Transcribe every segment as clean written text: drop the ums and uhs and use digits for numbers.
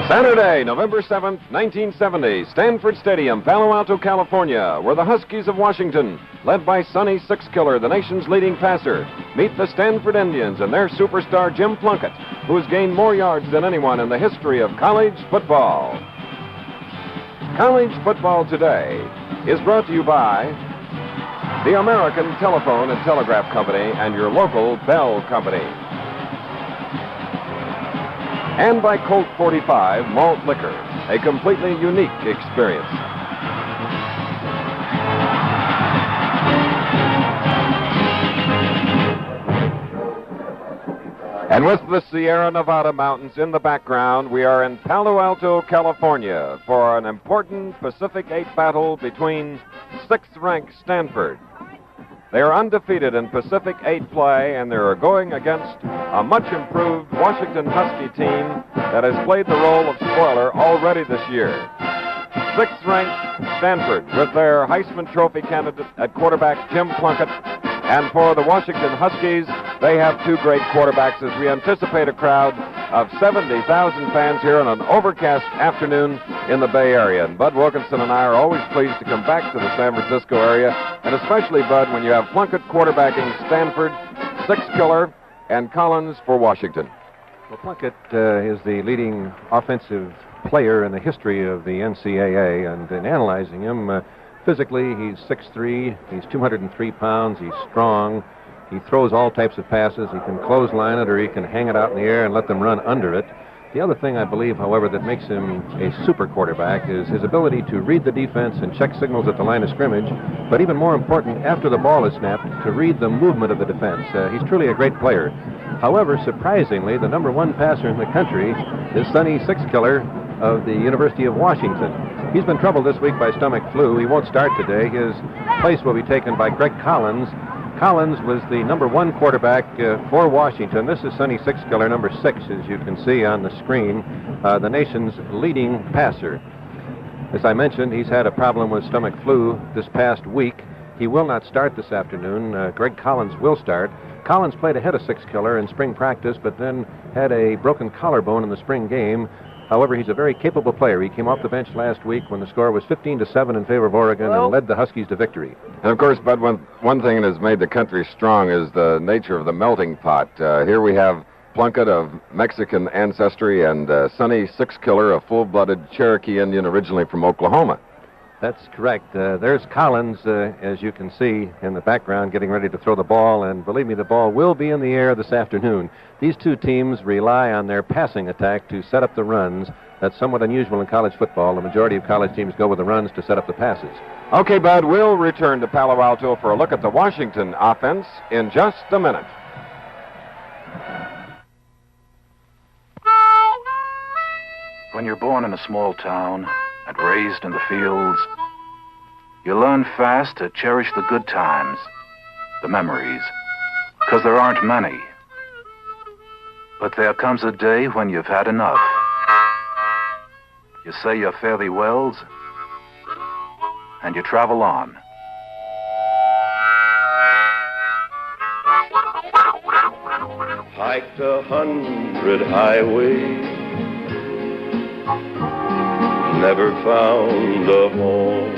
Saturday, November 7th, 1970, Stanford Stadium, Palo Alto, California, where the Huskies of Washington, led by Sonny Six-Killer, the nation's leading passer, meet the Stanford Indians and their superstar Jim Plunkett, who has gained more yards than anyone in the history of college football. College Football Today is brought to you by the American Telephone and Telegraph Company and your local Bell Company. And by Colt 45 Malt Liquor, a completely unique experience. And with the Sierra Nevada mountains in the background, we are in Palo Alto, California, for an important Pacific 8 battle between sixth-ranked Stanford. They are undefeated in Pacific 8 play, and they are going against a much-improved Washington Husky team that has played the role of spoiler already this year. Sixth-ranked Stanford with their Heisman Trophy candidate at quarterback Jim Plunkett. And for the Washington Huskies, they have two great quarterbacks as we anticipate a crowd of 70,000 fans here on an overcast afternoon in the Bay Area. And Bud Wilkinson and I are always pleased to come back to the San Francisco area, and especially, Bud, when you have Plunkett quarterbacking Stanford, Six-Killer, and Collins for Washington. Well, Plunkett is the leading offensive player in the history of the NCAA, and in analyzing him, physically, he's 6'3", he's 203 pounds, he's strong, he throws all types of passes, he can clothesline it or he can hang it out in the air and let them run under it. The other thing I believe, however, that makes him a super quarterback is his ability to read the defense and check signals at the line of scrimmage, but even more important, after the ball is snapped, to read the movement of the defense. He's truly a great player. However, surprisingly, the number one passer in the country is Sonny Six-Killer of the University of Washington. He's been troubled this week by stomach flu. He won't start today. His place will be taken by Greg Collins. Collins was the number one quarterback for Washington. This is Sonny Six-Killer, number 6, as you can see on the screen, the nation's leading passer. As I mentioned, he's had a problem with stomach flu this past week. He will not start this afternoon. Greg Collins will start. Collins played ahead of Six-Killer in spring practice, but then had a broken collarbone in the spring game. However, he's a very capable player. He came off the bench last week when the score was 15-7 in favor of Oregon and led the Huskies to victory. And, of course, Bud, one thing that has made the country strong is the nature of the melting pot. Here we have Plunkett of Mexican ancestry and Sonny Six-Killer, a full-blooded Cherokee Indian originally from Oklahoma. That's correct. There's Collins, as you can see in the background, getting ready to throw the ball, and believe me, the ball will be in the air this afternoon. These two teams rely on their passing attack to set up the runs. That's somewhat unusual in college football. The majority of college teams go with the runs to set up the passes. Okay, Bud, we'll return to Palo Alto for a look at the Washington offense in just a minute. When you're born in a small town and raised in the fields, you learn fast to cherish the good times, the memories, because there aren't many. But there comes a day when you've had enough. You say your fare thee wells, and you travel on. Hiked 100 highways, never found a home.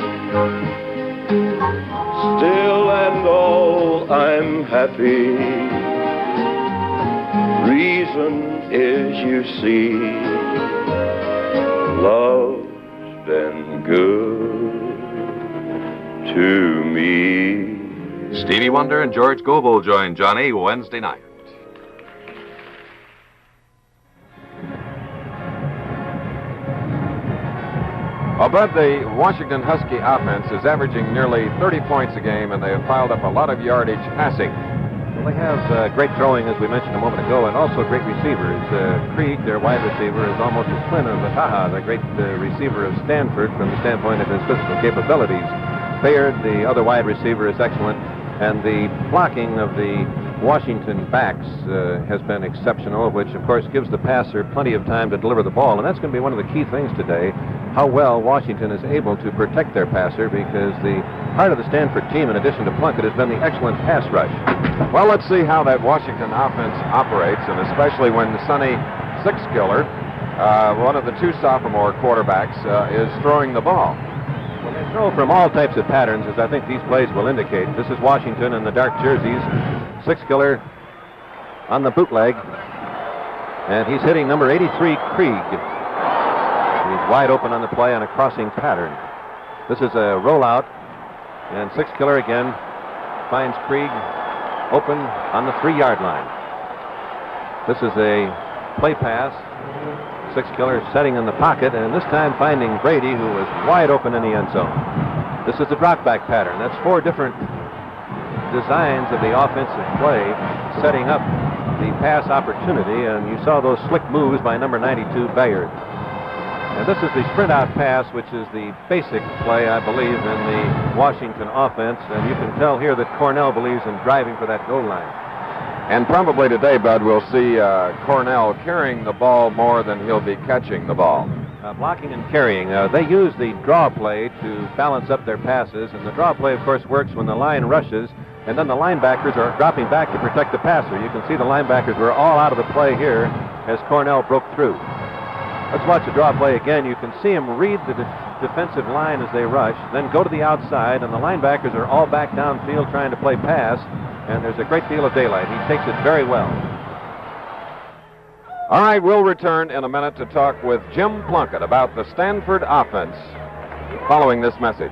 Still and all, I'm happy. Reason is, you see, love's been good to me. Stevie Wonder and George Gobel join Johnny Wednesday night. Well, Bud, the Washington Husky offense is averaging nearly 30 points a game, and they have piled up a lot of yardage passing. Well, they have great throwing, as we mentioned a moment ago, and also great receivers. Krieg, their wide receiver, is almost a twin of Taha, the great receiver of Stanford from the standpoint of his physical capabilities. Bayard, the other wide receiver, is excellent, and the blocking of the Washington backs has been exceptional, which, of course, gives the passer plenty of time to deliver the ball, and that's going to be one of the key things today, how well Washington is able to protect their passer, because the part of the Stanford team, in addition to Plunkett, has been the excellent pass rush. Well, let's see how that Washington offense operates, and especially when Sonny Sixkiller, one of the two sophomore quarterbacks, is throwing the ball. Well, they throw from all types of patterns, as I think these plays will indicate. This is Washington in the dark jerseys. Sixkiller on the bootleg, and he's hitting number 83, Krieg. He's wide open on the play on a crossing pattern. This is a rollout, and Sixkiller again finds Krieg open on the 3-yard line. This is a play pass. Sixkiller setting in the pocket, and this time finding Brady, who was wide open in the end zone. This is the drop back pattern. That's 4 different designs of the offensive play setting up the pass opportunity, and you saw those slick moves by number 92, Bayard. And this is the sprint out pass, which is the basic play, I believe, in the Washington offense, and you can tell here that Cornell believes in driving for that goal line. And probably today, Bud, we'll see Cornell carrying the ball more than he'll be catching the ball. Blocking and carrying. They use the draw play to balance up their passes, and the draw play, of course, works when the line rushes, and then the linebackers are dropping back to protect the passer. You can see the linebackers were all out of the play here as Cornell broke through. Let's watch the draw play again. You can see him read the defensive line as they rush, then go to the outside, and the linebackers are all back downfield trying to play pass, and there's a great deal of daylight. He takes it very well. All right, we'll return in a minute to talk with Jim Plunkett about the Stanford offense following this message.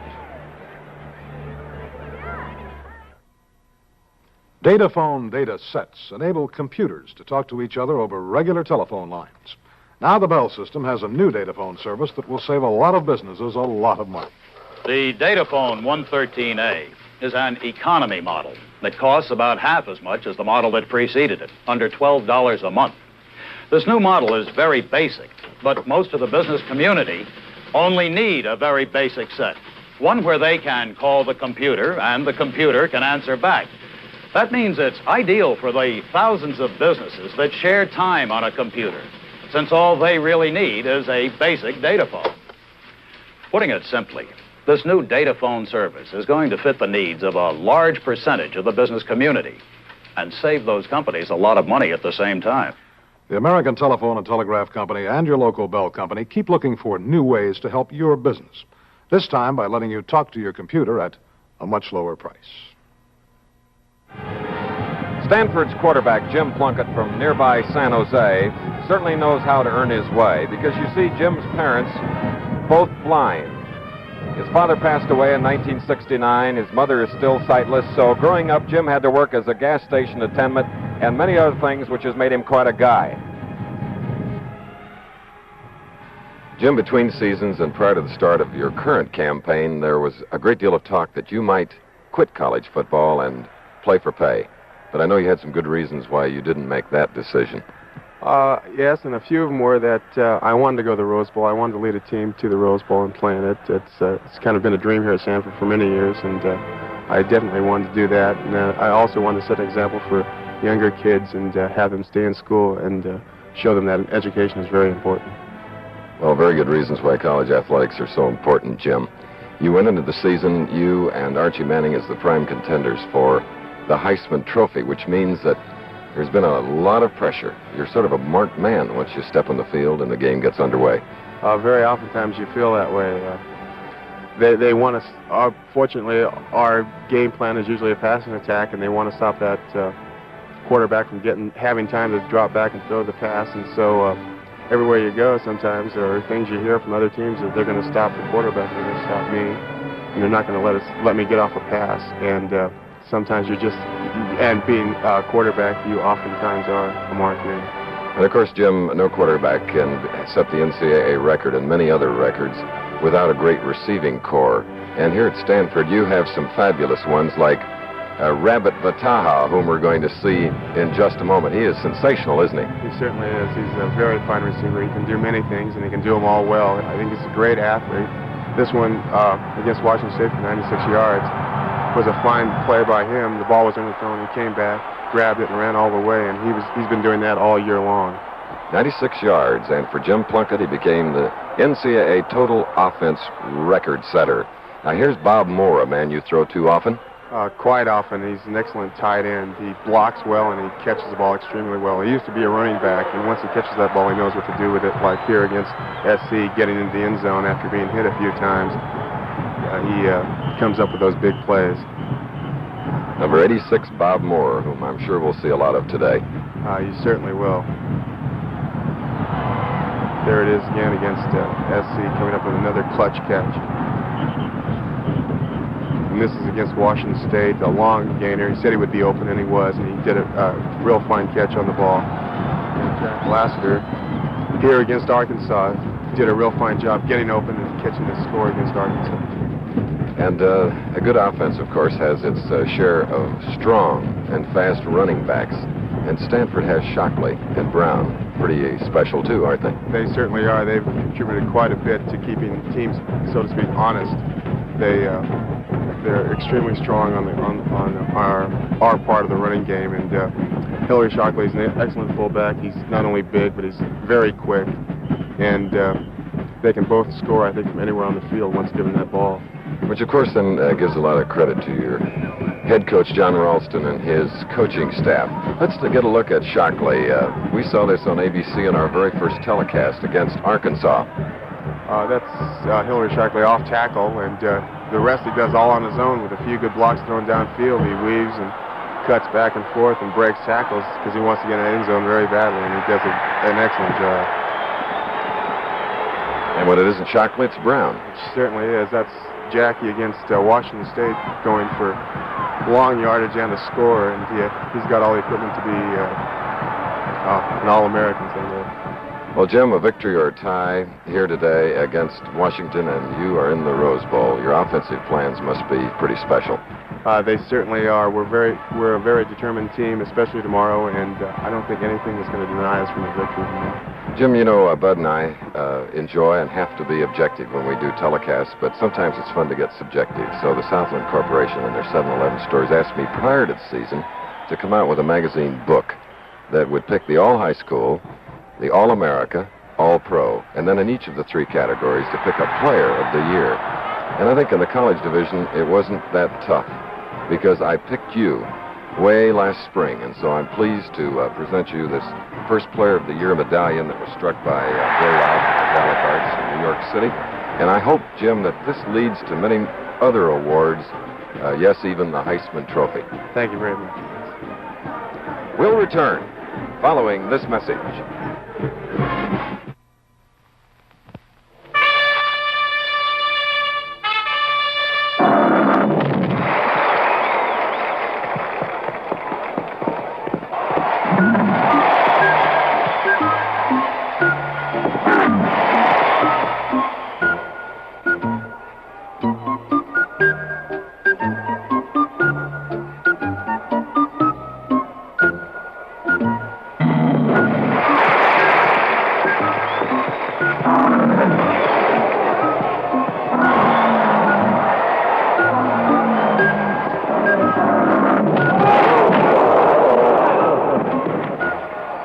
Dataphone data sets enable computers to talk to each other over regular telephone lines. Now the Bell system has a new dataphone service that will save a lot of businesses a lot of money. The Dataphone 113A is an economy model that costs about half as much as the model that preceded it, under $12 a month. This new model is very basic, but most of the business community only need a very basic set, one where they can call the computer and the computer can answer back. That means it's ideal for the thousands of businesses that share time on a computer, since all they really need is a basic data phone. Putting it simply, this new data phone service is going to fit the needs of a large percentage of the business community and save those companies a lot of money at the same time. The American Telephone and Telegraph Company and your local Bell company keep looking for new ways to help your business, this time by letting you talk to your computer at a much lower price. Stanford's quarterback, Jim Plunkett from nearby San Jose, certainly knows how to earn his way, because you see Jim's parents both blind. His father passed away in 1969. His mother is still sightless, so growing up, Jim had to work as a gas station attendant and many other things, which has made him quite a guy. Jim, between seasons and prior to the start of your current campaign, there was a great deal of talk that you might quit college football and play for pay. But I know you had some good reasons why you didn't make that decision. Yes, and a few of them were that I wanted to go to the Rose Bowl. I wanted to lead a team to the Rose Bowl and play in it. It's kind of been a dream here at Stanford for many years, and I definitely wanted to do that. And I also wanted to set an example for younger kids and have them stay in school and show them that education is very important. Well, very good reasons why college athletics are so important, Jim. You went into the season, you and Archie Manning, as the prime contenders for the Heisman Trophy, which means that there's been a lot of pressure. You're sort of a marked man once you step on the field and the game gets underway. Very oftentimes you feel that way. They want us. Fortunately, our game plan is usually a passing attack, and they want to stop that quarterback from having time to drop back and throw the pass. And so everywhere you go, sometimes there are things you hear from other teams that they're going to stop the quarterback, they're going to stop me, and they're not going to let me get off a pass. And sometimes and being a quarterback, you oftentimes are a marked man. And of course, Jim, no quarterback can set the NCAA record and many other records without a great receiving core. And here at Stanford, you have some fabulous ones like Rabbit Vataha, whom we're going to see in just a moment. He is sensational, isn't he? He certainly is. He's a very fine receiver. He can do many things, and he can do them all well. I think he's a great athlete. This one against Washington State for 96 yards was a fine play by him. The ball was underthrown. He came back, grabbed it, and ran all the way, and he's been doing that all year long. 96 yards, and for Jim Plunkett, he became the NCAA total offense record setter. Now, here's Bob Moore, a man you throw to often. Quite often. He's an excellent tight end. He blocks well, and he catches the ball extremely well. He used to be a running back, and once he catches that ball, he knows what to do with it, like here against SC, getting into the end zone after being hit a few times. He comes up with those big plays. Number 86, Bob Moore, whom I'm sure we'll see a lot of today. You certainly will. There it is again against SC, coming up with another clutch catch. And this is against Washington State, a long gainer. He said he would be open, and he was, and he did a real fine catch on the ball. And Jack Lassiter, here against Arkansas, did a real fine job getting open and catching the score against Arkansas. And a good offense, of course, has its share of strong and fast running backs. And Stanford has Shockley and Brown. Pretty special, too, aren't they? They certainly are. They've contributed quite a bit to keeping teams, so to speak, honest. They're extremely strong on our part of the running game. And Hillary Shockley is an excellent fullback. He's not only big, but he's very quick. And they can both score, I think, from anywhere on the field once given that ball. Which, of course, then gives a lot of credit to your head coach, John Ralston, and his coaching staff. Let's get a look at Shockley. We saw this on ABC in our very first telecast against Arkansas. That's Hillary Shockley off tackle, and the rest he does all on his own with a few good blocks thrown downfield. He weaves and cuts back and forth and breaks tackles because he wants to get in the end zone very badly, and he does an excellent job. And when it isn't Shockley, it's Brown. It certainly is. That's Jackie against Washington State, going for long yardage and a score, and he's got all the equipment to be an All-American someday. Well, Jim, a victory or a tie here today against Washington, and you are in the Rose Bowl. Your offensive plans must be pretty special. They certainly are. We're a very determined team, especially tomorrow, and I don't think anything is going to deny us from a victory tomorrow. Jim, you know, Bud and I enjoy and have to be objective when we do telecasts, but sometimes it's fun to get subjective. So the Southland Corporation and their 7-Eleven stores asked me prior to the season to come out with a magazine book that would pick the All-High School, the All-America, All-Pro, and then in each of the three categories to pick a Player of the Year. And I think in the college division, it wasn't that tough because I picked you way last spring, and so I'm pleased to present you this first Player of the Year medallion that was struck by Bill Loud of the Gallic Arts in New York City. And I hope, Jim, that this leads to many other awards, yes, even the Heisman Trophy. Thank you very much. We'll return following this message.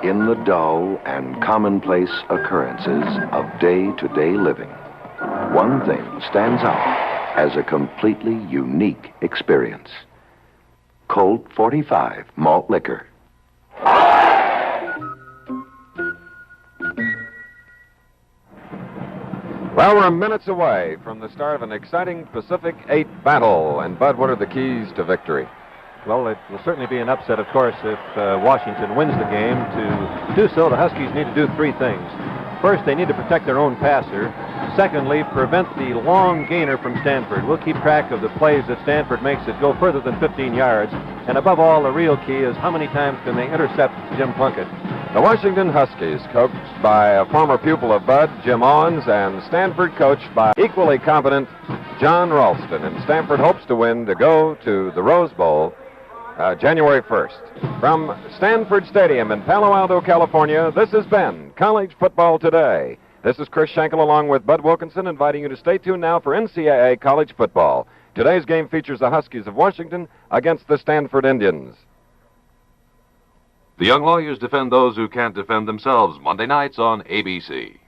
In the dull and commonplace occurrences of day-to-day living, one thing stands out as a completely unique experience. Colt 45 malt liquor. Well, we're minutes away from the start of an exciting Pacific 8 battle. And, Bud, what are the keys to victory? Well, it will certainly be an upset, of course, if Washington wins the game. To do so, the Huskies need to do three things. First, they need to protect their own passer. Secondly, prevent the long gainer from Stanford. We'll keep track of the plays that Stanford makes that go further than 15 yards. And above all, the real key is how many times can they intercept Jim Plunkett. The Washington Huskies, coached by a former pupil of Bud, Jim Owens, and Stanford coached by equally competent John Ralston. And Stanford hopes to win to go to the Rose Bowl January 1st. From Stanford Stadium in Palo Alto, California, this has been College Football Today. This is Chris Schenkel along with Bud Wilkinson, inviting you to stay tuned now for NCAA college football. Today's game features the Huskies of Washington against the Stanford Indians. The young lawyers defend those who can't defend themselves, Monday nights on ABC.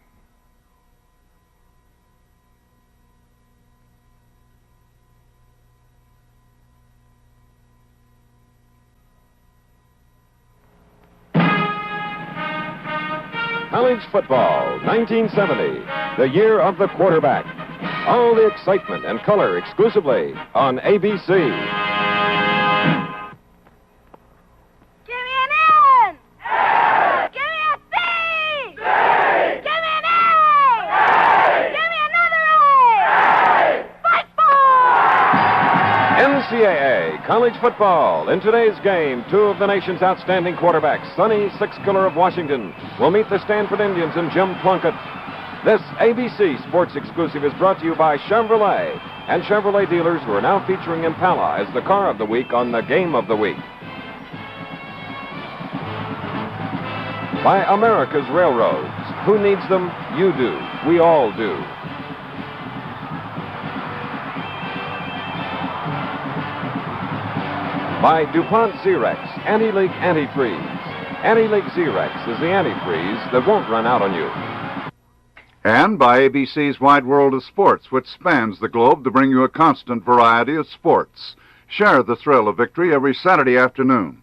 College Football 1970, the year of the quarterback. All the excitement and color exclusively on ABC. Give me an N! A! Give me a C! C! Give me an A! A! Give me another A! A! Football! NCAA college football. In today's game, two of the nation's outstanding quarterbacks, Sonny Sixkiller of Washington, will meet the Stanford Indians and Jim Plunkett. This ABC Sports exclusive is brought to you by Chevrolet and Chevrolet dealers, who are now featuring Impala as the car of the week on the game of the week. By America's Railroads. Who needs them? You do. We all do. By DuPont Xerox, Anti-Leak Antifreeze. Anti-Leak Xerox is the antifreeze that won't run out on you. And by ABC's Wide World of Sports, which spans the globe to bring you a constant variety of sports. Share the thrill of victory every Saturday afternoon.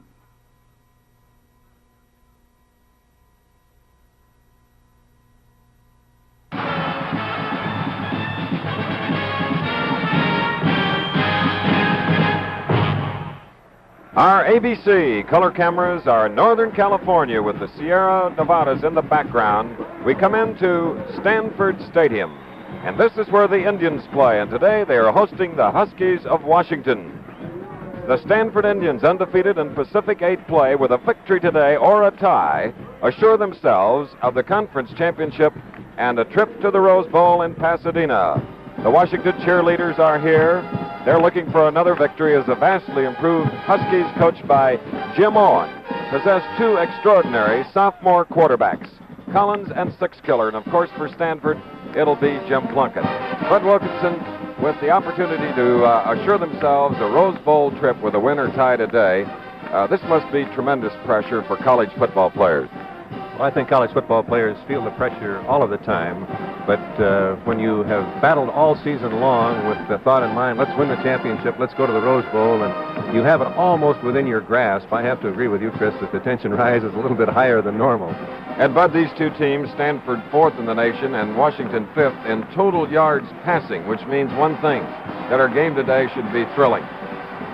Our ABC color cameras are in Northern California with the Sierra Nevadas in the background. We come into Stanford Stadium, and this is where the Indians play, and today they are hosting the Huskies of Washington. The Stanford Indians, undefeated in Pacific 8 play, with a victory today or a tie, assure themselves of the conference championship and a trip to the Rose Bowl in Pasadena. The Washington cheerleaders are here. They're looking for another victory as the vastly improved Huskies, coached by Jim Owen, possess two extraordinary sophomore quarterbacks, Collins and Sixkiller. And, of course, for Stanford, it'll be Jim Plunkett. Fred Wilkinson, with the opportunity to assure themselves a Rose Bowl trip with a win or tie today, this must be tremendous pressure for college football players. Well, I think college football players feel the pressure all of the time, but when you have battled all season long with the thought in mind, let's win the championship, let's go to the Rose Bowl, and you have it almost within your grasp, I have to agree with you, Chris, that the tension rises a little bit higher than normal. And, Bud, these two teams, Stanford fourth in the nation and Washington fifth in total yards passing, which means one thing, that our game today should be thrilling.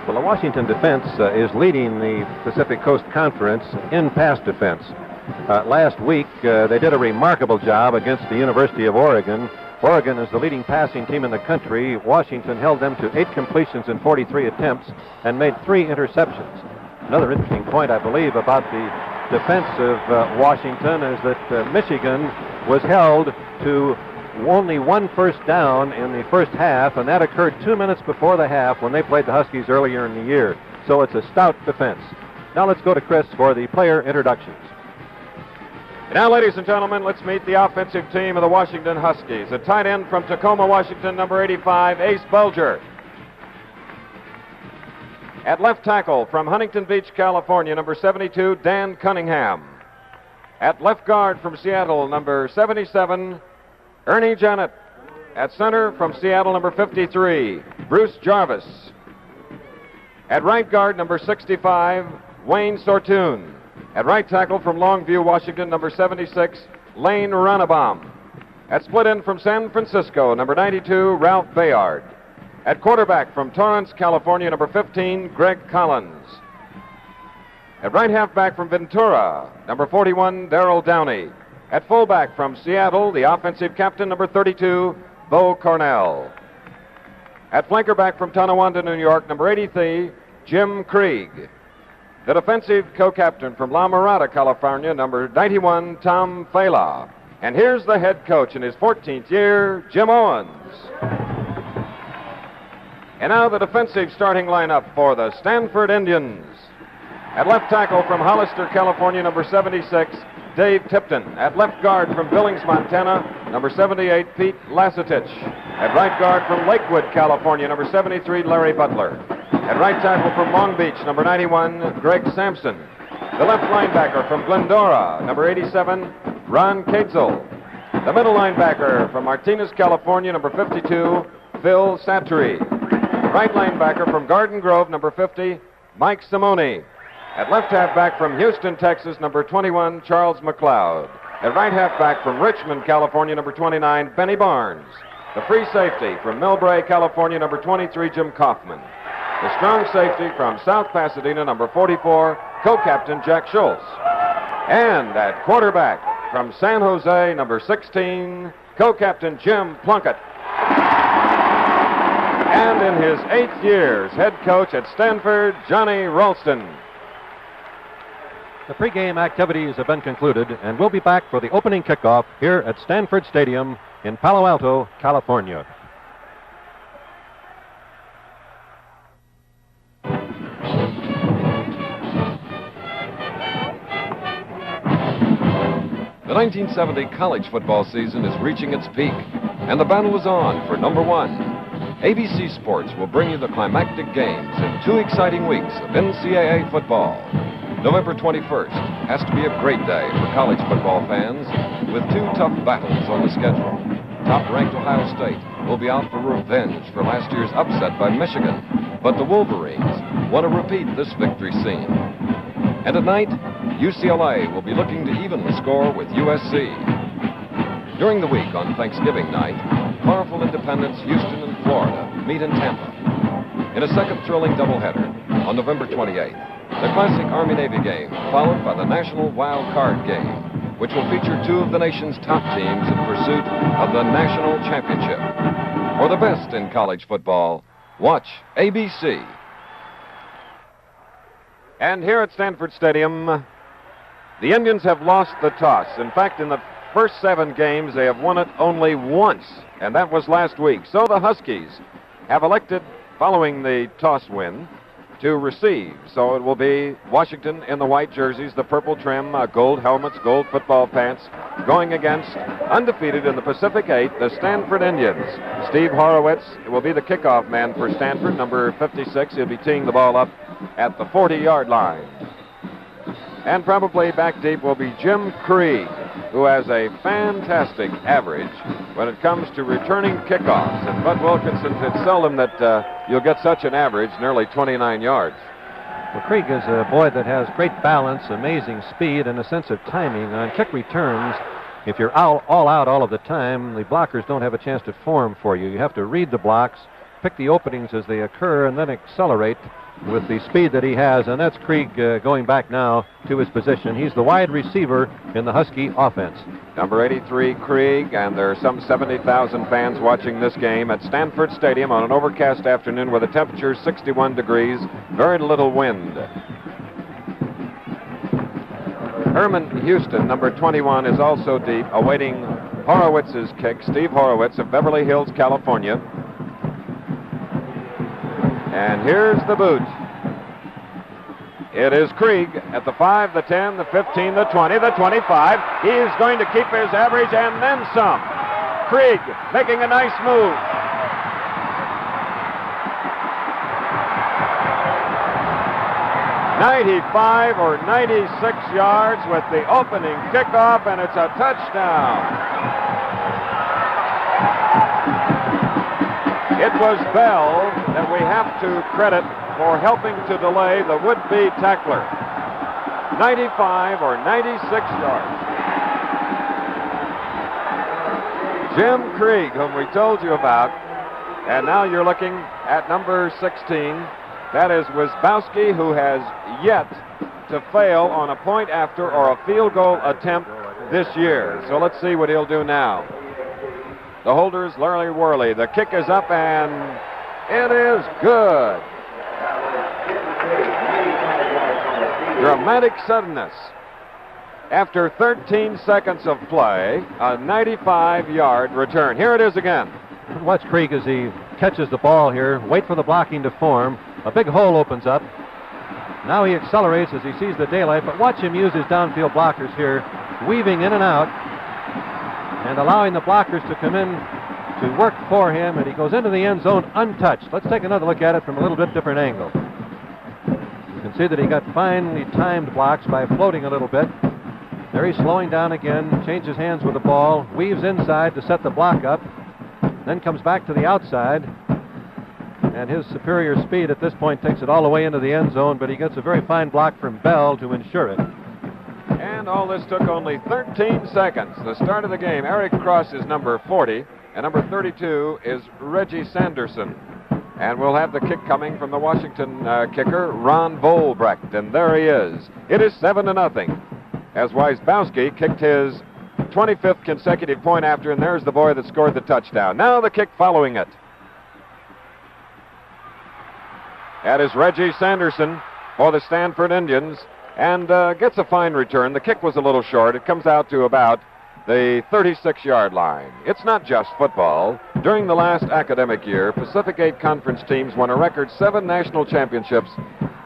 Well, the Washington defense is leading the Pacific Coast Conference in pass defense. Last week, they did a remarkable job against the University of Oregon. Oregon is the leading passing team in the country. Washington held them to 8 completions in 43 attempts and made 3 interceptions. Another interesting point, I believe, about the defense of Washington is that Michigan was held to only 1 first down in the first half, and that occurred 2 minutes before the half when they played the Huskies earlier in the year. So it's a stout defense. Now let's go to Chris for the player introductions. Now, ladies and gentlemen, let's meet the offensive team of the Washington Huskies. A tight end from Tacoma, Washington, number 85, Ace Bulger. At left tackle from Huntington Beach, California, number 72, Dan Cunningham. At left guard from Seattle, number 77, Ernie Janet. At center from Seattle, number 53, Bruce Jarvis. At right guard, number 65, Wayne Sortune. At right tackle from Longview, Washington, number 76, Lane Rannebaum. At split end from San Francisco, number 92, Ralph Bayard. At quarterback from Torrance, California, number 15, Greg Collins. At right halfback from Ventura, number 41, Darrell Downey. At fullback from Seattle, the offensive captain, number 32, Bo Cornell. At flanker back from Tonawanda, New York, number 83, Jim Krieg. The defensive co-captain from La Mirada, California, number 91, Tom Fela. And here's the head coach in his 14th year, Jim Owens. And now the defensive starting lineup for the Stanford Indians. At left tackle from Hollister, California, number 76, Dave Tipton. At left guard from Billings, Montana, number 78, Pete Lassetich. At right guard from Lakewood, California, number 73, Larry Butler. At right tackle from Long Beach, number 91, Greg Sampson. The left linebacker from Glendora, number 87, Ron Kaetzel. The middle linebacker from Martinez, California, number 52, Phil Satry. Right linebacker from Garden Grove, number 50, Mike Simone. At left halfback from Houston, Texas, number 21, Charles McLeod. At right halfback from Richmond, California, number 29, Benny Barnes. The free safety from Millbrae, California, number 23, Jim Kaufman. The strong safety from South Pasadena, number 44, co-captain Jack Schultz. And at quarterback from San Jose, number 16, co-captain Jim Plunkett. And in his 8th year as head coach at Stanford, Johnny Ralston. The pregame activities have been concluded, and we'll be back for the opening kickoff here at Stanford Stadium in Palo Alto, California. The 1970 college football season is reaching its peak, and the battle is on for number 1. ABC Sports will bring you the climactic games in 2 exciting weeks of NCAA football. November 21st has to be a great day for college football fans with 2 tough battles on the schedule. Top-ranked Ohio State will be out for revenge for last year's upset by Michigan, but the Wolverines want to repeat this victory scene. And at night, UCLA will be looking to even the score with USC. During the week on Thanksgiving night, powerful independents Houston and Florida meet in Tampa. In a second thrilling doubleheader on November 28th, the classic Army-Navy game, followed by the National Wild Card game, which will feature 2 of the nation's top teams in pursuit of the national championship. For the best in college football, watch ABC. And here at Stanford Stadium, the Indians have lost the toss. In fact, in the first 7 games, they have won it only once, and that was last week. So the Huskies have elected, following the toss win, to receive. So it will be Washington in the white jerseys, the purple trim, gold helmets, gold football pants, going against, undefeated in the Pacific 8, the Stanford Indians. Steve Horowitz will be the kickoff man for Stanford, number 56. He'll be teeing the ball up at the 40-yard line. And probably back deep will be Jim Krieg, who has a fantastic average when it comes to returning kickoffs. And Bud Wilkinson, it's seldom that you'll get such an average, nearly 29 yards. Well, Krieg is a boy that has great balance, amazing speed, and a sense of timing. On kick returns, if you're all out all of the time, the blockers don't have a chance to form for you. You have to read the blocks, pick the openings as they occur, and then accelerate with the speed that he has. And that's Krieg going back now to his position. He's the wide receiver in the Husky offense. Number 83, Krieg, and there are some 70,000 fans watching this game at Stanford Stadium on an overcast afternoon with a temperature 61 degrees, very little wind. Herman Houston, number 21, is also deep, awaiting Horowitz's kick. Steve Horowitz of Beverly Hills, California. And here's the boot. It is Krieg at the 5, the 10, the 15, the 20, the 25. He's going to keep his average and then some. Krieg making a nice move. .95 or 96 yards with the opening kickoff, and it's a touchdown. It was Bell that we have to credit for helping to delay the would-be tackler. 95 or 96 yards. Jim Krieg, whom we told you about, and now you're looking at number 16. That is Wisbowski, who has yet to fail on a point after or a field goal attempt this year. So let's see what he'll do now. The holder's Larry Worley. The kick is up, and it is good. Dramatic suddenness. After 13 seconds of play, a 95-yard return. Here it is again. Watch Krieg as he catches the ball here. Wait for the blocking to form. A big hole opens up. Now he accelerates as he sees the daylight, but watch him use his downfield blockers here, weaving in and out and allowing the blockers to come in to work for him, and he goes into the end zone untouched. Let's take another look at it from a little bit different angle. You can see that he got finely timed blocks by floating a little bit. There he's slowing down again, changes hands with the ball, weaves inside to set the block up, then comes back to the outside, and his superior speed at this point takes it all the way into the end zone, but he gets a very fine block from Bell to ensure it. And And all this took only 13 seconds. The start of the game, Eric Cross is number 40, and number 32 is Reggie Sanderson. And we'll have the kick coming from the Washington kicker, Ron Volbrecht. And there he is. It is 7-0. As Wisbowski kicked his 25th consecutive point after, and there's the boy that scored the touchdown. Now the kick following it. That is Reggie Sanderson for the Stanford Indians, and gets a fine return. The kick was a little short. It comes out to about the 36-yard line. It's not just football. During the last academic year, Pacific 8 Conference teams won a record 7 national championships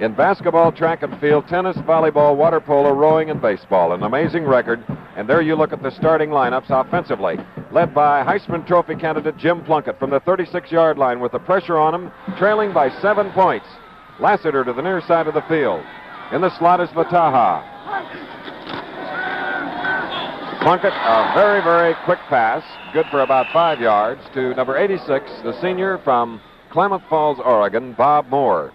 in basketball, track and field, tennis, volleyball, water polo, rowing, and baseball. An amazing record. And there you look at the starting lineups offensively, led by Heisman Trophy candidate Jim Plunkett from the 36-yard line with the pressure on him, trailing by 7 points. Lassiter to the near side of the field. In the slot is Vataha. Plunkett, a very, very quick pass, good for about 5 yards, to number 86, the senior from Klamath Falls, Oregon, Bob Moore.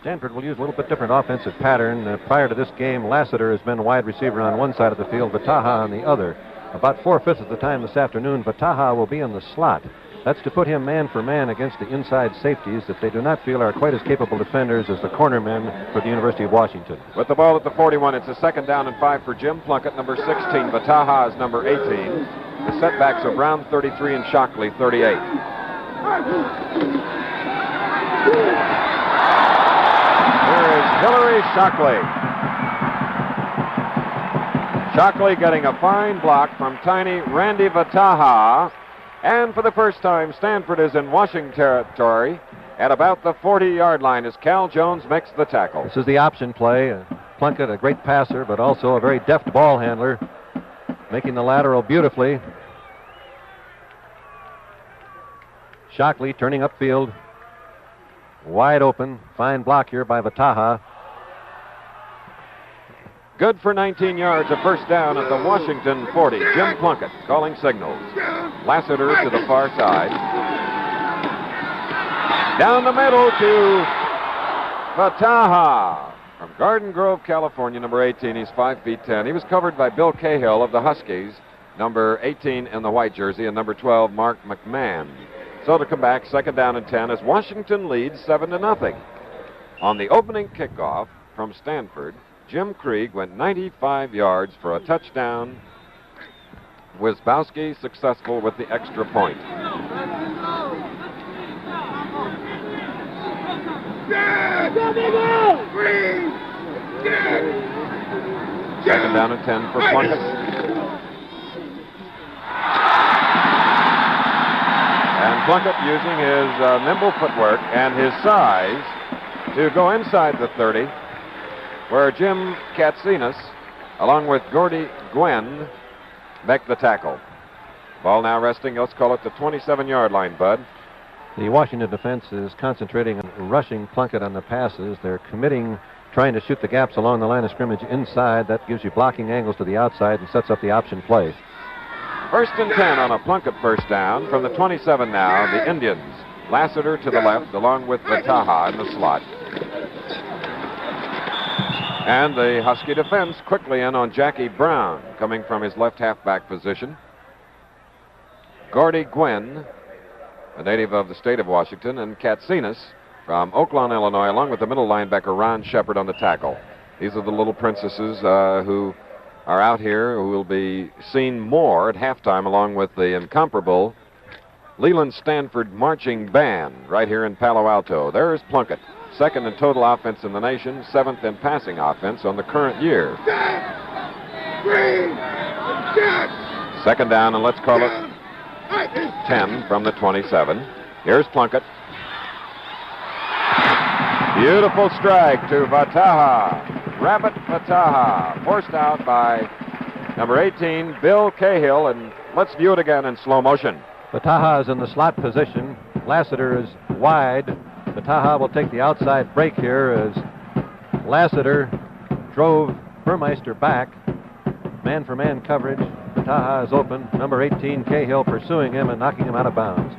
Stanford will use a little bit different offensive pattern. Prior to this game, Lassiter has been wide receiver on one side of the field, Vataha on the other. About 4/5 of the time this afternoon, Vataha will be in the slot. That's to put him man for man against the inside safeties that they do not feel are quite as capable defenders as the corner men for the University of Washington. With the ball at the 41, it's a 2nd down and 5 for Jim Plunkett, number 16. Vataha is number 18. The setbacks are Brown, 33, and Shockley, 38. Here is Hillary Shockley. Shockley getting a fine block from tiny Randy Vataha. And for the first time, Stanford is in Washington territory at about the 40-yard line as Cal Jones makes the tackle. This is the option play. Plunkett, a great passer, but also a very deft ball handler, making the lateral beautifully. Shockley turning upfield. Wide open. Fine block here by Vataha. Good for 19 yards, a first down at the Washington 40. Jim Plunkett calling signals. Lassiter to the far side. Down the middle to Vataha. From Garden Grove, California, number 18. He's 5 feet 10. He was covered by Bill Cahill of the Huskies, number 18 in the white jersey, and number 12, Mark McMahon. So to come back, 2nd down and 10 as Washington leads 7-0. On the opening kickoff from Stanford, Jim Krieg went 95 yards for a touchdown. Wisbowski successful with the extra point. 2nd down and 10 for Plunkett. And Plunkett using his nimble footwork and his size to go inside the 30, where Jim Katsinas, along with Gordy Gwen, make the tackle. Ball now resting, let's call it the 27-yard line, Bud. The Washington defense is concentrating on rushing Plunkett on the passes. They're committing, trying to shoot the gaps along the line of scrimmage inside. That gives you blocking angles to the outside and sets up the option play. 1st and 10 on a Plunkett first down. From the 27 now, the Indians. Lassiter to the left, along with Vataha in the slot. And the Husky defense quickly in on Jackie Brown, coming from his left halfback position. Gordy Gwen, a native of the state of Washington, and Katsinas from Oaklawn, Illinois, along with the middle linebacker Ron Shepard on the tackle. These are the little princesses who are out here, who will be seen more at halftime, along with the incomparable Leland Stanford Marching Band right here in Palo Alto. There is Plunkett. 2nd in total offense in the nation, 7th in passing offense on the current year. 2nd down, and let's call it 10 from the 27. Here's Plunkett. Beautiful strike to Vataha. Rabbit Vataha, forced out by number 18, Bill Cahill, and let's view it again in slow motion. Vataha is in the slot position. Lassiter is wide. Vataha will take the outside break here as Lassiter drove Burmeister back. Man-for-man coverage. Vataha is open. Number 18, Cahill, pursuing him and knocking him out of bounds.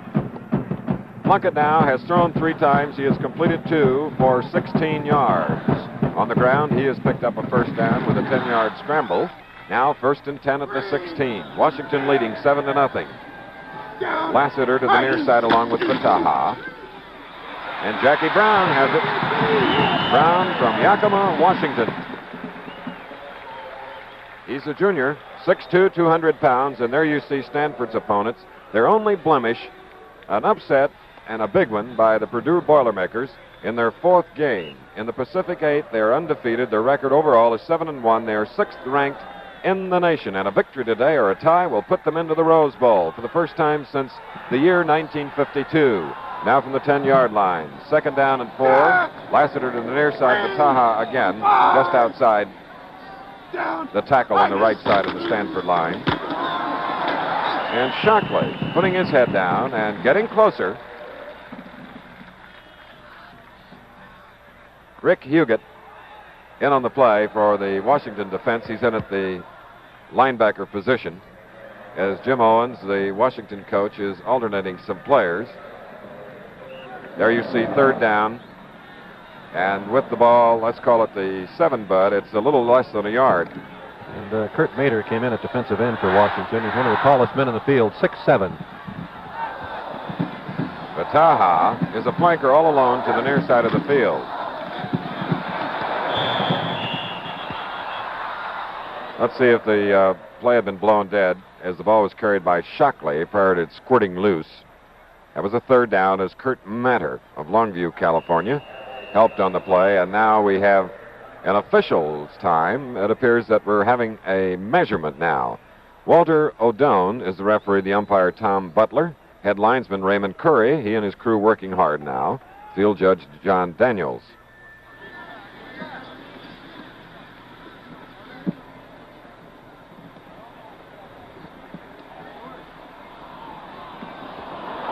Plunkett now has thrown 3 times. He has completed 2 for 16 yards. On the ground, he has picked up a first down with a 10-yard scramble. Now 1st and 10 at the 16. Washington leading 7-0. Lassiter to the near side along with Fataha. And Jackie Brown has it. Brown from Yakima, Washington. He's a junior, 6'2", 200 pounds, and there you see Stanford's opponents. Their only blemish, an upset, and a big one by the Purdue Boilermakers in their 4th game. In the Pacific 8, they are undefeated. Their record overall is 7-1. They are 6th ranked in the nation, and a victory today or a tie will put them into the Rose Bowl for the first time since the year 1952. Now from the 10-yard line, 2nd down and 4. Lassiter to the near side, Fataha again, just outside the tackle on the right side of the Stanford line. And Shockley putting his head down and getting closer. Rick Huguet in on the play for the Washington defense. He's in at the linebacker position as Jim Owens, the Washington coach, is alternating some players. There you see 3rd down. And with the ball, let's call it the 7, Bud. It's a little less than a yard. And Kurt Mader came in at defensive end for Washington. He's one of the tallest men in the field, 6'7". Fataha is a flanker all alone to the near side of the field. Let's see if the play had been blown dead as the ball was carried by Shockley prior to it squirting loose. That was a 3rd down as Kurt Matter of Longview, California, helped on the play, and now we have an official's time. It appears that we're having a measurement now. Walter O'Done is the referee, the umpire Tom Butler, head linesman Raymond Curry, he and his crew working hard now, field judge John Daniels.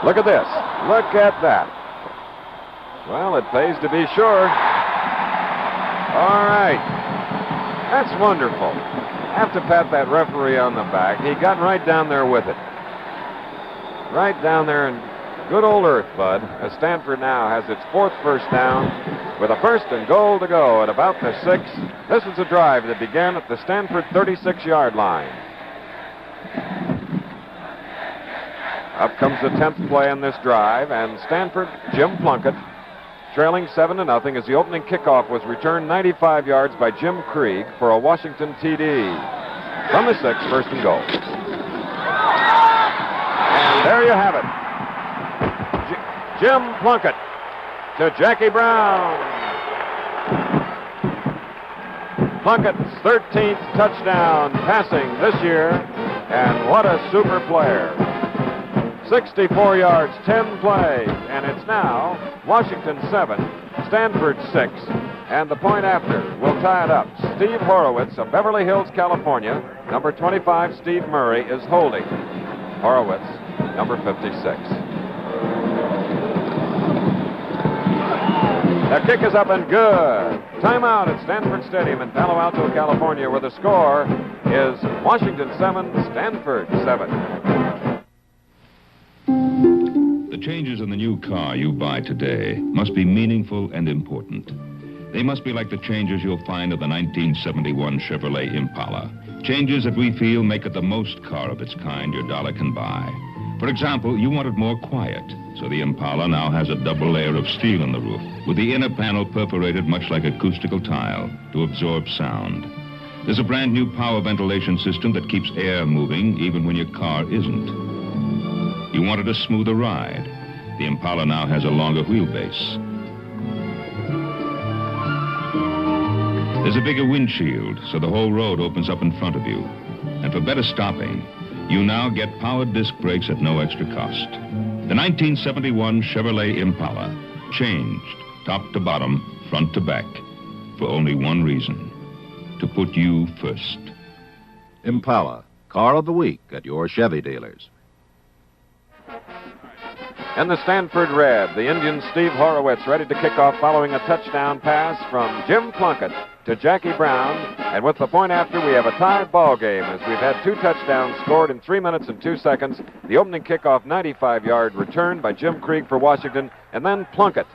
Look at this. Look at that. Well, it pays to be sure. All right. That's wonderful. I have to pat that referee on the back. He got right down there with it. Right down there in good old earth, Bud, as Stanford now has its 4th first down with a 1st and goal to go at about the 6. This is a drive that began at the Stanford 36-yard line. Up comes the 10th play in this drive, and Stanford, Jim Plunkett, trailing 7-0 as the opening kickoff was returned 95 yards by Jim Krieg for a Washington TD. From the 6, 1st and goal. And there you have it. Jim Plunkett to Jackie Brown. Plunkett's 13th touchdown passing this year, and what a super player. 64 yards, 10 plays, and it's now Washington 7, Stanford 6, and the point after will tie it up. Steve Horowitz of Beverly Hills, California, number 25, Steve Murray, is holding. Horowitz, number 56. The kick is up and good. Timeout at Stanford Stadium in Palo Alto, California, where the score is Washington 7, Stanford 7. The changes in the new car you buy today must be meaningful and important. They must be like the changes you'll find in the 1971 Chevrolet Impala. Changes that we feel make it the most car of its kind your dollar can buy. For example, you wanted more quiet, so the Impala now has a double layer of steel in the roof, with the inner panel perforated much like acoustical tile to absorb sound. There's a brand new power ventilation system that keeps air moving even when your car isn't. You wanted a smoother ride. The Impala now has a longer wheelbase. There's a bigger windshield, so the whole road opens up in front of you. And for better stopping, you now get powered disc brakes at no extra cost. The 1971 Chevrolet Impala, changed top to bottom, front to back, for only one reason: to put you first. Impala, car of the week at your Chevy dealers. And the Stanford Red, the Indian Steve Horowitz, ready to kick off following a touchdown pass from Jim Plunkett to Jackie Brown. And with the point after, we have a tied ball game as we've had 2 touchdowns scored in 3 minutes and 2 seconds. The opening kickoff, 95-yard return by Jim Krieg for Washington, and then Plunkett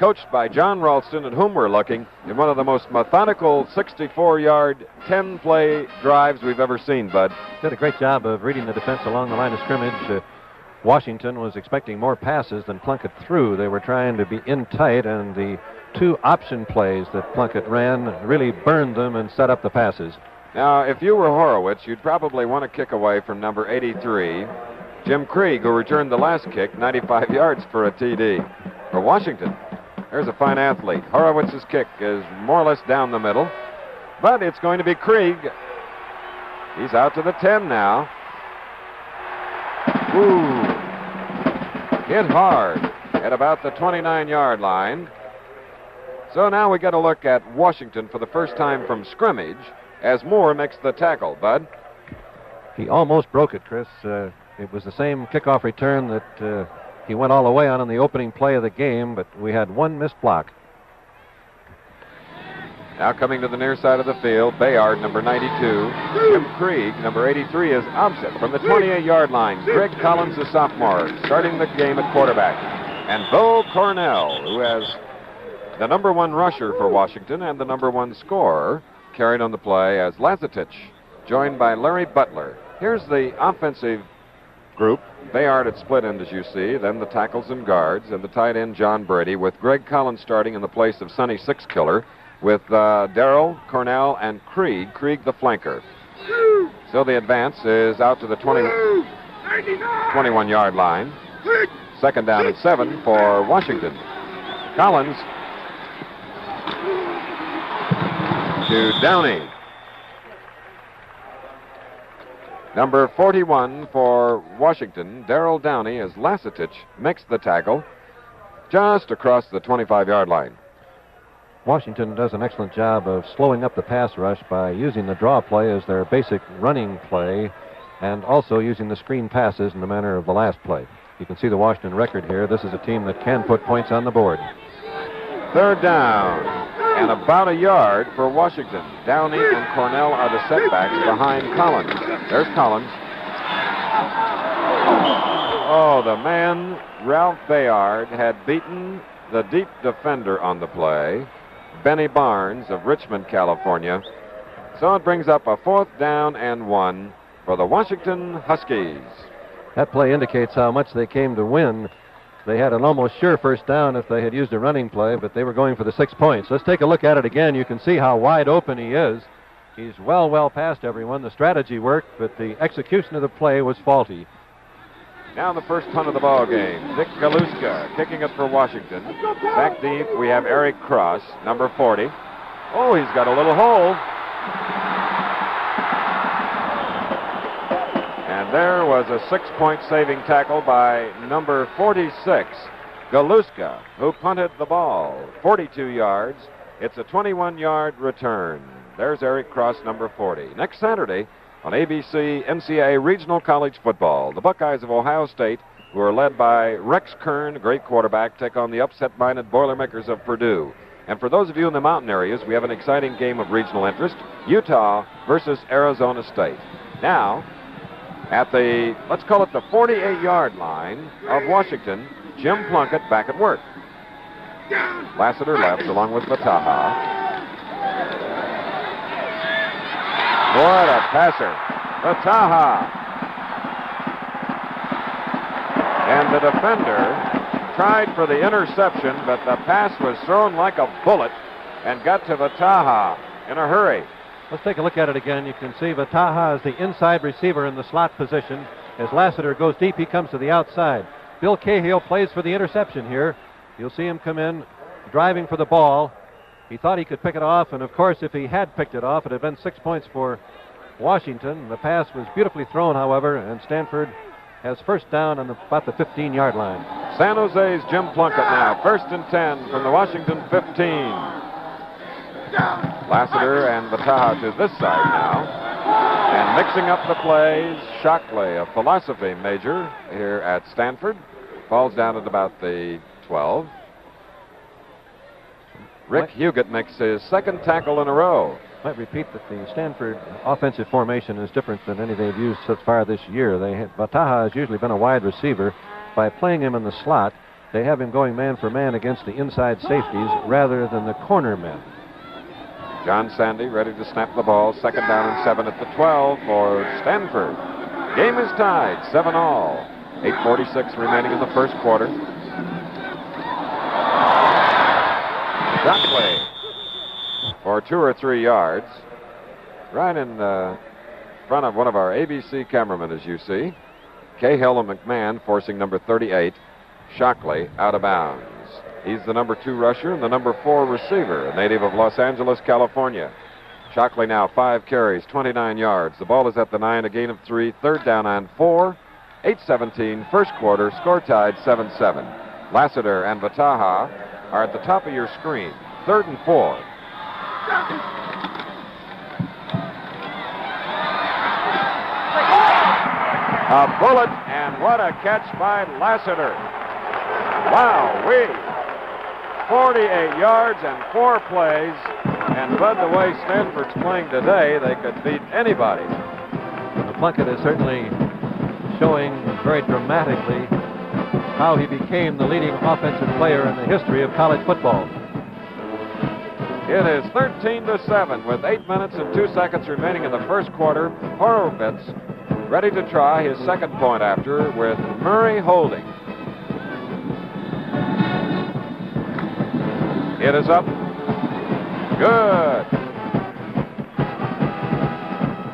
coached by John Ralston, at whom we're looking in one of the most methodical 64-yard, 10-play drives we've ever seen, Bud. Did a great job of reading the defense along the line of scrimmage. Washington was expecting more passes than Plunkett threw. They were trying to be in tight, and the two option plays that Plunkett ran really burned them and set up the passes. Now, if you were Horowitz, you'd probably want to kick away from number 83, Jim Krieg, who returned the last kick, 95 yards for a TD. For Washington, there's a fine athlete. Horowitz's kick is more or less down the middle, but it's going to be Krieg. He's out to the 10 now. Ooh. Hit hard at about the 29-yard line. So now we get a look at Washington for the first time from scrimmage as Moore makes the tackle. Bud? He almost broke it, Chris. It was the same kickoff return that he went all the way on the opening play of the game, but we had one missed block. Now coming to the near side of the field, Bayard, number 92. Jim Krieg, number 83, is opposite from the 28-yard line. Greg Collins, the sophomore, starting the game at quarterback. And Bo Cornell, who has the number 1 rusher for Washington and the number 1 scorer, carried on the play as Lazatich, joined by Larry Butler. Here's the offensive group. Bayard at split end, as you see, then the tackles and guards, and the tight end John Brady, with Greg Collins starting in the place of Sonny Sixkiller, with Darrell, Cornell, and Krieg the flanker. So the advance is out to the 21-yard line. Second down and 7 for Washington. Collins to Downey. Number 41 for Washington, Darrell Downey, as Lazatich makes the tackle just across the 25-yard line. Washington does an excellent job of slowing up the pass rush by using the draw play as their basic running play and also using the screen passes in the manner of the last play. You can see the Washington record here. This is a team that can put points on the board. Third down and about a yard for Washington. Downey and Cornell are the setbacks behind Collins. There's Collins. Oh, the man, Ralph Bayard, had beaten the deep defender on the play, Benny Barnes of Richmond, California. So it brings up a 4th down and 1 for the Washington Huskies. That play indicates how much they came to win. They had an almost sure first down if they had used a running play, but they were going for the 6 points. Let's take a look at it again. You can see how wide open he is. He's well past everyone. The strategy worked, but the execution of the play was faulty. Now the first punt of the ball game. Dick Galuska kicking it for Washington. Back deep, we have Eric Cross, number 40. Oh, he's got a little hole. And there was a 6-point saving tackle by number 46, Galuska, who punted the ball 42 yards. It's a 21-yard return. There's Eric Cross, number 40. Next Saturday, on ABC NCAA Regional College Football, the Buckeyes of Ohio State, who are led by Rex Kern, a great quarterback, take on the upset-minded Boilermakers of Purdue. And for those of you in the mountain areas, we have an exciting game of regional interest, Utah versus Arizona State. Now, at the, let's call it the 48-yard line of Washington, Jim Plunkett back at work. Lassiter left along with Vataha. What a passer. Vataha. And the defender tried for the interception, but the pass was thrown like a bullet and got to Vataha in a hurry. Let's take a look at it again. You can see Vataha is the inside receiver in the slot position. As Lassiter goes deep, he comes to the outside. Bill Cahill plays for the interception here. You'll see him come in driving for the ball. He thought he could pick it off, and of course, if he had picked it off, it had been 6 points for Washington. The pass was beautifully thrown, however, and Stanford has first down on about the 15-yard line. San Jose's Jim Plunkett now, 1st and 10 from the Washington 15. Lassiter and Vataha to this side now. And mixing up the plays, Shockley, a philosophy major here at Stanford, falls down at about the 12. Rick Huguet makes his 2nd tackle in a row. Might repeat that the Stanford offensive formation is different than any they've used so far this year. Vataha has usually been a wide receiver. By playing him in the slot, they have him going man for man against the inside safeties rather than the corner men. John Sandy ready to snap the ball. 2nd down and 7 at the 12 for Stanford. Game is tied, 7-all. 8:46 remaining in the first quarter. Shockley for 2 or 3 yards. Right in front of one of our ABC cameramen, as you see. Cahill and McMahon forcing number 38, Shockley, out of bounds. He's the number 2 rusher and the number 4 receiver, a native of Los Angeles, California. Shockley now 5 carries, 29 yards. The ball is at the 9, a gain of 3, 3rd down and 4. 8:17, first quarter, score tied 7-7. Lassiter and Vataha are at the top of your screen. 3rd and 4. A bullet, and what a catch by Lassiter. Wow-wee. 48 yards and 4 plays. And Bud, the way Stanford's playing today, they could beat anybody. Plunkett is certainly showing very dramatically how he became the leading offensive player in the history of college football. It is 13-7 with 8 minutes and 2 seconds remaining in the first quarter. Horowitz ready to try his second point after with Murray holding. It is up. Good.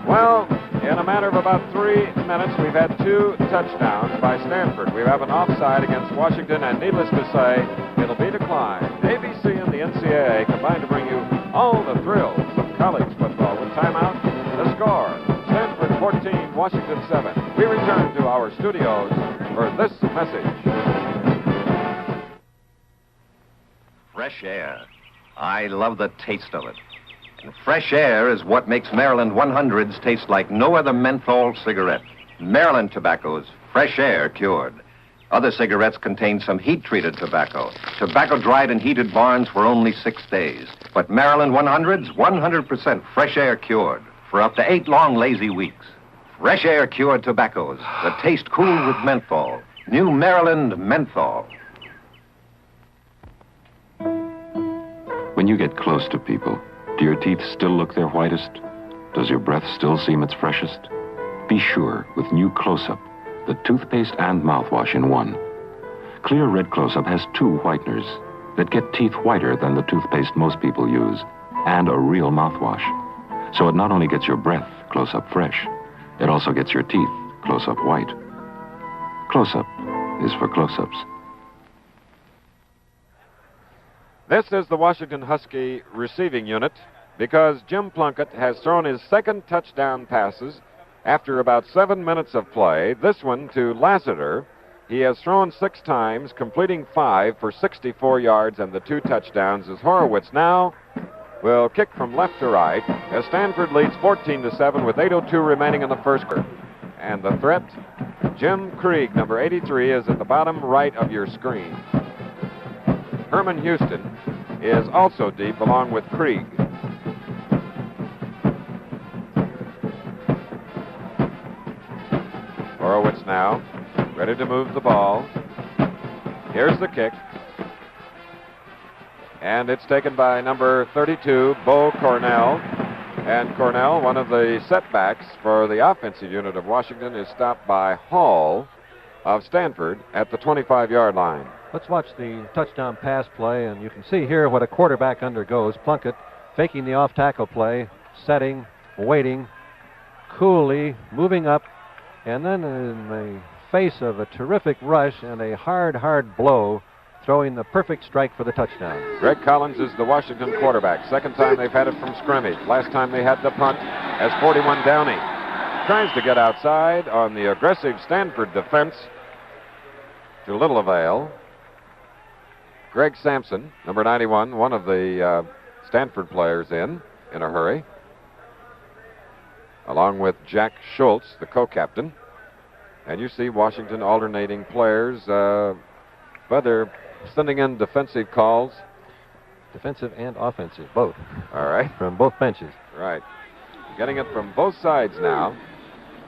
Well, in a matter of about 3 minutes, we've had 2 touchdowns by Stanford. We have an offside against Washington, and needless to say, it'll be declined. ABC and the NCAA combined to bring you all the thrills of college football. With timeout, the score, Stanford 14, Washington 7. We return to our studios for this message. Fresh air. I love the taste of it. And fresh air is what makes Maryland 100s taste like no other menthol cigarette. Maryland tobaccos, fresh air cured. Other cigarettes contain some heat-treated tobacco. Tobacco dried in heated barns for only 6 days. But Maryland 100s, 100% fresh air cured for up to 8 long lazy weeks. Fresh air cured tobaccos that taste cool with menthol. New Maryland menthol. When you get close to people, do your teeth still look their whitest? Does your breath still seem its freshest? Be sure with new Close-Up, the toothpaste and mouthwash in one. Clear Red Close-Up has 2 whiteners that get teeth whiter than the toothpaste most people use, and a real mouthwash. So it not only gets your breath Close-Up fresh, it also gets your teeth Close-Up white. Close-Up is for close-ups. This is the Washington Husky receiving unit because Jim Plunkett has thrown his second touchdown passes after about 7 minutes of play. This one to Lassiter. He has thrown 6 times, completing 5 for 64 yards and the 2 touchdowns. As Horowitz now will kick from left to right as Stanford leads 14-7 with 8:02 remaining in the first quarter. And the threat, Jim Krieg, number 83, is at the bottom right of your screen. Herman Houston is also deep along with Krieg. Horowitz now ready to move the ball. Here's the kick. And it's taken by number 32, Bo Cornell. And Cornell, one of the setbacks for the offensive unit of Washington, is stopped by Hall of Stanford at the 25-yard line. Let's watch the touchdown pass play, and you can see here what a quarterback undergoes. Plunkett faking the off-tackle play, setting, waiting, coolly moving up, and then in the face of a terrific rush and a hard blow, throwing the perfect strike for the touchdown. Greg Collins is the Washington quarterback. Second time they've had it from scrimmage. Last time they had the punt as 41 Downey tries to get outside on the aggressive Stanford defense. To little avail. Greg Sampson, number 91, one of the Stanford players in a hurry, along with Jack Schultz, the co-captain. And you see Washington alternating players, but they're sending in defensive calls. Defensive and offensive, both. All right. From both benches. Right. Getting it from both sides now.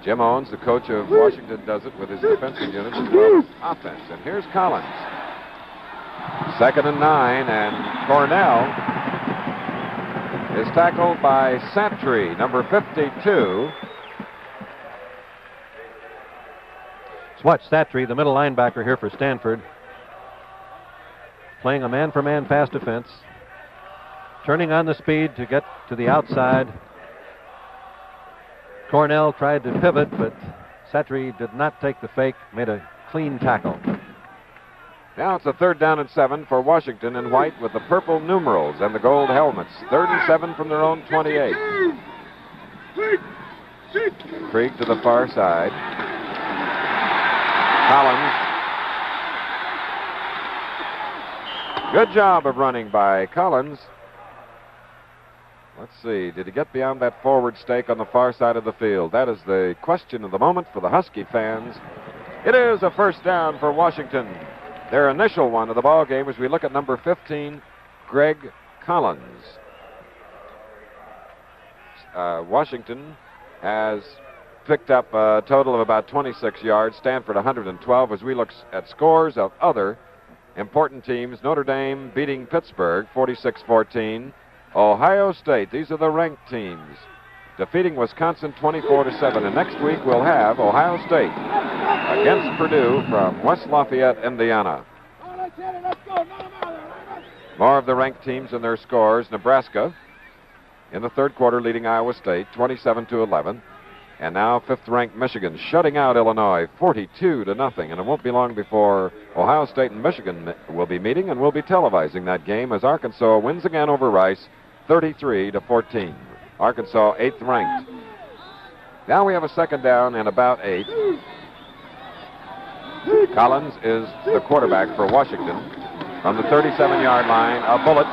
Jim Owens, the coach of Washington, does it with his defensive unit as well as offense. And here's Collins. 2nd and 9, and Cornell is tackled by Santry, number 52. Let's watch Santry, the middle linebacker here for Stanford, playing a man-for-man pass defense, turning on the speed to get to the outside. Cornell tried to pivot, but Santry did not take the fake, made a clean tackle. Now it's a 3rd down and 7 for Washington in white with the purple numerals and the gold helmets. 3rd and 7 from their own 28. Krieg to the far side. Collins. Good job of running by Collins. Let's see, did he get beyond that forward stake on the far side of the field? That is the question of the moment for the Husky fans. It is a 1st down for Washington. Their initial one of the ball game as we look at number 15, Greg Collins. Washington has picked up a total of about 26 yards. Stanford 112 as we look at scores of other important teams. Notre Dame beating Pittsburgh 46-14. Ohio State, these are the ranked teams, defeating Wisconsin 24-7. And next week we'll have Ohio State against Purdue from West Lafayette, Indiana. More of the ranked teams and their scores. Nebraska in the 3rd quarter leading Iowa State 27-11. And now 5th-ranked Michigan shutting out Illinois 42-0. And it won't be long before Ohio State and Michigan will be meeting, and we'll be televising that game as Arkansas wins again over Rice 33-14. Arkansas 8th-ranked. Now we have a 2nd down and about 8. Collins is the quarterback for Washington. From the 37-yard line, a bullet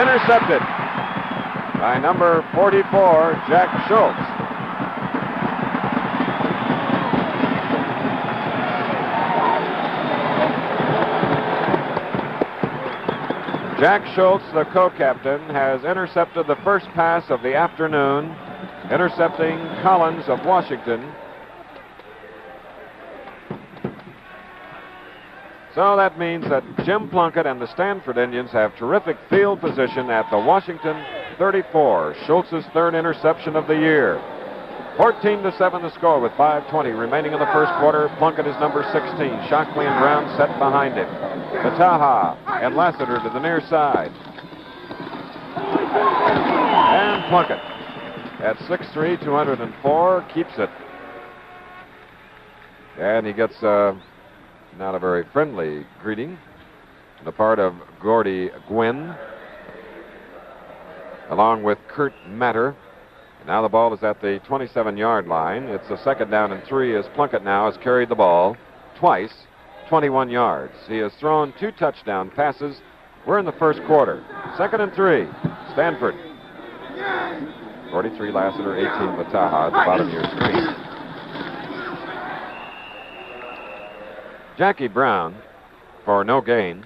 intercepted by number 44, Jack Schultz. Jack Schultz, the co-captain, has intercepted the first pass of the afternoon, intercepting Collins of Washington. So that means that Jim Plunkett and the Stanford Indians have terrific field position at the Washington 34. Schultz's 3rd interception of the year. 14-7 the score with 5:20 remaining in the 1st quarter. Plunkett is number 16. Shockley and Brown set behind him. Bataha and Lassiter to the near side. And Plunkett at 6'3", 204, keeps it. And he gets not a very friendly greeting on the part of Gordy Gwynn, along with Kurt Matter. And now the ball is at the 27-yard line. It's a 2nd down and 3 as Plunkett now has carried the ball twice, 21 yards. He has thrown 2 touchdown passes. We're in the 1st quarter. 2nd and 3, Stanford. 43 Lassiter, 18 Bataha at the bottom of your screen. Jackie Brown for no gain.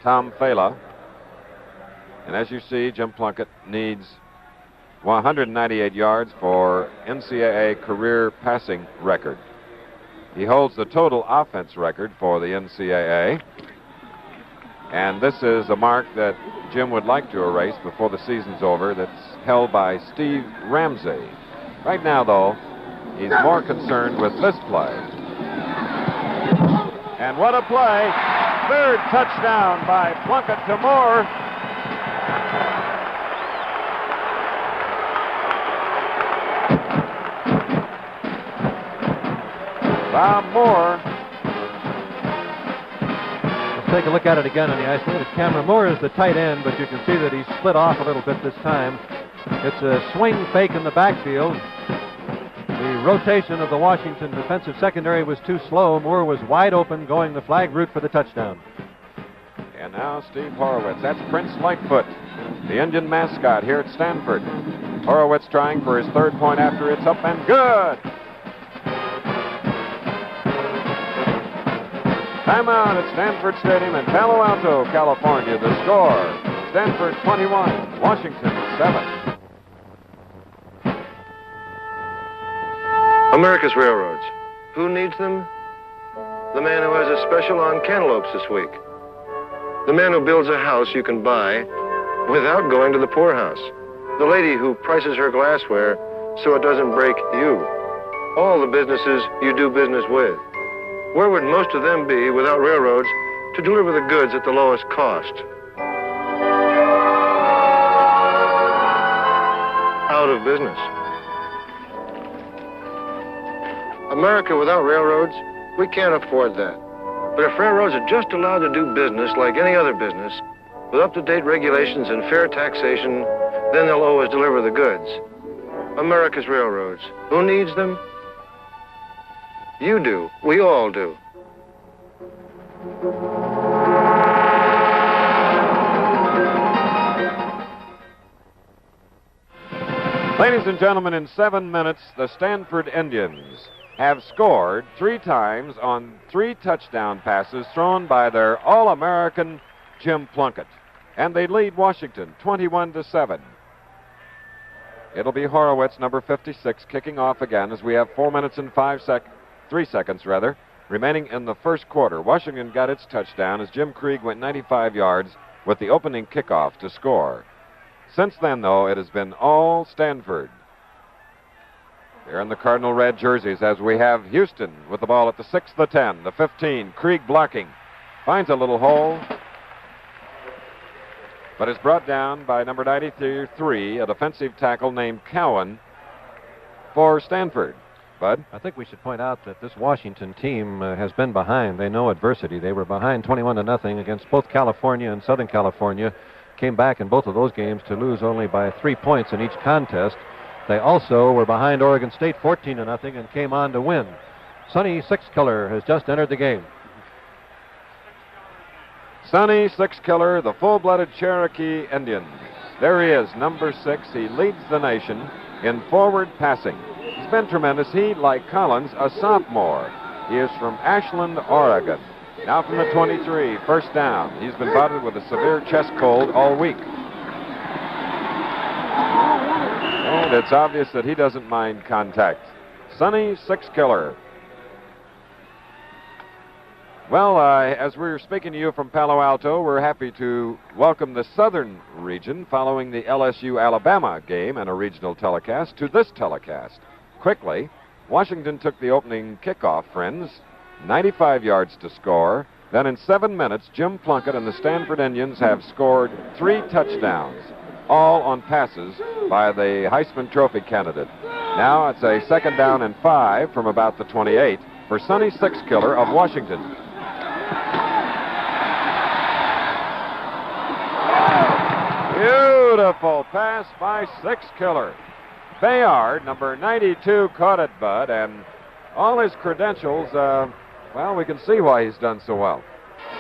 Tom Fela. And as you see, Jim Plunkett needs 198 yards for NCAA career passing record. He holds the total offense record for the NCAA. And this is a mark that Jim would like to erase before the season's over. That's held by Steve Ramsey. Right now, though, he's more concerned with this play. And what a play. 3rd touchdown by Plunkett to Moore. Bob Moore. Let's take a look at it again on the isolated camera. Moore is the tight end, but you can see that he's split off a little bit this time. It's a swing fake in the backfield. The rotation of the Washington defensive secondary was too slow. Moore was wide open going the flag route for the touchdown. And now Steve Horowitz. That's Prince Lightfoot, the Indian mascot here at Stanford. Horowitz trying for his 3rd point after it's up and good. Timeout at Stanford Stadium in Palo Alto, California. The score, Stanford 21, Washington 7. America's railroads. Who needs them? The man who has a special on cantaloupes this week. The man who builds a house you can buy without going to the poorhouse. The lady who prices her glassware so it doesn't break you. All the businesses you do business with. Where would most of them be without railroads to deliver the goods at the lowest cost? Out of business. America without railroads, we can't afford that. But if railroads are just allowed to do business like any other business, with up-to-date regulations and fair taxation, then they'll always deliver the goods. America's railroads. Who needs them? You do. We all do. Ladies and gentlemen, in 7 minutes, the Stanford Indians have scored 3 times on 3 touchdown passes thrown by their All-American Jim Plunkett. And they lead Washington 21-7. It'll be Horowitz, number 56, kicking off again as we have 4 minutes and 3 seconds remaining in the first quarter. Washington got its touchdown as Jim Krieg went 95 yards with the opening kickoff to score. Since then, though, it has been all Stanford. They're in the Cardinal red jerseys as we have Houston with the ball at the 6, the 10, the 15. Krieg blocking. Finds a little hole, but is brought down by number 93, a defensive tackle named Cowan for Stanford. Bud? I think we should point out that this Washington team has been behind. They know adversity. They were behind 21-0 against both California and Southern California. Came back in both of those games to lose only by 3 points in each contest. They also were behind Oregon State 14-0 and came on to win. Sonny Sixkiller has just entered the game. Sonny Sixkiller, the full-blooded Cherokee Indian. There he is, number 6. He leads the nation in forward passing. He's been tremendous. He, like Collins, a sophomore. He is from Ashland, Oregon. Now from the 23, first down. He's been bothered with a severe chest cold all week. And it's obvious that he doesn't mind contact. Sonny Sixkiller. Well, as we're speaking to you from Palo Alto, we're happy to welcome the southern region following the LSU-Alabama game and a regional telecast to this telecast. Quickly, Washington took the opening kickoff, friends. 95 yards to score. Then in 7 minutes, Jim Plunkett and the Stanford Indians have scored 3 touchdowns, all on passes by the Heisman Trophy candidate. Now it's a 2nd down and 5 from about the 28 for Sonny Sixkiller of Washington. Beautiful pass by Sixkiller. Bayard, number 92, caught it, Bud, and all his credentials, well, we can see why he's done so well.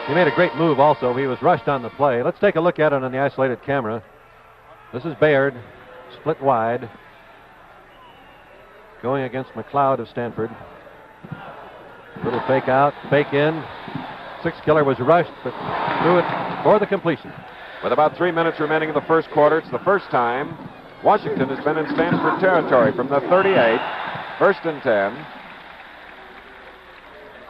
He made a great move also. He was rushed on the play. Let's take a look at it on the isolated camera. This is Bayard, split wide, going against McLeod of Stanford. Little fake out, fake in. Sixkiller was rushed, but threw it for the completion. With about 3 minutes remaining in the first quarter, it's the first time Washington has been in Stanford territory from the 38, 1st and 10.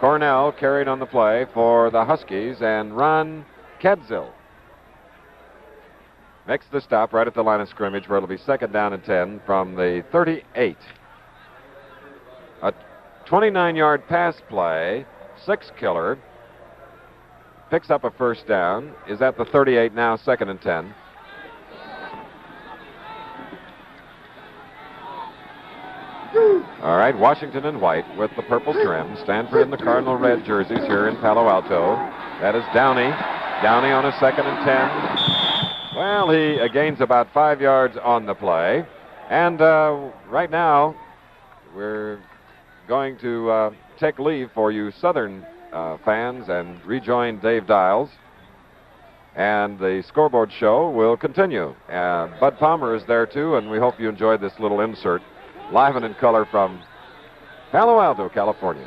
Cornell carried on the play for the Huskies, and Ron Kedzill makes the stop right at the line of scrimmage where it'll be 2nd down and 10 from the 38. A 29-yard pass play. Sixkiller picks up a first down, is at the 38 now, 2nd and 10. All right, Washington in white with the purple trim. Stanford in the Cardinal red jerseys here in Palo Alto. That is Downey. Downey on a 2nd and 10. Well, he gains about 5 yards on the play. And right now, we're going to take leave for you Southern fans and rejoin Dave Dials. And the scoreboard show will continue. Bud Palmer is there, too, and we hope you enjoyed this little insert. Live and in color from Palo Alto, California.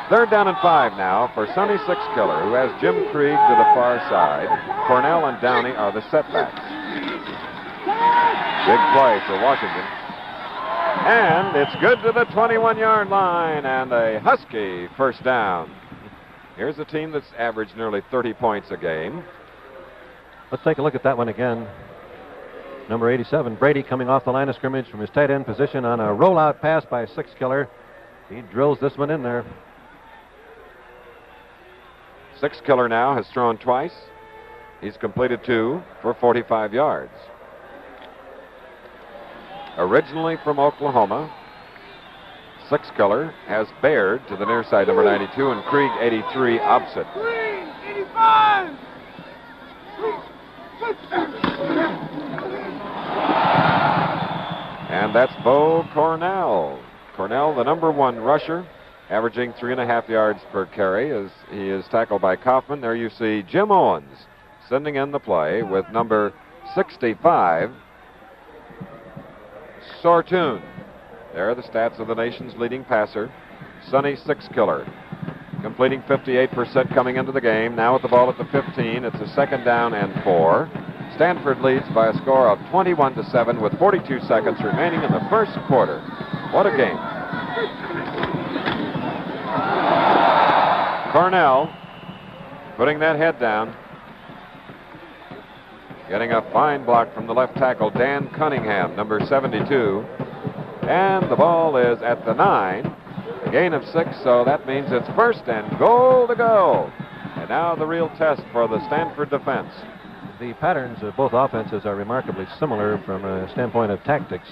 3rd down and 5 now for Sonny Sixkiller, who has Jim Krieg to the far side. Cornell and Downey are the setbacks. Big play for Washington. And it's good to the 21-yard line and a Husky first down. Here's a team that's averaged nearly 30 points a game. Let's take a look at that one again. Number 87, Brady, coming off the line of scrimmage from his tight end position on a rollout pass by Six Killer. He drills this one in there. Six Killer now has thrown twice. He's completed 2 for 45 yards. Originally from Oklahoma, Six Killer has Baird to the near side, number 92, and Krieg, 83, opposite. 85! And that's Bo Cornell. Cornell, the number 1 rusher, averaging 3.5 yards per carry as he is tackled by Kaufman. There you see Jim Owens sending in the play with number 65, Sortune. There are the stats of the nation's leading passer, Sonny Six Killer, completing 58% coming into the game. Now with the ball at the 15, it's a second down and 4. Stanford leads by a score of 21-7 with 42 seconds remaining in the first quarter. What a game. Cornell putting that head down. Getting a fine block from the left tackle, Dan Cunningham, number 72. And the ball is at the 9. A gain of 6, so that means it's first and goal to go. And now the real test for the Stanford defense. The patterns of both offenses are remarkably similar from a standpoint of tactics.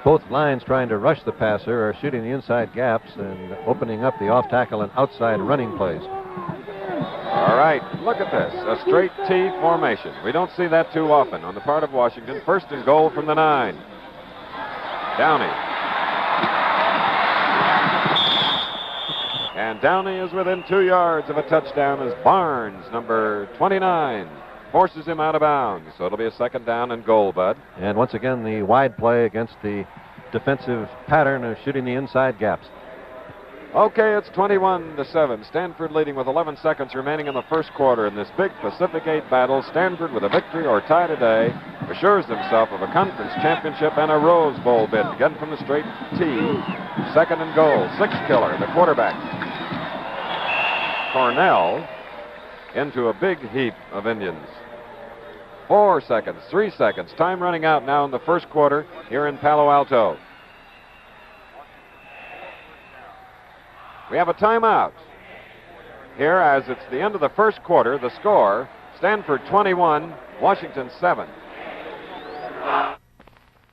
Both lines trying to rush the passer are shooting the inside gaps and opening up the off-tackle and outside running plays. All right, look at this, a straight T formation. We don't see that too often on the part of Washington. First and goal from the 9. Downey. And Downey is within 2 yards of a touchdown as Barnes, number 29, forces him out of bounds. So it'll be a second down and goal, Bud. And once again, the wide play against the defensive pattern of shooting the inside gaps. Okay, it's 21-7. Stanford leading with 11 seconds remaining in the first quarter in this big Pacific 8 battle. Stanford, with a victory or tie today, assures himself of a conference championship and a Rose Bowl bid. Again from the straight tee. Second and goal. Six Killer, the quarterback. Cornell into a big heap of Indians. 4 seconds, 3 seconds. Time running out now in the first quarter here in Palo Alto. We have a timeout here as it's the end of the first quarter. The score, Stanford 21, Washington 7.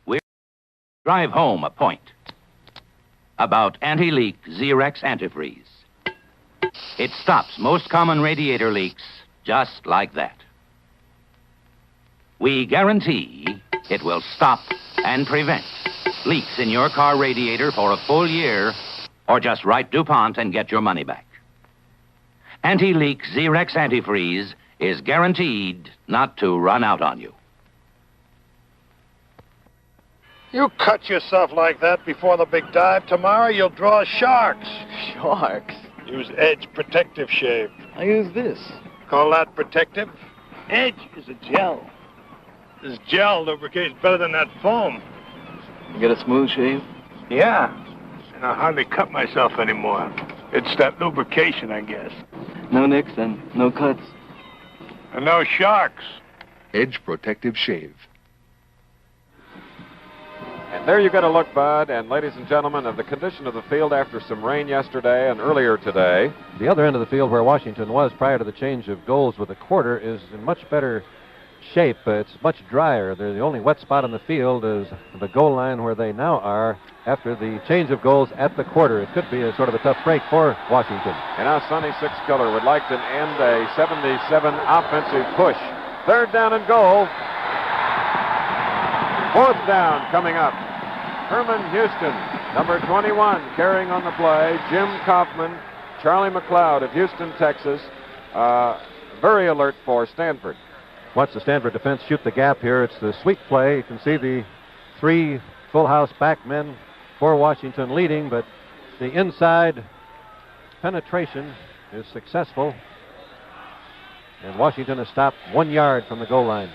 We drive home a point about anti-leak Xerox antifreeze. It stops most common radiator leaks just like that. We guarantee it will stop and prevent leaks in your car radiator for a full year, or just write DuPont and get your money back. Anti-leak Xerox antifreeze is guaranteed not to run out on you. You cut yourself like that before the big dive tomorrow, you'll draw sharks. Sharks? Use Edge Protective Shave. I use this. Call that protective? Edge is a gel. This gel lubricates better than that foam. You get a smooth shave? Yeah. And I hardly cut myself anymore. It's that lubrication, I guess. No nicks then, no cuts. And no sharks. Edge Protective Shave. And there you get a look, Bud, and ladies and gentlemen, of the condition of the field after some rain yesterday and earlier today. The other end of the field where Washington was prior to the change of goals with a quarter is in much better shape. It's much drier. The only wet spot on the field is the goal line where they now are after the change of goals at the quarter. It could be a sort of a tough break for Washington. And now Sonny Six Killer would like to end a 77 offensive push. Third down and goal. Fourth down coming up. Herman Houston, number 21, carrying on the play. Jim Kaufman, Charlie McLeod of Houston, Texas. Very alert for Stanford. Watch the Stanford defense shoot the gap here. It's the sweep play. You can see the 3 full house back men for Washington leading, but the inside penetration is successful. And Washington has stopped 1 yard from the goal line.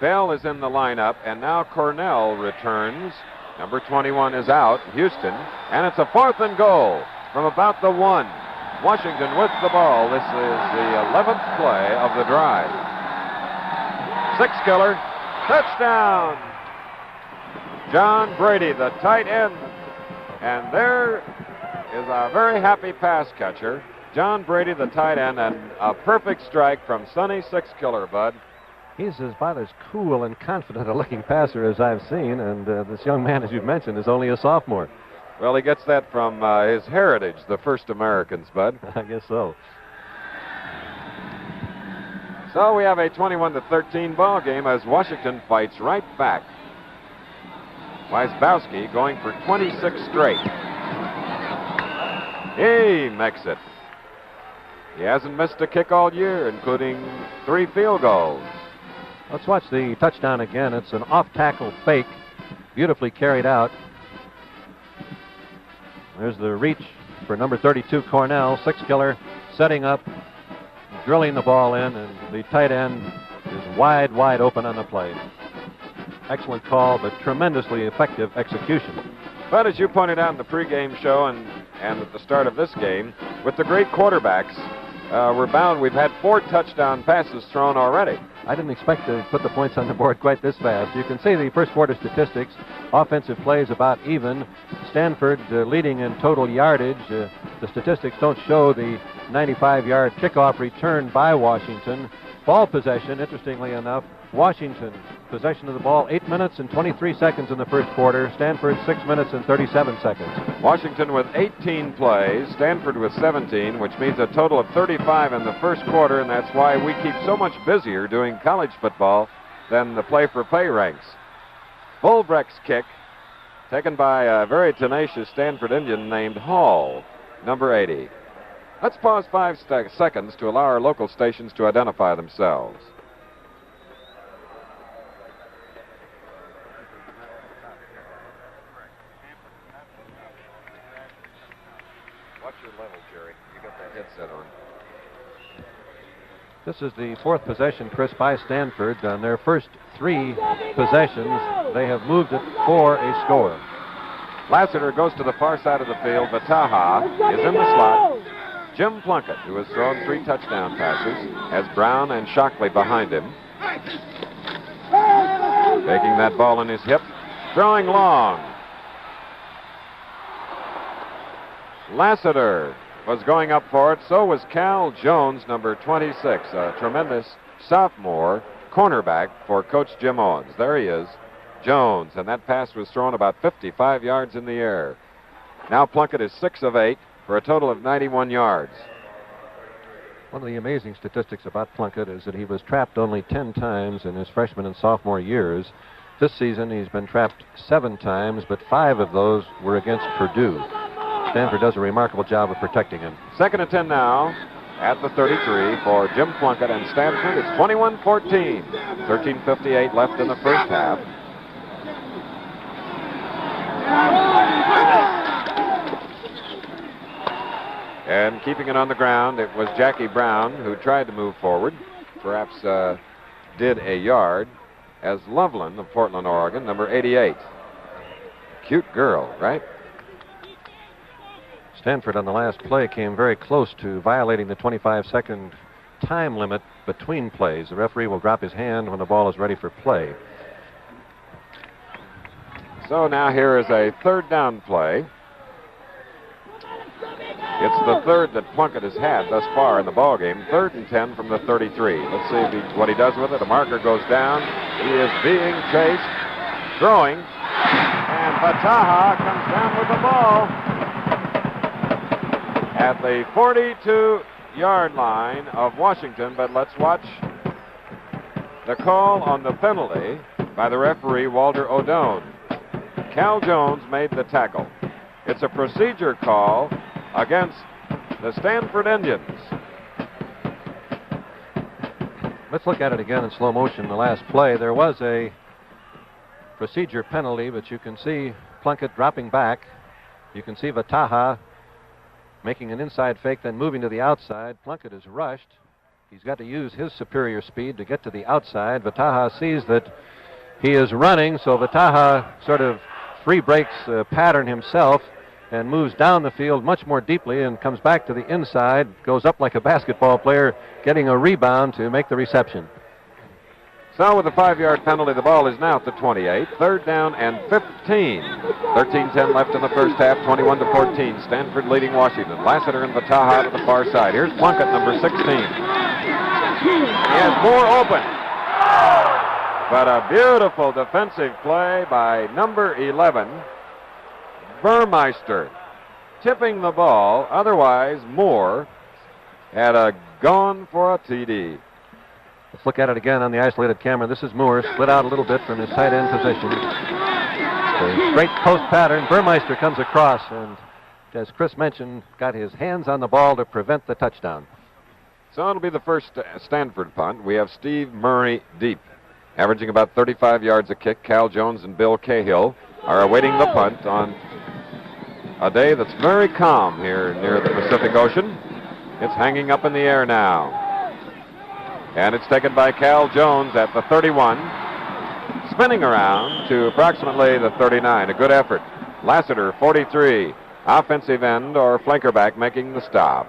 Bell is in the lineup, and now Cornell returns Number 21 is out, Houston, and it's a 4th and goal from about the 1. Washington with the ball. This is the 11th play of the drive. 6-killer, touchdown! John Brady, the tight end. And there is a very happy pass catcher. John Brady, the tight end, and a perfect strike from Sonny 6-killer, Bud. He's about as cool and confident a looking passer as I've seen, and this young man, as you've mentioned, is only a sophomore. Well, he gets that from his heritage, the first Americans, Bud. I guess so. So we have a 21-13 ball game as Washington fights right back. Weisbowski going for 26 straight. He makes it. He hasn't missed a kick all year, including 3 field goals. Let's watch the touchdown again. It's an off-tackle fake, beautifully carried out. There's the reach for number 32, Cornell, 6-killer, setting up, drilling the ball in, and the tight end is wide open on the play. Excellent call, but tremendously effective execution. But as you pointed out in the pregame show and at the start of this game, with the great quarterbacks, we've had 4 touchdown passes thrown already. I didn't expect to put the points on the board quite this fast. You can see the first quarter statistics. Offensive plays about even. Stanford leading in total yardage. The statistics don't show the 95-yard kickoff return by Washington. Ball possession, interestingly enough, Washington possession of the ball 8 minutes and 23 seconds in the first quarter. Stanford 6 minutes and 37 seconds. Washington with 18 plays, Stanford with 17, which means a total of 35 in the first quarter, and that's why we keep so much busier doing college football than the play-for-pay ranks. Bulbrecht's kick, taken by a very tenacious Stanford Indian named Hall, number 80. Let's pause 5 seconds to allow our local stations to identify themselves. Watch your level, Jerry. You got that headset on. This is the 4th possession, Chris, by Stanford. On their first 3 possessions, they have moved it for a score. Lassiter goes to the far side of the field. Vataha is in the slot. Jim Plunkett, who has thrown 3 touchdown passes, has Brown and Shockley behind him. Taking that ball in his hip, throwing long. Lassiter was going up for it. So was Cal Jones, number 26, a tremendous sophomore cornerback for Coach Jim Owens. There he is, Jones, and that pass was thrown about 55 yards in the air. Now Plunkett is 6 of 8 for a total of 91 yards. One of the amazing statistics about Plunkett is that he was trapped only 10 times in his freshman and sophomore years. This season he's been trapped 7 times, but 5 of those were against Purdue. Stanford does a remarkable job of protecting him. 2nd and 10 now at the 33 for Jim Plunkett and Stanford. It's 21-14. 13:58 left in the first half. And keeping it on the ground, it was Jackie Brown who tried to move forward. Perhaps did a yard as Loveland of Portland, Oregon, number 88. Cute girl, right? Stanford on the last play came very close to violating the 25-second time limit between plays. The referee will drop his hand when the ball is ready for play. So now here is a 3rd down play. It's the 3rd that Plunkett has had thus far in the ballgame. 3rd and 10 from the 33. Let's see what he does with it. A marker goes down. He is being chased, throwing, and Vataha comes down with the ball at the 42-yard line of Washington. But let's watch the call on the penalty by the referee, Walter O'Done. Cal Jones made the tackle. It's a procedure call against the Stanford Indians. Let's look at it again in slow motion. The last play, there was a procedure penalty, but you can see Plunkett dropping back. You can see Vataha making an inside fake, then moving to the outside. Plunkett is rushed. He's got to use his superior speed to get to the outside. Vataha sees that he is running, so Vataha sort of free breaks pattern himself and moves down the field much more deeply and comes back to the inside, goes up like a basketball player, getting a rebound to make the reception. So with a 5-yard penalty, the ball is now at the 28. 3rd down and 15. 13-10 left in the first half, 21-14. Stanford leading Washington. Lassiter and Vataha to the far side. Here's Plunkett, number 16. He has Moore open. But a beautiful defensive play by number 11, Burmeister, tipping the ball. Otherwise, Moore had gone for a TD. Let's look at it again on the isolated camera. This is Moore, split out a little bit from his tight end position. The great post pattern. Burmeister comes across and, as Chris mentioned, got his hands on the ball to prevent the touchdown. So it'll be the first Stanford punt. We have Steve Murray deep, averaging about 35 yards a kick. Cal Jones and Bill Cahill are awaiting the punt on a day that's very calm here near the Pacific Ocean. It's hanging up in the air now. And it's taken by Cal Jones at the 31, spinning around to approximately the 39. A good effort. Lassiter, 43, offensive end or flanker back making the stop.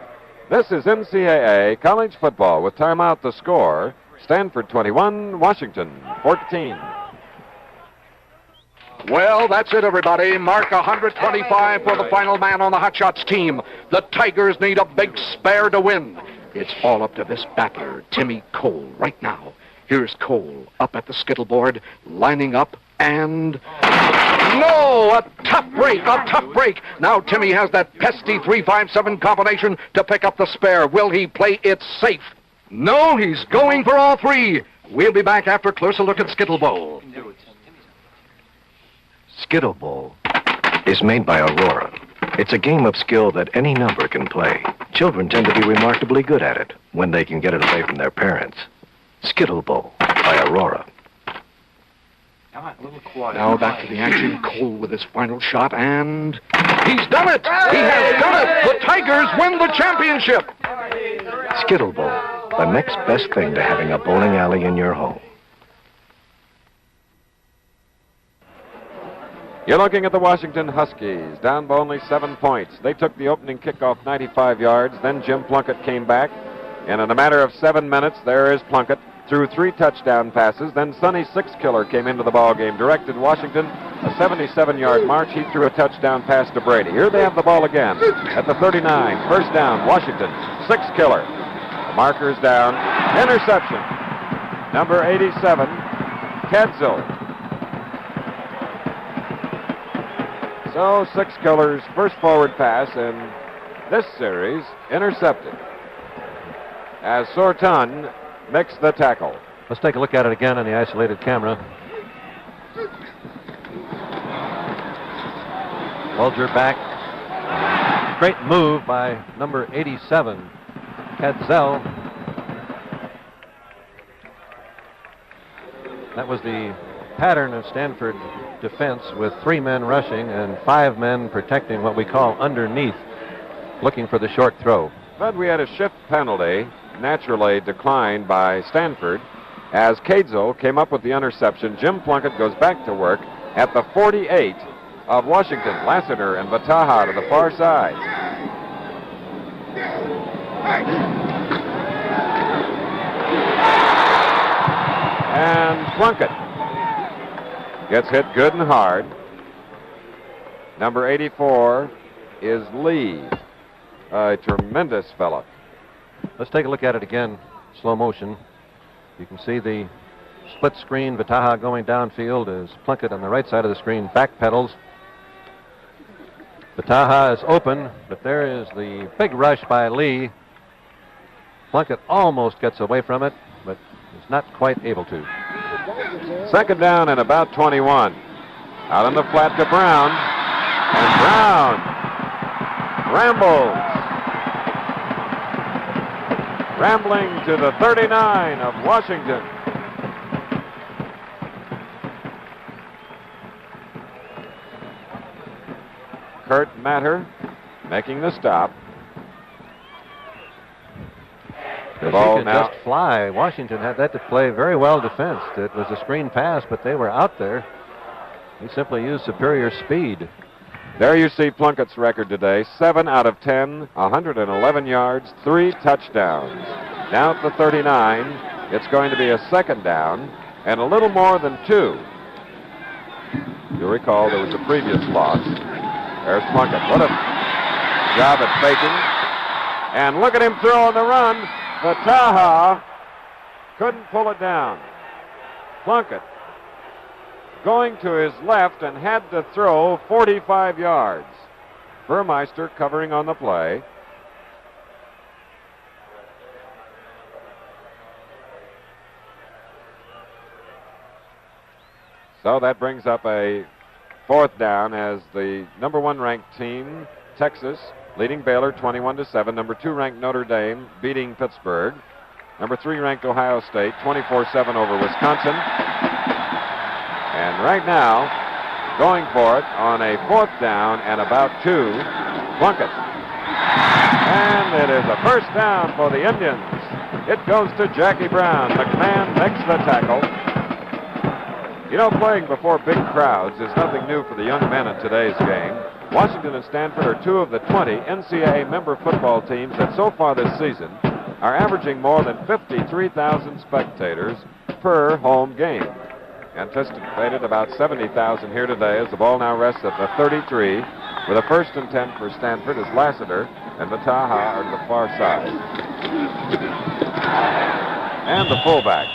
This is NCAA college football with timeout the score. Stanford 21, Washington 14. Well, that's it, everybody. Mark 125 for the final man on the Hot Shots team. The Tigers need a big spare to win. It's all up to this battler, Timmy Cole, right now. Here's Cole up at the skittleboard, lining up, and... No! A tough break, a tough break. Now Timmy has that pesky 3-5-7 combination to pick up the spare. Will he play it safe? No, he's going for all three. We'll be back after a closer look at Skittle Bowl. Skittle Bowl is made by Aurora. It's a game of skill that any number can play. Children tend to be remarkably good at it when they can get it away from their parents. Skittle Bowl by Aurora. Now back to the action. Cole with his final shot, and he's done it! He has done it! The Tigers win the championship! Skittle Bowl, the next best thing to having a bowling alley in your home. You're looking at the Washington Huskies, down by only 7 points. They took the opening kickoff 95 yards. Then Jim Plunkett came back. And in a matter of 7 minutes, there is Plunkett, threw 3 touchdown passes. Then Sonny Sixkiller came into the ballgame, directed Washington a 77-yard march. He threw a touchdown pass to Brady. Here they have the ball again at the 39. First down, Washington. Sixkiller. The marker's down. Interception. Number 87, Kedzo. So Sixkiller's first forward pass in this series intercepted as Sorton makes the tackle. Let's take a look at it again on the isolated camera. Bulger back. Great move by number 87, Kedzo. That was the pattern of Stanford defense with 3 men rushing and 5 men protecting what we call underneath, looking for the short throw. But we had a shift penalty, naturally declined by Stanford, as Kedzo came up with the interception. Jim Plunkett goes back to work at the 48 of Washington. Lassiter and Vataha to the far side. And Plunkett gets hit good and hard. Number 84 is Lee, a tremendous fellow. Let's take a look at it again, slow motion. You can see the split screen, Vataha going downfield as Plunkett on the right side of the screen backpedals. Vataha is open, but there is the big rush by Lee. Plunkett almost gets away from it, but is not quite able to. Second down and about 21. Out on the flat to Brown. And Brown rambles. Rambling to the 39 of Washington. Kurt Matter making the stop. The ball could now just fly. Washington had that to play very well defensed. It was a screen pass, but they were out there. He simply used superior speed. There you see Plunkett's record today, 7 out of 10, 111 yards, 3 touchdowns. Down at the 39, it's going to be a second down and a little more than 2. You'll recall there was a previous loss. There's Plunkett. What a job at faking. And look at him throw on the run. The Taha couldn't pull it down. Plunkett going to his left and had to throw 45 yards. Burmeister covering on the play. So that brings up a fourth down as the number 1 ranked team, Texas, leading Baylor 21-7. Number 2 ranked Notre Dame beating Pittsburgh. Number 3 ranked Ohio State 24-7 over Wisconsin. And right now, going for it on a fourth down and about 2, Plunkett. And it is a first down for the Indians. It goes to Jackie Brown. McMahon makes the tackle. You know, playing before big crowds is nothing new for the young men in today's game. Washington and Stanford are 2 of the 20 NCAA member football teams that so far this season are averaging more than 53,000 spectators per home game. Anticipated about 70,000 here today as the ball now rests at the 33 with a 1st and 10 for Stanford as Lassiter and Mataha are to the far side. And the fullback.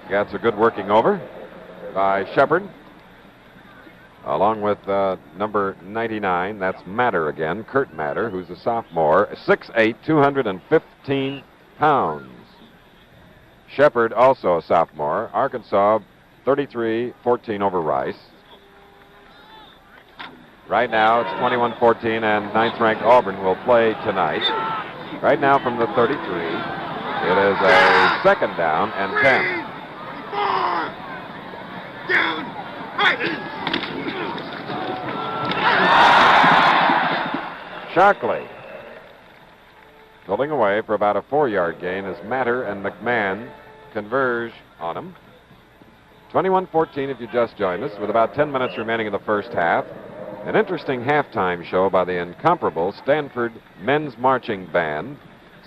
Gets a good working over by Shepard. Along with number 99, that's Matter again, Kurt Matter, who's a sophomore, 6'8", 215 pounds. Shepard, also a sophomore. Arkansas, 33-14 over Rice. Right now, it's 21-14, and 9th-ranked Auburn will play tonight. Right now from the 33, it is a second down and 10. Shockley pulling away for about a 4-yard gain as Matter and McMahon converge on him. 21-14 if you just joined us with about 10 minutes remaining in the first half. An interesting halftime show by the incomparable Stanford Men's Marching Band.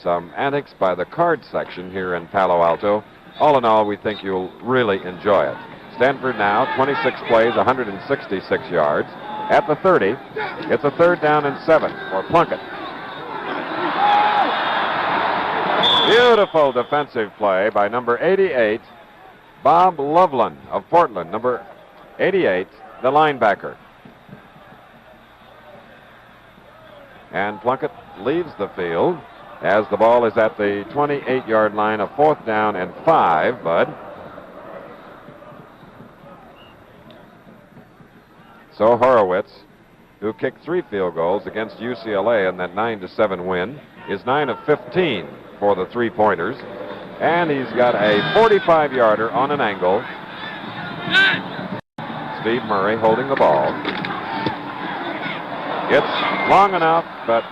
Some antics by the card section here in Palo Alto. All in all, we think you'll really enjoy it. Stanford now, 26 plays, 166 yards. At the 30, it's a 3rd down and 7 for Plunkett. Beautiful defensive play by number 88, Bob Loveland of Portland. Number 88, the linebacker. And Plunkett leaves the field as the ball is at the 28-yard line, a 4th down and 5, Bud. So Horowitz, who kicked 3 field goals against UCLA in that 9-7 win, is 9 of 15 for the 3-pointers. And he's got a 45-yarder on an angle. Steve Murray holding the ball. It's long enough, but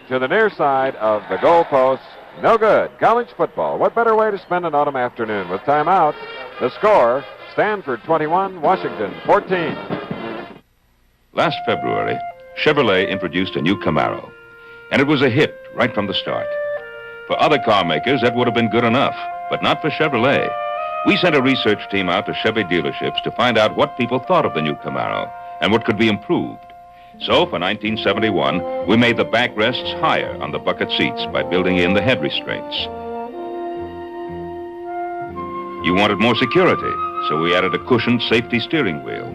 to the near side of the goalpost, no good. College football. What better way to spend an autumn afternoon? With timeout, the score, Stanford 21, Washington 14. Last February, Chevrolet introduced a new Camaro, and it was a hit right from the start. For other car makers, that would have been good enough, but not for Chevrolet. We sent a research team out to Chevy dealerships to find out what people thought of the new Camaro and what could be improved. So, for 1971, we made the backrests higher on the bucket seats by building in the head restraints. You wanted more security, so we added a cushioned safety steering wheel.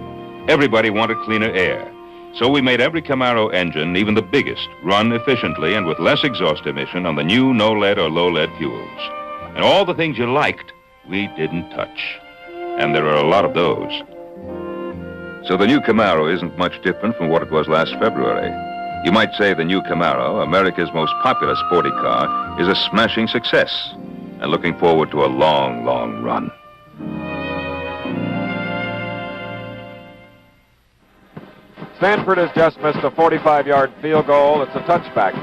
Everybody wanted cleaner air, so we made every Camaro engine, even the biggest, run efficiently and with less exhaust emission on the new no-lead or low-lead fuels. And all the things you liked, we didn't touch. And there are a lot of those. So the new Camaro isn't much different from what it was last February. You might say the new Camaro, America's most popular sporty car, is a smashing success and looking forward to a long, long run. Stanford has just missed a 45-yard field goal. It's a touchback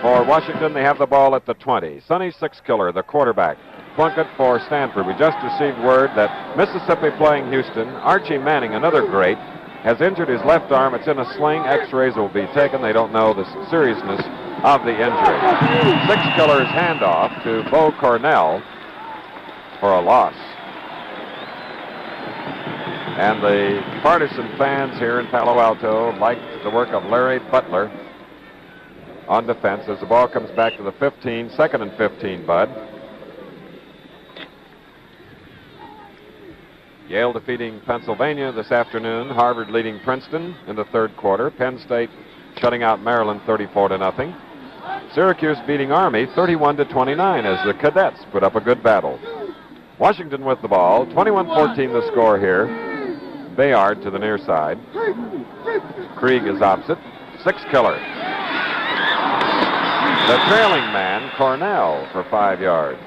For Washington, they have the ball at the 20. Sonny Sixkiller, the quarterback. Plunkett for Stanford. We just received word that Mississippi playing Houston, Archie Manning, another great, has injured his left arm. It's in a sling. X-rays will be taken. They don't know the seriousness of the injury. Sixkiller's handoff to Bo Cornell for a loss. And the partisan fans here in Palo Alto like the work of Larry Butler on defense as the ball comes back to the 15, 2nd and 15, Bud. Yale defeating Pennsylvania this afternoon. Harvard leading Princeton in the 3rd quarter. Penn State shutting out Maryland 34-0. Syracuse beating Army 31-29 as the Cadets put up a good battle. Washington with the ball. 21-14 the score here. Bayard to the near side. Krieg is opposite. Sixkiller. The trailing man, Cornell, for 5 yards.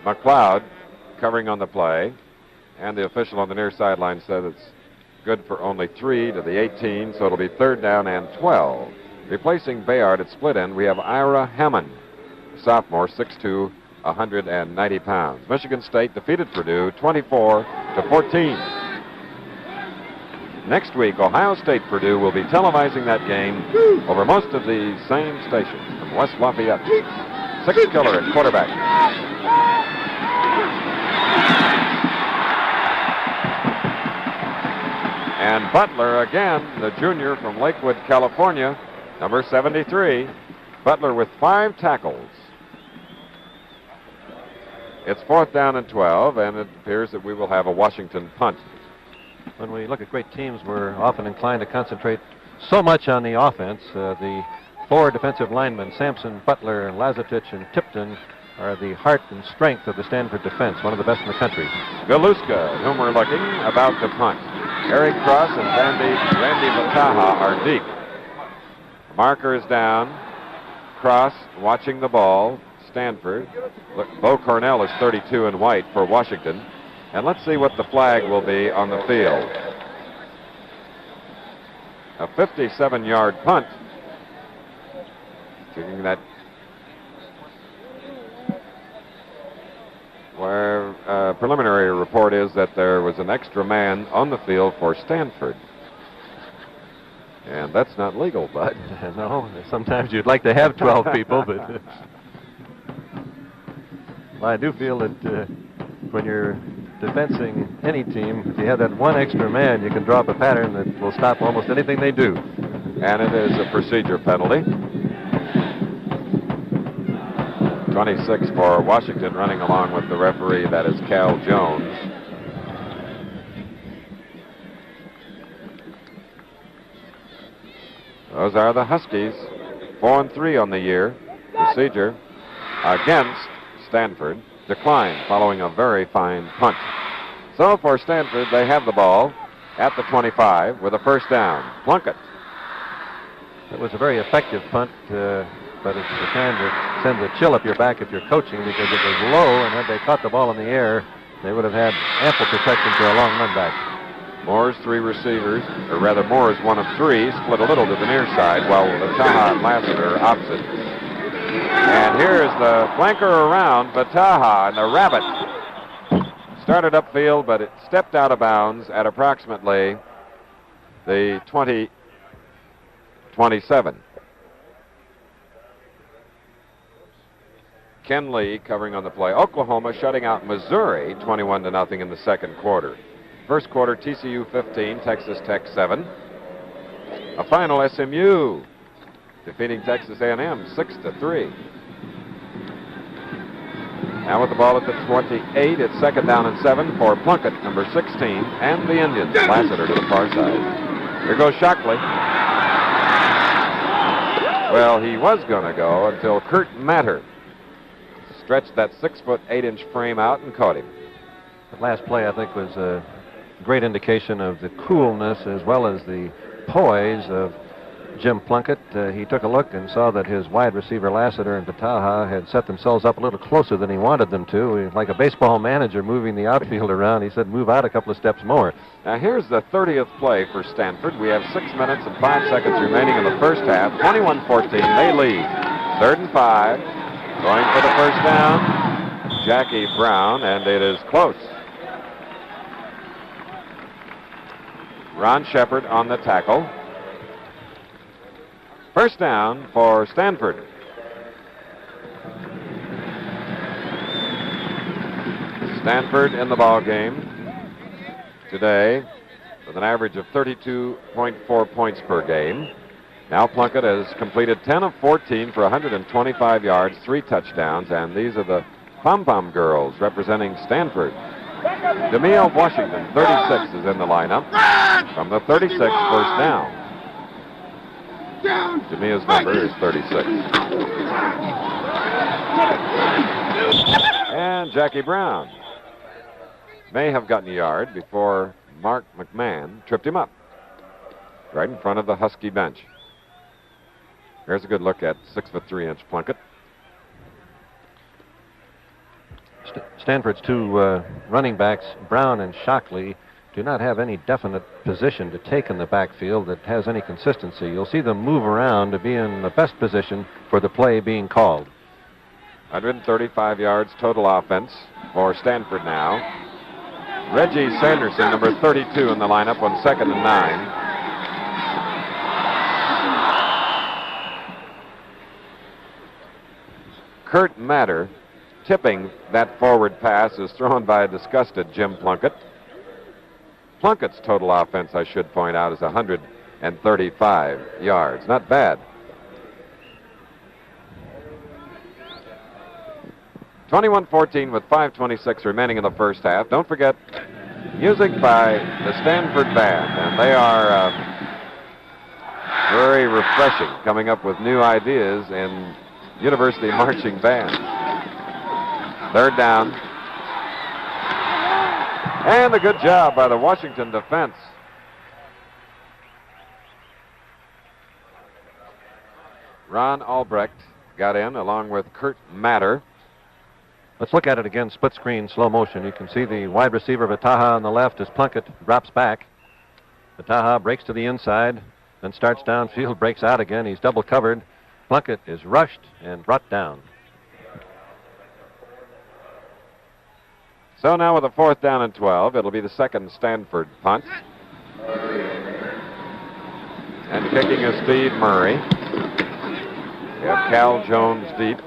McLeod covering on the play, and the official on the near sideline said it's good for only 3 to the 18, so it'll be 3rd down and 12. Replacing Bayard at split end, we have Ira Hammond, sophomore, 6'2", 190 pounds. Michigan State defeated Purdue 24-14. Next week, Ohio State-Purdue will be televising that game over most of the same stations from West Lafayette. Sixkiller at quarterback. And Butler again, the junior from Lakewood, California, number 73. Butler with 5 tackles. It's 4th down and 12, and it appears that we will have a Washington punt. When we look at great teams, we're often inclined to concentrate so much on the offense. The 4 defensive linemen, Sampson, Butler, Lazatich, and Tipton, are the heart and strength of the Stanford defense, one of the best in the country. Galuska, whom we're looking, about to punt. Eric Cross and Randy Vataha are deep. Marker is down. Cross watching the ball. Stanford. Look, Bo Cornell is 32 in white for Washington. And let's see what the flag will be on the field. A 57-yard punt. Taking that where preliminary report is that there was an extra man on the field for Stanford. And that's not legal, Bud. No, sometimes you'd like to have 12 people, but well, I do feel that when you're defensing any team, if you have that one extra man, you can draw up a pattern that will stop almost anything they do. And it is a procedure penalty. 26 for Washington, running along with the referee. That is Cal Jones. Those are the Huskies. 4-3 on the year. Procedure against Stanford. Declined following a very fine punt. So for Stanford, they have the ball at the 25 with a 1st down. Plunkett. It was a very effective punt, but it's the kind that sends a chill up your back if you're coaching, because it was low, and had they caught the ball in the air, they would have had ample protection for a long run back. Moore's 3 receivers, or rather Moore is 1 of 3, split a little to the near side, while Vataha and Lassiter opposite. And here's the flanker around, Vataha, and the Rabbit started upfield, but it stepped out of bounds at approximately the 20-27. Ken Lee covering on the play. Oklahoma shutting out Missouri 21-0 in the 2nd quarter. 1st quarter, TCU 15, Texas Tech 7. A final, SMU defeating Texas A&M 6-3. Now with the ball at the 28, it's 2nd down and 7 for Plunkett, number 16, and the Indians. Lassiter to the far side. Here goes Shockley. Well, he was going to go until Kurt Matter stretched that 6'8" frame out and caught him. The last play, I think, was a great indication of the coolness as well as the poise of Jim Plunkett. He took a look and saw that his wide receiver Lassiter and Bataha had set themselves up a little closer than he wanted them to. Like a baseball manager moving the outfield around, he said, move out a couple of steps more. Now here's the 30th play for Stanford. We have 6 minutes and 5 seconds remaining in the first half. 21-14, they lead. 3rd and 5. Going for the first down, Jackie Brown, and it is close. Ron Shepard on the tackle. First down for Stanford. Stanford in the ball game today with an average of 32.4 points per game. Now Plunkett has completed 10 of 14 for 125 yards, 3 touchdowns, and these are the Pom-Pom girls representing Stanford. DeMille Washington, 36, is in the lineup. From the 36, first down. DeMille's number is 36. And Jackie Brown may have gotten a yard before Mark McMahon tripped him up right in front of the Husky bench. Here's a good look at 6'3" Plunkett. Stanford's two running backs, Brown and Shockley, do not have any definite position to take in the backfield that has any consistency. You'll see them move around to be in the best position for the play being called. 135 yards total offense for Stanford now. Reggie Sanderson, number 32, in the lineup on 2nd and 9. Kurt Matter tipping that forward pass is thrown by a disgusted Jim Plunkett. Plunkett's total offense, I should point out, is 135 yards. Not bad. 21-14 with 5:26 remaining in the first half. Don't forget, music by the Stanford Band, and they are very refreshing, coming up with new ideas in university marching band. 3rd down. And a good job by the Washington defense. Ron Albrecht got in along with Kurt Matter. Let's look at it again, split screen, slow motion. You can see the wide receiver Bataha on the left as Plunkett drops back. Bataha breaks to the inside, then starts downfield, breaks out again. He's double covered. Plunkett is rushed and brought down. So now with a 4th down and 12, it'll be the second Stanford punt. And kicking is Steve Murray. We have Cal Jones deep.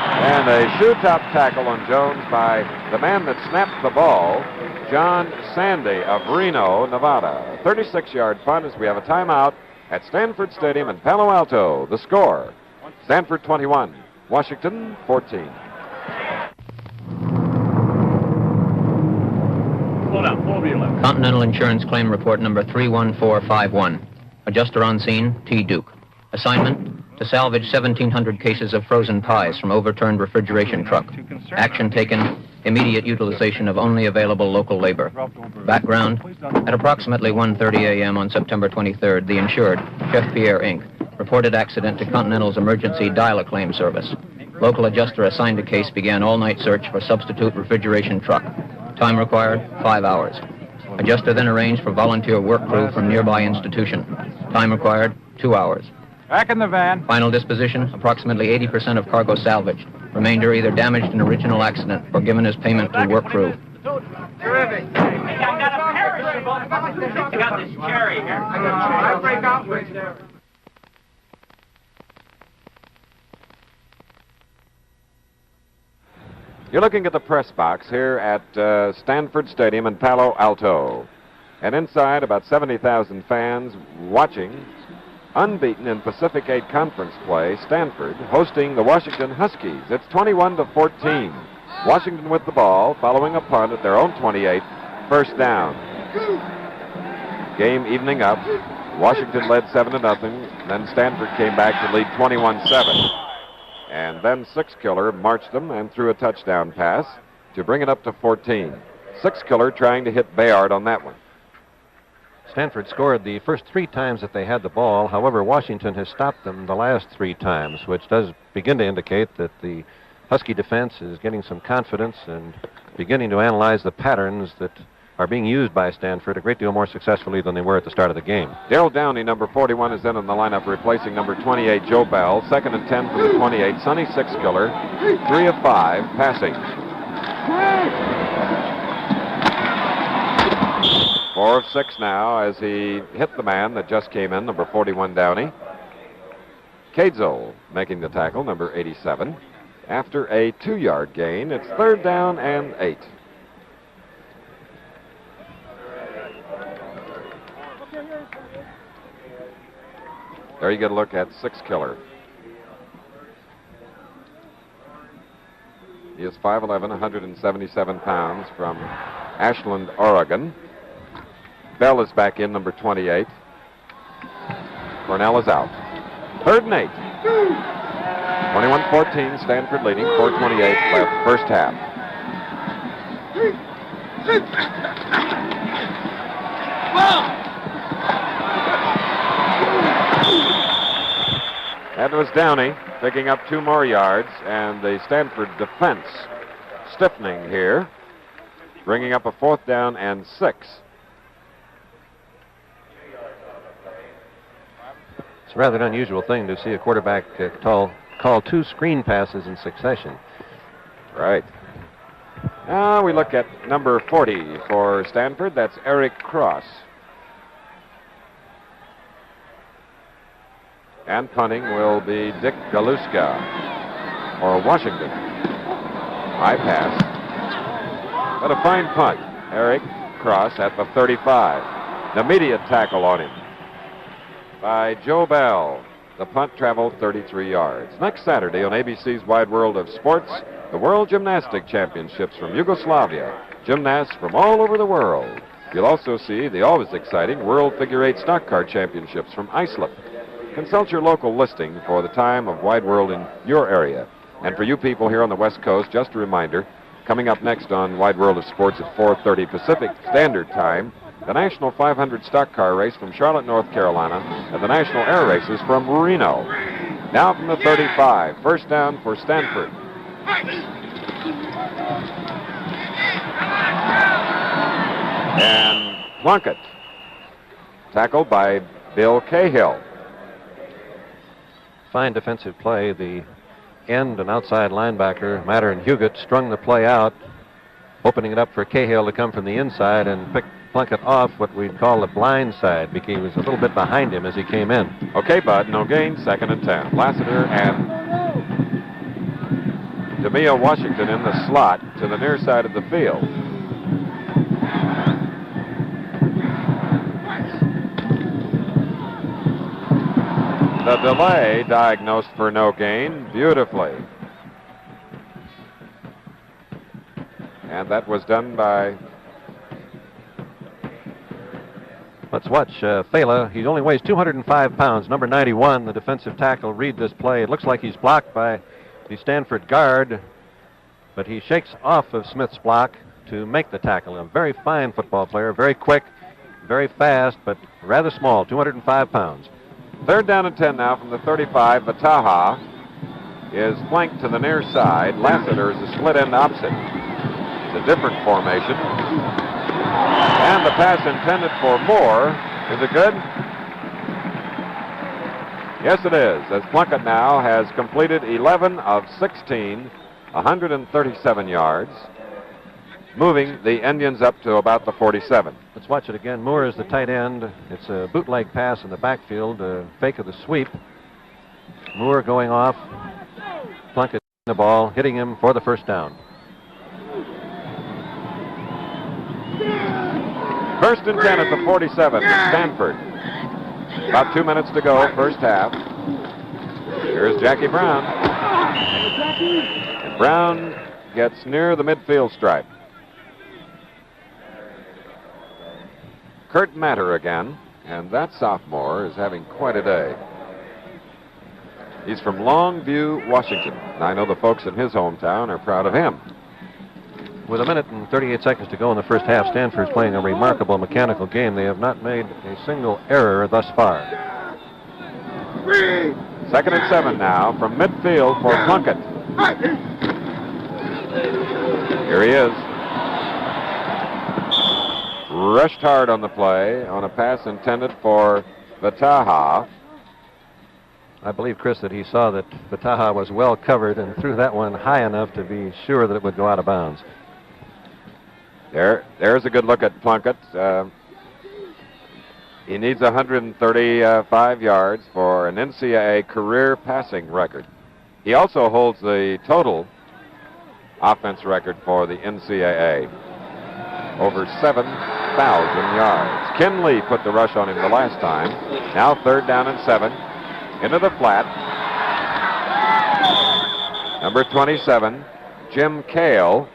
And a shoe-top tackle on Jones by the man that snapped the ball, John Sandy of Reno, Nevada. 36-yard punt as we have a timeout at Stanford Stadium in Palo Alto. The score, Stanford 21, Washington 14. Continental Insurance Claim Report number 31451. Adjuster on scene, T. Duke. Assignment, to salvage 1,700 cases of frozen pies from overturned refrigeration truck. Action taken, immediate utilization of only available local labor. Background, at approximately 1:30 a.m. on September 23rd, the insured, Chef Pierre, Inc., reported accident to Continental's emergency dial-a-claim service. Local adjuster assigned to case began all-night search for substitute refrigeration truck. Time required, 5 hours. Adjuster then arranged for volunteer work crew from nearby institution. Time required, 2 hours. Back in the van. Final disposition, approximately 80% of cargo salvaged. Remainder either damaged in original accident or given as payment to work crew. Terrific. I got a perishable. I got this cherry here. I break out with there. You're looking at the press box here at Stanford Stadium in Palo Alto. And inside, about 70,000 fans watching, unbeaten in Pacific 8 Conference play, Stanford hosting the Washington Huskies. It's 21-14. Washington with the ball, following a punt at their own 28, first down. Game evening up. Washington led 7-0. Then Stanford came back to lead 21-7. And then Sixkiller marched them and threw a touchdown pass to bring it up to 14. Sixkiller trying to hit Bayard on that one. Stanford scored the first 3 times that they had the ball. However, Washington has stopped them the last 3 times, which does begin to indicate that the Husky defense is getting some confidence and beginning to analyze the patterns that are being used by Stanford a great deal more successfully than they were at the start of the game. Darrell Downey, number 41, is in the lineup, replacing number 28, Joe Bell. 2nd and 10 for the 28. Sonny Sixkiller, 3 of 5, passing. 4 of 6 now as he hit the man that just came in, number 41, Downey. Cadzo making the tackle, number 87. After a 2-yard gain, it's 3rd down and 8. There you get a look at Sixkiller. He is 5'11", 177 pounds, from Ashland, Oregon. Bell is back in, number 28. Cornell is out. 3rd and 8. 21-14, Stanford leading, 4:28 left, first half. That was Downey picking up 2 more yards, and the Stanford defense stiffening here, bringing up a 4th down and 6. It's a rather unusual thing to see a quarterback call 2 screen passes in succession. Right. Now we look at number 40 for Stanford. That's Eric Cross. And punting will be Dick Galuska for Washington. High pass. But a fine punt. Eric Cross at the 35. An immediate tackle on him by Joe Bell. The punt traveled 33 yards. Next Saturday on ABC's Wide World of Sports, the World Gymnastic Championships from Yugoslavia. Gymnasts from all over the world. You'll also see the always exciting World Figure 8 Stock Car Championships from Islip. Consult your local listing for the time of Wide World in your area. And for you people here on the West Coast, just a reminder, coming up next on Wide World of Sports at 4:30 Pacific Standard Time, the National 500 Stock Car Race from Charlotte, North Carolina, and the National Air Races from Reno. Now from the 35, first down for Stanford. And Plunkett, tackled by Bill Cahill. Fine defensive play. The end and outside linebacker, Matter and Huguet, strung the play out, opening it up for Cahill to come from the inside and pick Plunkett off what we'd call the blind side, because he was a little bit behind him as he came in. Okay, Bud, no gain, 2nd and 10. Lassiter and DeMille Washington in the slot to the near side of the field. The delay diagnosed for no gain beautifully. And that was done by... Let's watch Fela. He only weighs 205 pounds. Number 91, the defensive tackle, read this play. It looks like he's blocked by the Stanford guard, but he shakes off of Smith's block to make the tackle. A very fine football player, very quick, very fast, but rather small, 205 pounds. 3rd down and 10 now from the 35. Vataha is flanked to the near side. Lassiter is a split end opposite. It's a different formation. And the pass intended for Moore. Is it good? Yes, it is, as Plunkett now has completed 11 of 16, 137 yards, moving the Indians up to about the 47. Let's watch it again. Moore is the tight end. It's a bootleg pass in the backfield, a fake of the sweep. Moore going off. Plunkett the ball, hitting him for the first down. 1st and 10 at the 47, Stanford. About 2 minutes to go, first half. Here's Jackie Brown. And Brown gets near the midfield stripe. Kurt Matter again, and that sophomore is having quite a day. He's from Longview, Washington. And I know the folks in his hometown are proud of him. With 1:38 seconds to go in the first half, Stanford's playing a remarkable mechanical game. They have not made a single error thus far. 2nd and 7 now from midfield for Plunkett. Here he is. Rushed hard on the play on a pass intended for Vataha. I believe, Chris, that he saw that Vataha was well covered and threw that one high enough to be sure that it would go out of bounds. There's a good look at Plunkett. He needs 135 yards for an NCAA career passing record. He also holds the total offense record for the NCAA. Over 7,000 yards. Ken Lee put the rush on him the last time. Now 3rd down and 7. Into the flat. Number 27, Jim Cale,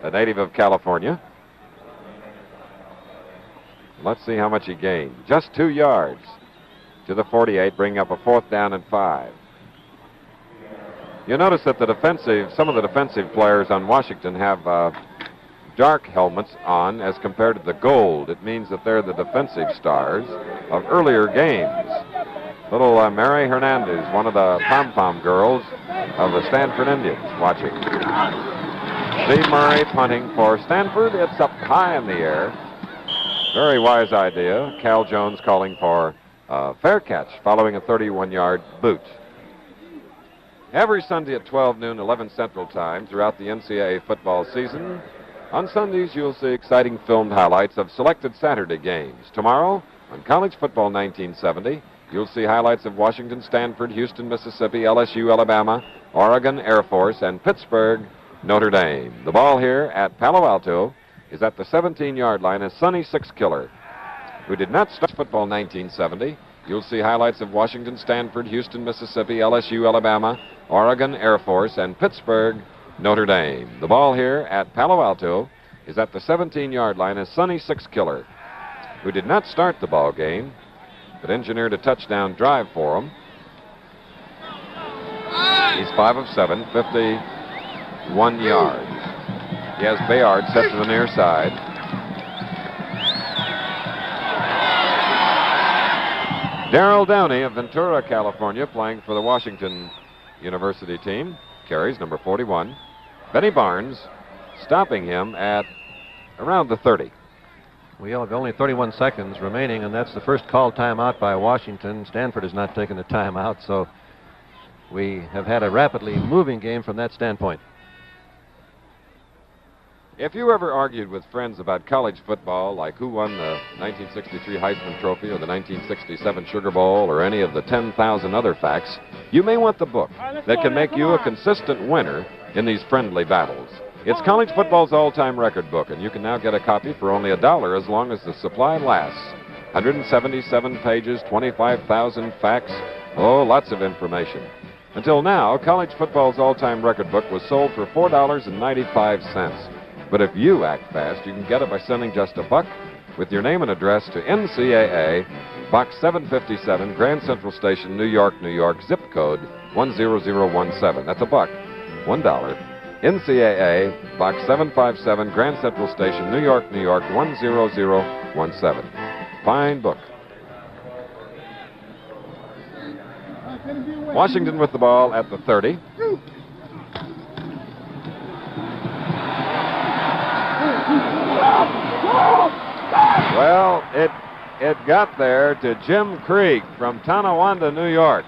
a native of California. Let's see how much he gained. Just 2 yards to the 48, bringing up a 4th down and 5. You notice that some of the defensive players on Washington have dark helmets on as compared to the gold. It means that they're the defensive stars of earlier games. Little Mary Hernandez, one of the pom-pom girls of the Stanford Indians, watching. Steve Murray punting for Stanford. It's up high in the air. Very wise idea. Cal Jones calling for a fair catch following a 31-yard boot. Every Sunday at 12 noon, 11 Central Time throughout the NCAA football season. On Sundays, you'll see exciting filmed highlights of selected Saturday games. Tomorrow, on College Football 1970, you'll see highlights of Washington, Stanford, Houston, Mississippi, LSU, Alabama, Oregon, Air Force, and Pittsburgh, Notre Dame. The ball here at Palo Alto is at the 17-yard line as Sonny Sixkiller, who did not start football 1970. You'll see highlights of Washington, Stanford, Houston, Mississippi, LSU, Alabama, Oregon, Air Force, and Pittsburgh, Notre Dame. The ball here at Palo Alto is at the 17-yard line as Sonny Sixkiller, who did not start the ball game, but engineered a touchdown drive for him. He's 5 of 7, 51 yards. He has Bayard set to the near side. Darrell Downey of Ventura, California, playing for the Washington University team, carries number 41. Benny Barnes stopping him at around the 30. We have only 31 seconds remaining, and that's the first called timeout by Washington. Stanford has not taken the timeout, so we have had a rapidly moving game from that standpoint. If you ever argued with friends about college football, like who won the 1963 Heisman Trophy or the 1967 Sugar Bowl or any of the 10,000 other facts, you may want the book that can make you a consistent winner in these friendly battles. It's college football's all-time record book, and you can now get a copy for only $1 as long as the supply lasts. 177 pages, 25,000 facts, oh, lots of information. Until now, college football's all-time record book was sold for $4.95. But if you act fast, you can get it by sending just $1 with your name and address to NCAA, Box 757, Grand Central Station, New York, New York, zip code 10017. That's $1, $1. NCAA, Box 757, Grand Central Station, New York, New York, 10017. Fine book. Washington with the ball at the 30. Well, it got there to Jim Krieg from Tonawanda, New York.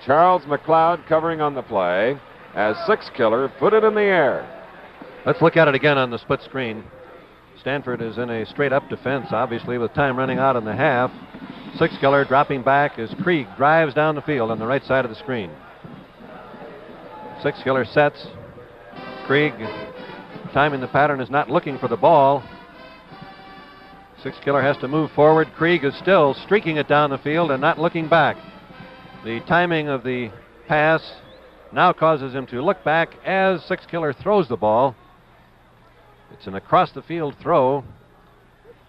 Charles McLeod covering on the play as Sixkiller put it in the air. Let's look at it again on the split screen. Stanford is in a straight-up defense, obviously, with time running out in the half. Sixkiller dropping back as Krieg drives down the field on the right side of the screen. Sixkiller sets. Krieg, timing the pattern, is not looking for the ball. Sixkiller has to move forward. Krieg is still streaking it down the field and not looking back. The timing of the pass now causes him to look back as Sixkiller throws the ball. It's an across-the-field throw.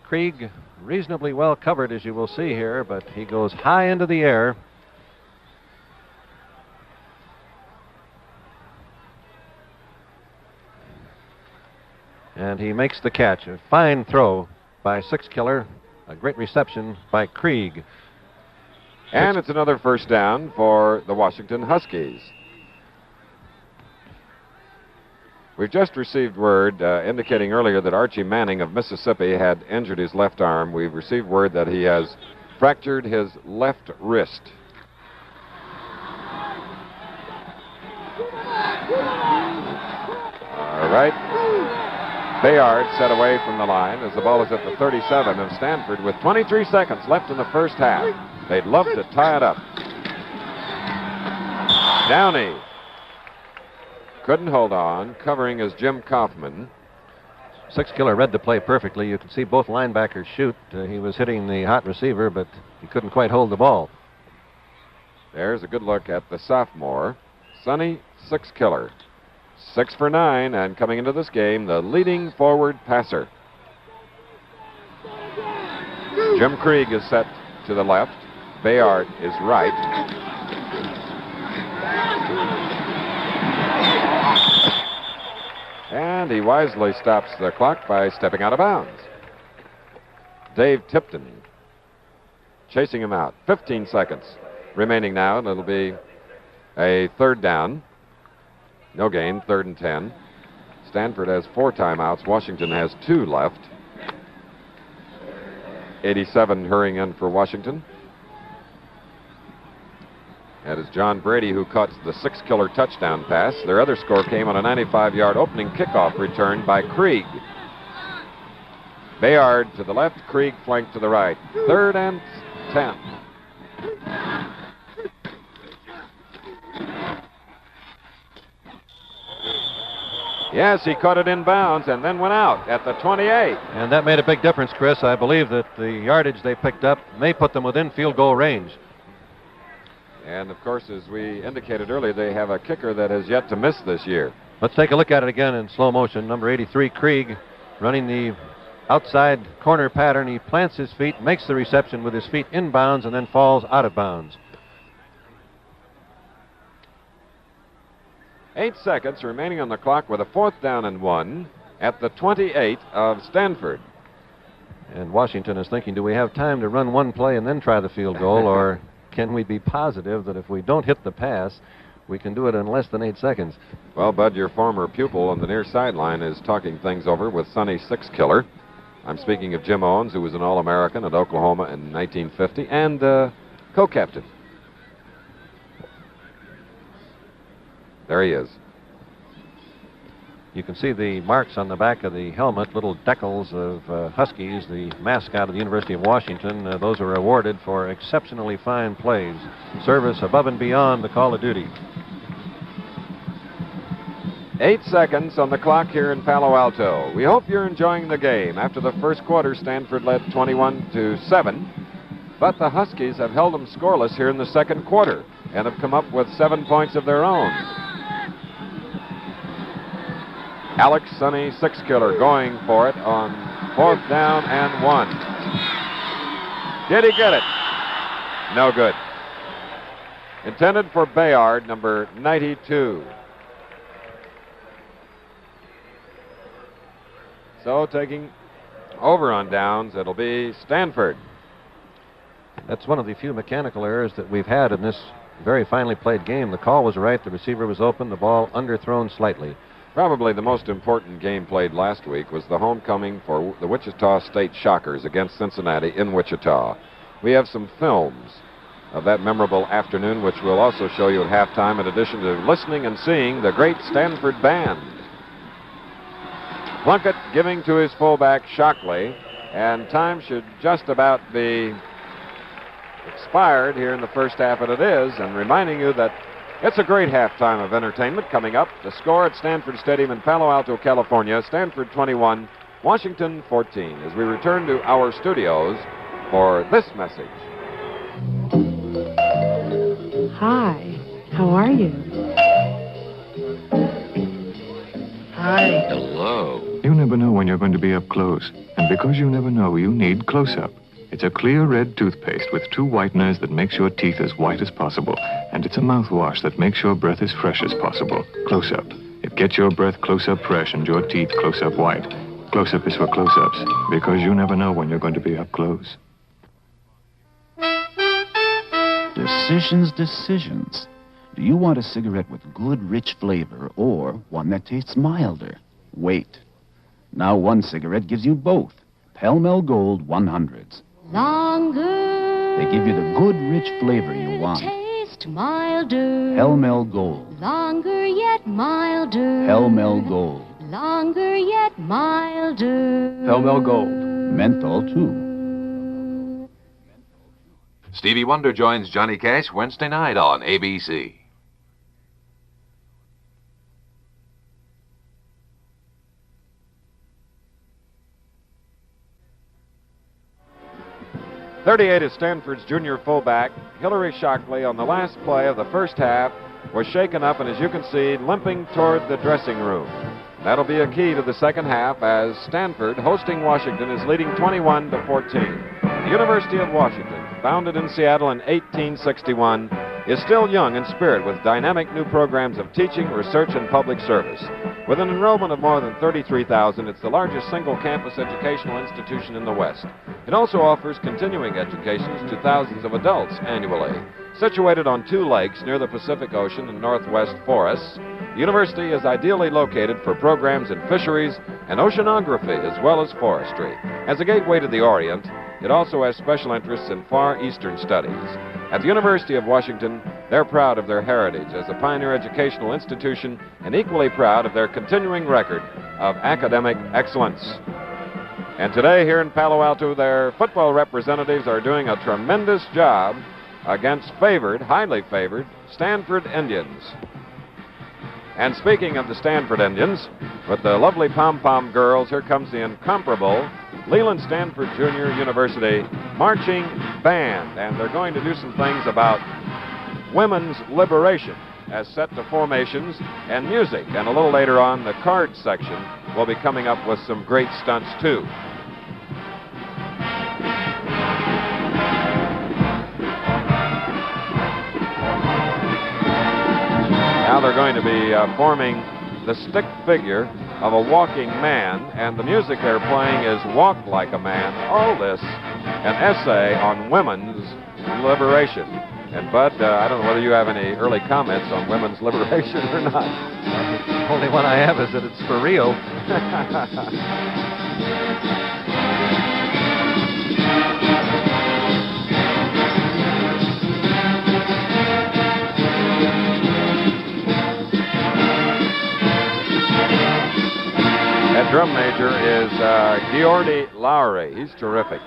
Krieg reasonably well covered, as you will see here, but he goes high into the air. And he makes the catch. A fine throw by Six-Killer. A great reception by Krieg. And it's another first down for the Washington Huskies. We've just received word indicating earlier that Archie Manning of Mississippi had injured his left arm. We've received word that he has fractured his left wrist. All right. Bayard set away from the line as the ball is at the 37 of Stanford with 23 seconds left in the first half. They'd love to tie it up. Downey couldn't hold on. Covering is Jim Kaufman. Six-Killer read the play perfectly. You could see both linebackers shoot. He was hitting the hot receiver, but he couldn't quite hold the ball. There's a good look at the sophomore, Sonny Six-Killer. 6 for 9, and coming into this game, the leading forward passer. Jim Krieg is set to the left. Bayard is right. And he wisely stops the clock by stepping out of bounds. Dave Tipton chasing him out. 15 seconds remaining now, and it'll be a third down. No gain, 3rd and 10. Stanford has 4 timeouts. Washington has 2 left. 87 hurrying in for Washington. That is John Brady, who caught the Six-Killer touchdown pass. Their other score came on a 95-yard opening kickoff return by Krieg. Bayard to the left, Krieg flanked to the right. 3rd and 10. Yes, he caught it in bounds and then went out at the 28. And that made a big difference, Chris. I believe that the yardage they picked up may put them within field goal range. And, of course, as we indicated earlier, they have a kicker that has yet to miss this year. Let's take a look at it again in slow motion. Number 83, Krieg, running the outside corner pattern. He plants his feet, makes the reception with his feet inbounds, and then falls out of bounds. 8 seconds remaining on the clock with a 4th down and 1 at the 28 of Stanford. And Washington is thinking, do we have time to run one play and then try the field goal, or can we be positive that if we don't hit the pass, we can do it in less than 8 seconds? Well, Bud, your former pupil on the near sideline is talking things over with Sonny Six-Killer. I'm speaking of Jim Owens, who was an All-American at Oklahoma in 1950 and co-captain. There he is. You can see the marks on the back of the helmet, little decals of Huskies, the mascot of the University of Washington. Those are awarded for exceptionally fine plays, service above and beyond the call of duty. 8 seconds on the clock here in Palo Alto. We hope you're enjoying the game. After the first quarter, Stanford led 21-7, but the Huskies have held them scoreless here in the second quarter and have come up with 7 points of their own. Alex Sonny Six-Killer going for it on 4th down and 1. Did he get it? No good. Intended for Bayard, number 92. So taking over on downs, it'll be Stanford. That's one of the few mechanical errors that we've had in this very finely played game. The call was right, the receiver was open, the ball underthrown slightly. Probably the most important game played last week was the homecoming for the Wichita State Shockers against Cincinnati in Wichita. We have some films of that memorable afternoon, which we'll also show you at halftime, in addition to listening and seeing the great Stanford band. Plunkett giving to his fullback Shockley, and time should just about be expired here in the first half, and it is, and reminding you that it's a great halftime of entertainment coming up. The score at Stanford Stadium in Palo Alto, California, Stanford 21, Washington 14, as we return to our studios for this message. Hi, how are you? Hi. Hello. You never know when you're going to be up close, and because you never know, you need Close-Up. It's a clear red toothpaste with 2 whiteners that makes your teeth as white as possible. And it's a mouthwash that makes your breath as fresh as possible. Close-Up. It gets your breath close-up fresh and your teeth close-up white. Close-up is for close-ups, because you never know when you're going to be up close. Decisions, decisions. Do you want a cigarette with good, rich flavor or one that tastes milder? Wait. Now one cigarette gives you both. Pall Mall Gold 100s. Longer. They give you the good, rich flavor you want. Taste milder. Pall Mall Gold. Longer yet milder. Pall Mall Gold. Longer yet milder. Pall Mall Gold. Menthol, too. Stevie Wonder joins Johnny Cash Wednesday night on ABC. .38 is Stanford's junior fullback. Hillary Shockley, on the last play of the first half, was shaken up and, as you can see, limping toward the dressing room. That'll be a key to the second half as Stanford, hosting Washington, is leading 21-14. The University of Washington, founded in Seattle in 1861, is still young in spirit with dynamic new programs of teaching, research, and public service. With an enrollment of more than 33,000, it's the largest single-campus educational institution in the West. It also offers continuing educations to thousands of adults annually. Situated on 2 lakes near the Pacific Ocean and northwest forests, the university is ideally located for programs in fisheries and oceanography as well as forestry. As a gateway to the Orient, it also has special interests in Far Eastern studies. At the University of Washington, they're proud of their heritage as a pioneer educational institution and equally proud of their continuing record of academic excellence. And today here in Palo Alto, their football representatives are doing a tremendous job against highly favored, Stanford Indians. And speaking of the Stanford Indians, with the lovely pom-pom girls, here comes the incomparable Leland Stanford Junior University Marching Band. And they're going to do some things about women's liberation as set to formations and music. And a little later on, the card section will be coming up with some great stunts, too. Now they're going to be forming the stick figure of a walking man, and the music they're playing is Walk Like a Man. All this, an essay on women's liberation. And Bud, I don't know whether you have any early comments on women's liberation or not. The only one I have is that it's for real. That drum major is Geordie Lowry. He's terrific.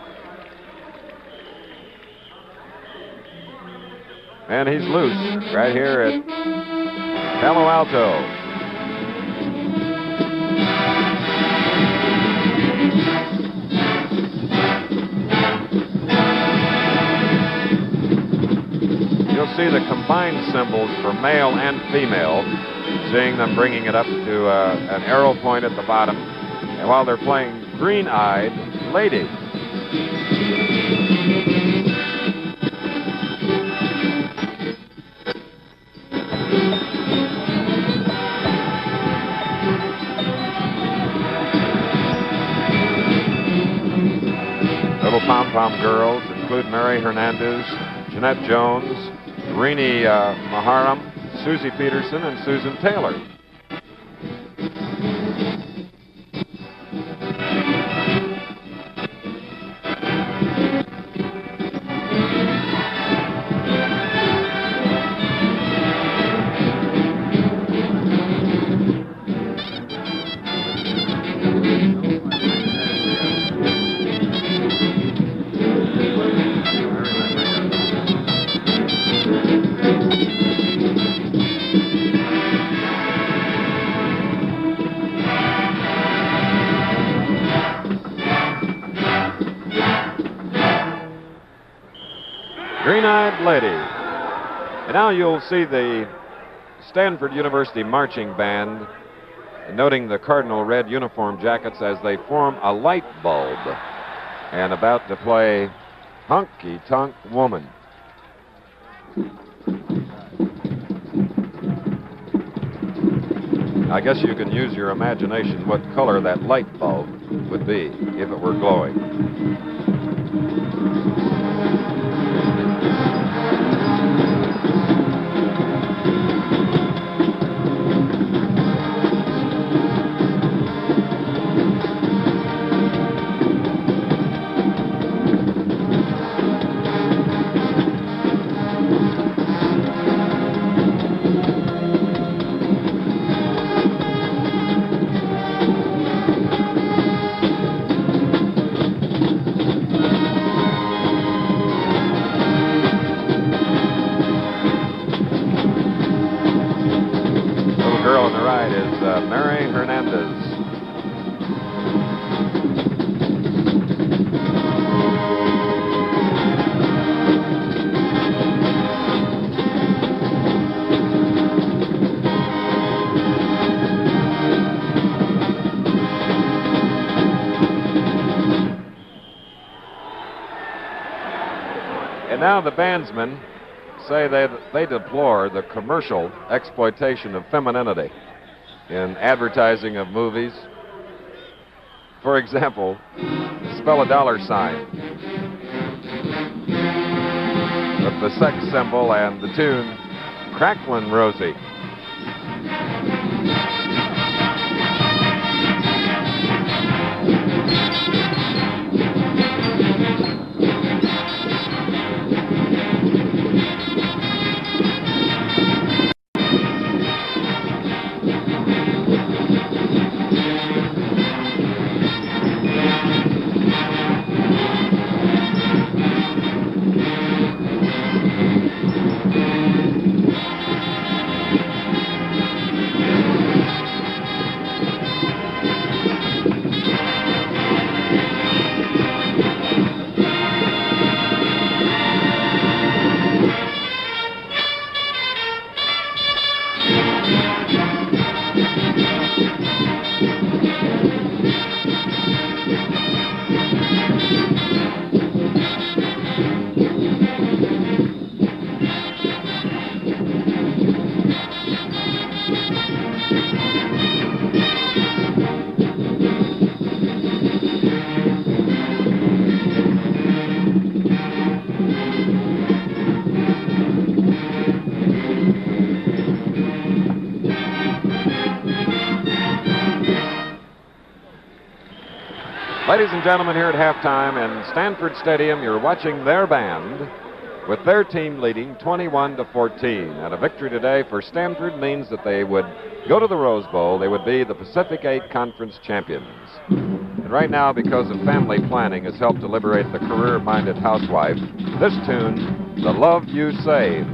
And he's loose right here at Palo Alto. You'll see the combined cymbals for male and female, seeing them bringing it up to an arrow point at the bottom, and while they're playing Green-Eyed Lady. Little pom-pom girls include Mary Hernandez, Jeanette Jones, Rini Maharam, Susie Peterson, and Susan Taylor. Green-Eyed Lady. And now you'll see the Stanford University Marching Band noting the cardinal red uniform jackets as they form a light bulb and about to play Honky Tonk Woman. I guess you can use your imagination what color that light bulb would be if it were glowing. And now the bandsmen say they deplore the commercial exploitation of femininity in advertising of movies. For example, spell a $sign with the sex symbol and the tune Cracklin' Rosie. Ladies and gentlemen, here at halftime in Stanford Stadium, you're watching their band with their team leading 21-14. And a victory today for Stanford means that they would go to the Rose Bowl. They would be the Pacific 8 Conference champions. And right now, because of family planning has helped to liberate the career-minded housewife, this tune, The Love You Save.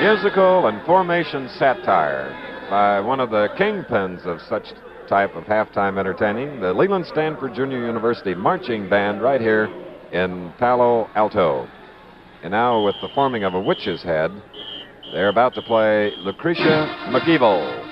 Musical and formation satire by one of the kingpins of such type of halftime entertaining, the Leland Stanford Junior University Marching Band right here in Palo Alto. And now with the forming of a witch's head, they're about to play Lucretia McGeevil.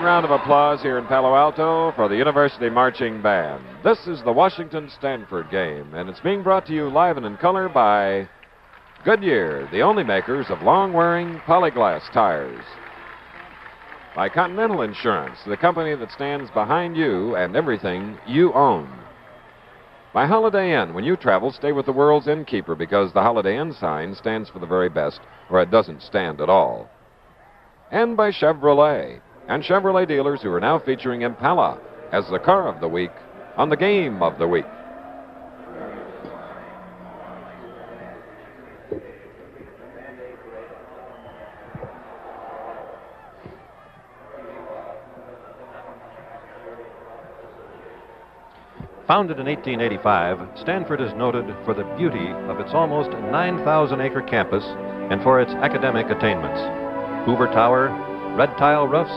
round of applause here in Palo Alto for the University Marching Band. This is the Washington-Stanford game, and it's being brought to you live and in color by Goodyear, the only makers of long-wearing polyglass tires. By Continental Insurance, the company that stands behind you and everything you own. By Holiday Inn, when you travel, stay with the world's innkeeper, because the Holiday Inn sign stands for the very best, or it doesn't stand at all. And by Chevrolet, and Chevrolet dealers who are now featuring Impala as the car of the week on the game of the week. Founded in 1885, Stanford is noted for the beauty of its almost 9,000-acre campus and for its academic attainments. Hoover Tower, red tile roofs,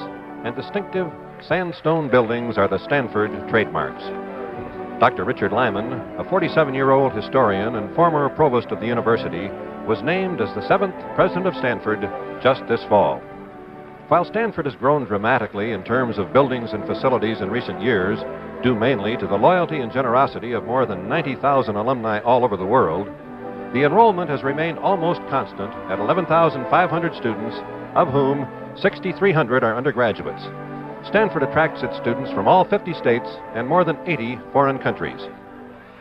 and distinctive sandstone buildings are the Stanford trademarks. Dr. Richard Lyman, a 47-year-old historian and former provost of the university, was named as the 7th president of Stanford just this fall. While Stanford has grown dramatically in terms of buildings and facilities in recent years, due mainly to the loyalty and generosity of more than 90,000 alumni all over the world, the enrollment has remained almost constant at 11,500 students, of whom 6,300 are undergraduates. Stanford attracts its students from all 50 states and more than 80 foreign countries.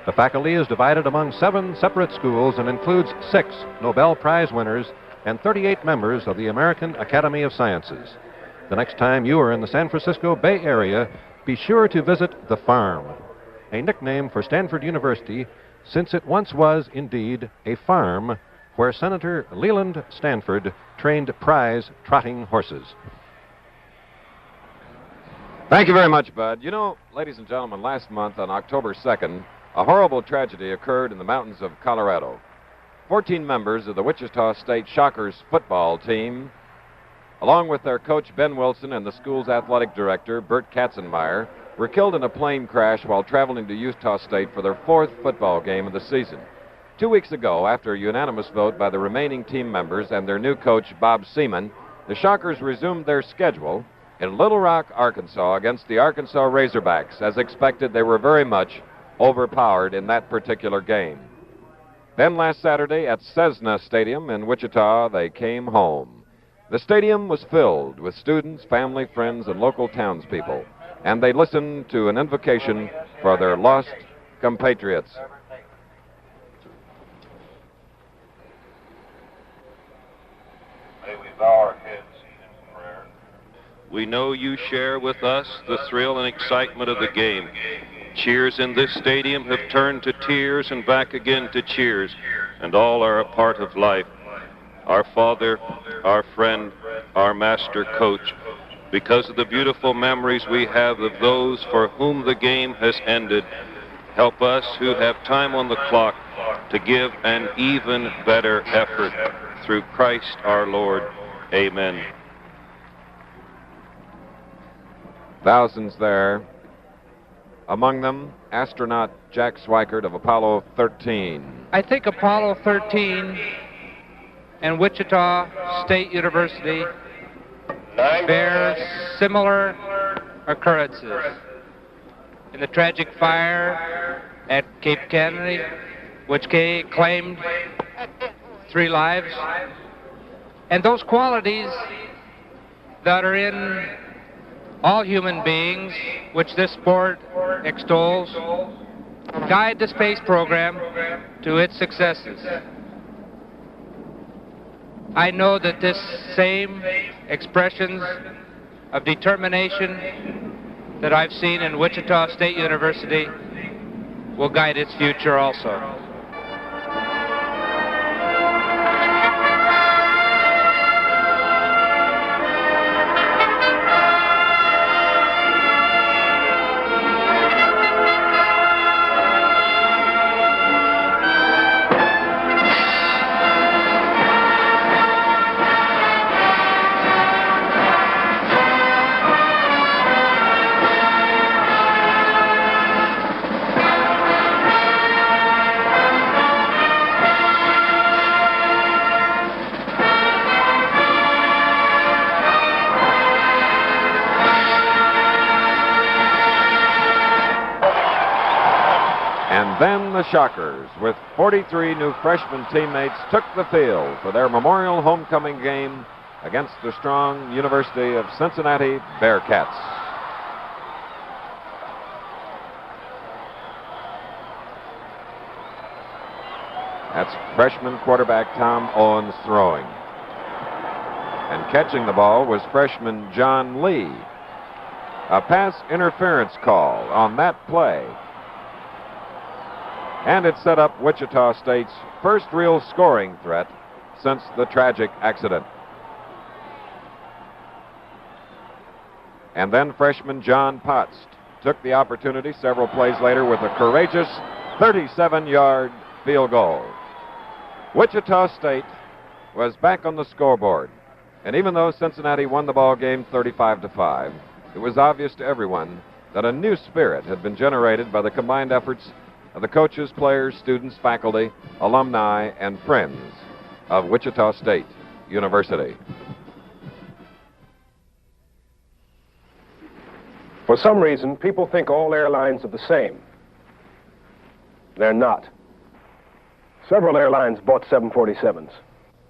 The faculty is divided among 7 separate schools and includes 6 Nobel Prize winners and 38 members of the American Academy of Sciences. The next time you are in the San Francisco Bay Area, be sure to visit the Farm, a nickname for Stanford University, since it once was indeed a farm where Senator Leland Stanford trained prize trotting horses. Thank you very much, Bud. You know, ladies and gentlemen, last month on October 2nd, a horrible tragedy occurred in the mountains of Colorado. 14 members of the Wichita State Shockers football team, along with their coach Ben Wilson and the school's athletic director, Bert Katzenmeyer, were killed in a plane crash while traveling to Utah State for their 4th football game of the season. 2 weeks ago, after a unanimous vote by the remaining team members and their new coach, Bob Seaman, the Shockers resumed their schedule in Little Rock, Arkansas, against the Arkansas Razorbacks. As expected, they were very much overpowered in that particular game. Then last Saturday at Cessna Stadium in Wichita, they came home. The stadium was filled with students, family, friends, and local townspeople, and they listened to an invocation for their lost compatriots. May we bow our heads in prayer. We know you share with us the thrill and excitement of the game. Cheers in this stadium have turned to tears and back again to cheers, and all are a part of life. Our father, our friend, our master coach, because of the beautiful memories we have of those for whom the game has ended, help us who have time on the clock to give an even better effort. Through Christ our Lord. Amen. Thousands there. Among them, astronaut Jack Swikert of Apollo 13. I think Apollo 13 and Wichita State University bear similar occurrences. In the tragic fire at Cape Kennedy, which claimed 3 lives, and those qualities that are in all human beings, which this sport extols, guide the space program to its successes. I know that this same expressions of determination that I've seen in Wichita State University will guide its future also. then the Shockers, with 43 new freshman teammates, took the field for their memorial homecoming game against the strong University of Cincinnati Bearcats. That's freshman quarterback Tom Owens throwing. And catching the ball was freshman John Lee. A pass interference call on that play. And it set up Wichita State's first real scoring threat since the tragic accident. And then freshman John Potts took the opportunity several plays later with a courageous 37-yard field goal. Wichita State was back on the scoreboard. And even though Cincinnati won the ball game 35-5, it was obvious to everyone that a new spirit had been generated by the combined efforts of the coaches, players, students, faculty, alumni, and friends of Wichita State University. For some reason, people think all airlines are the same. They're not. Several airlines bought 747s,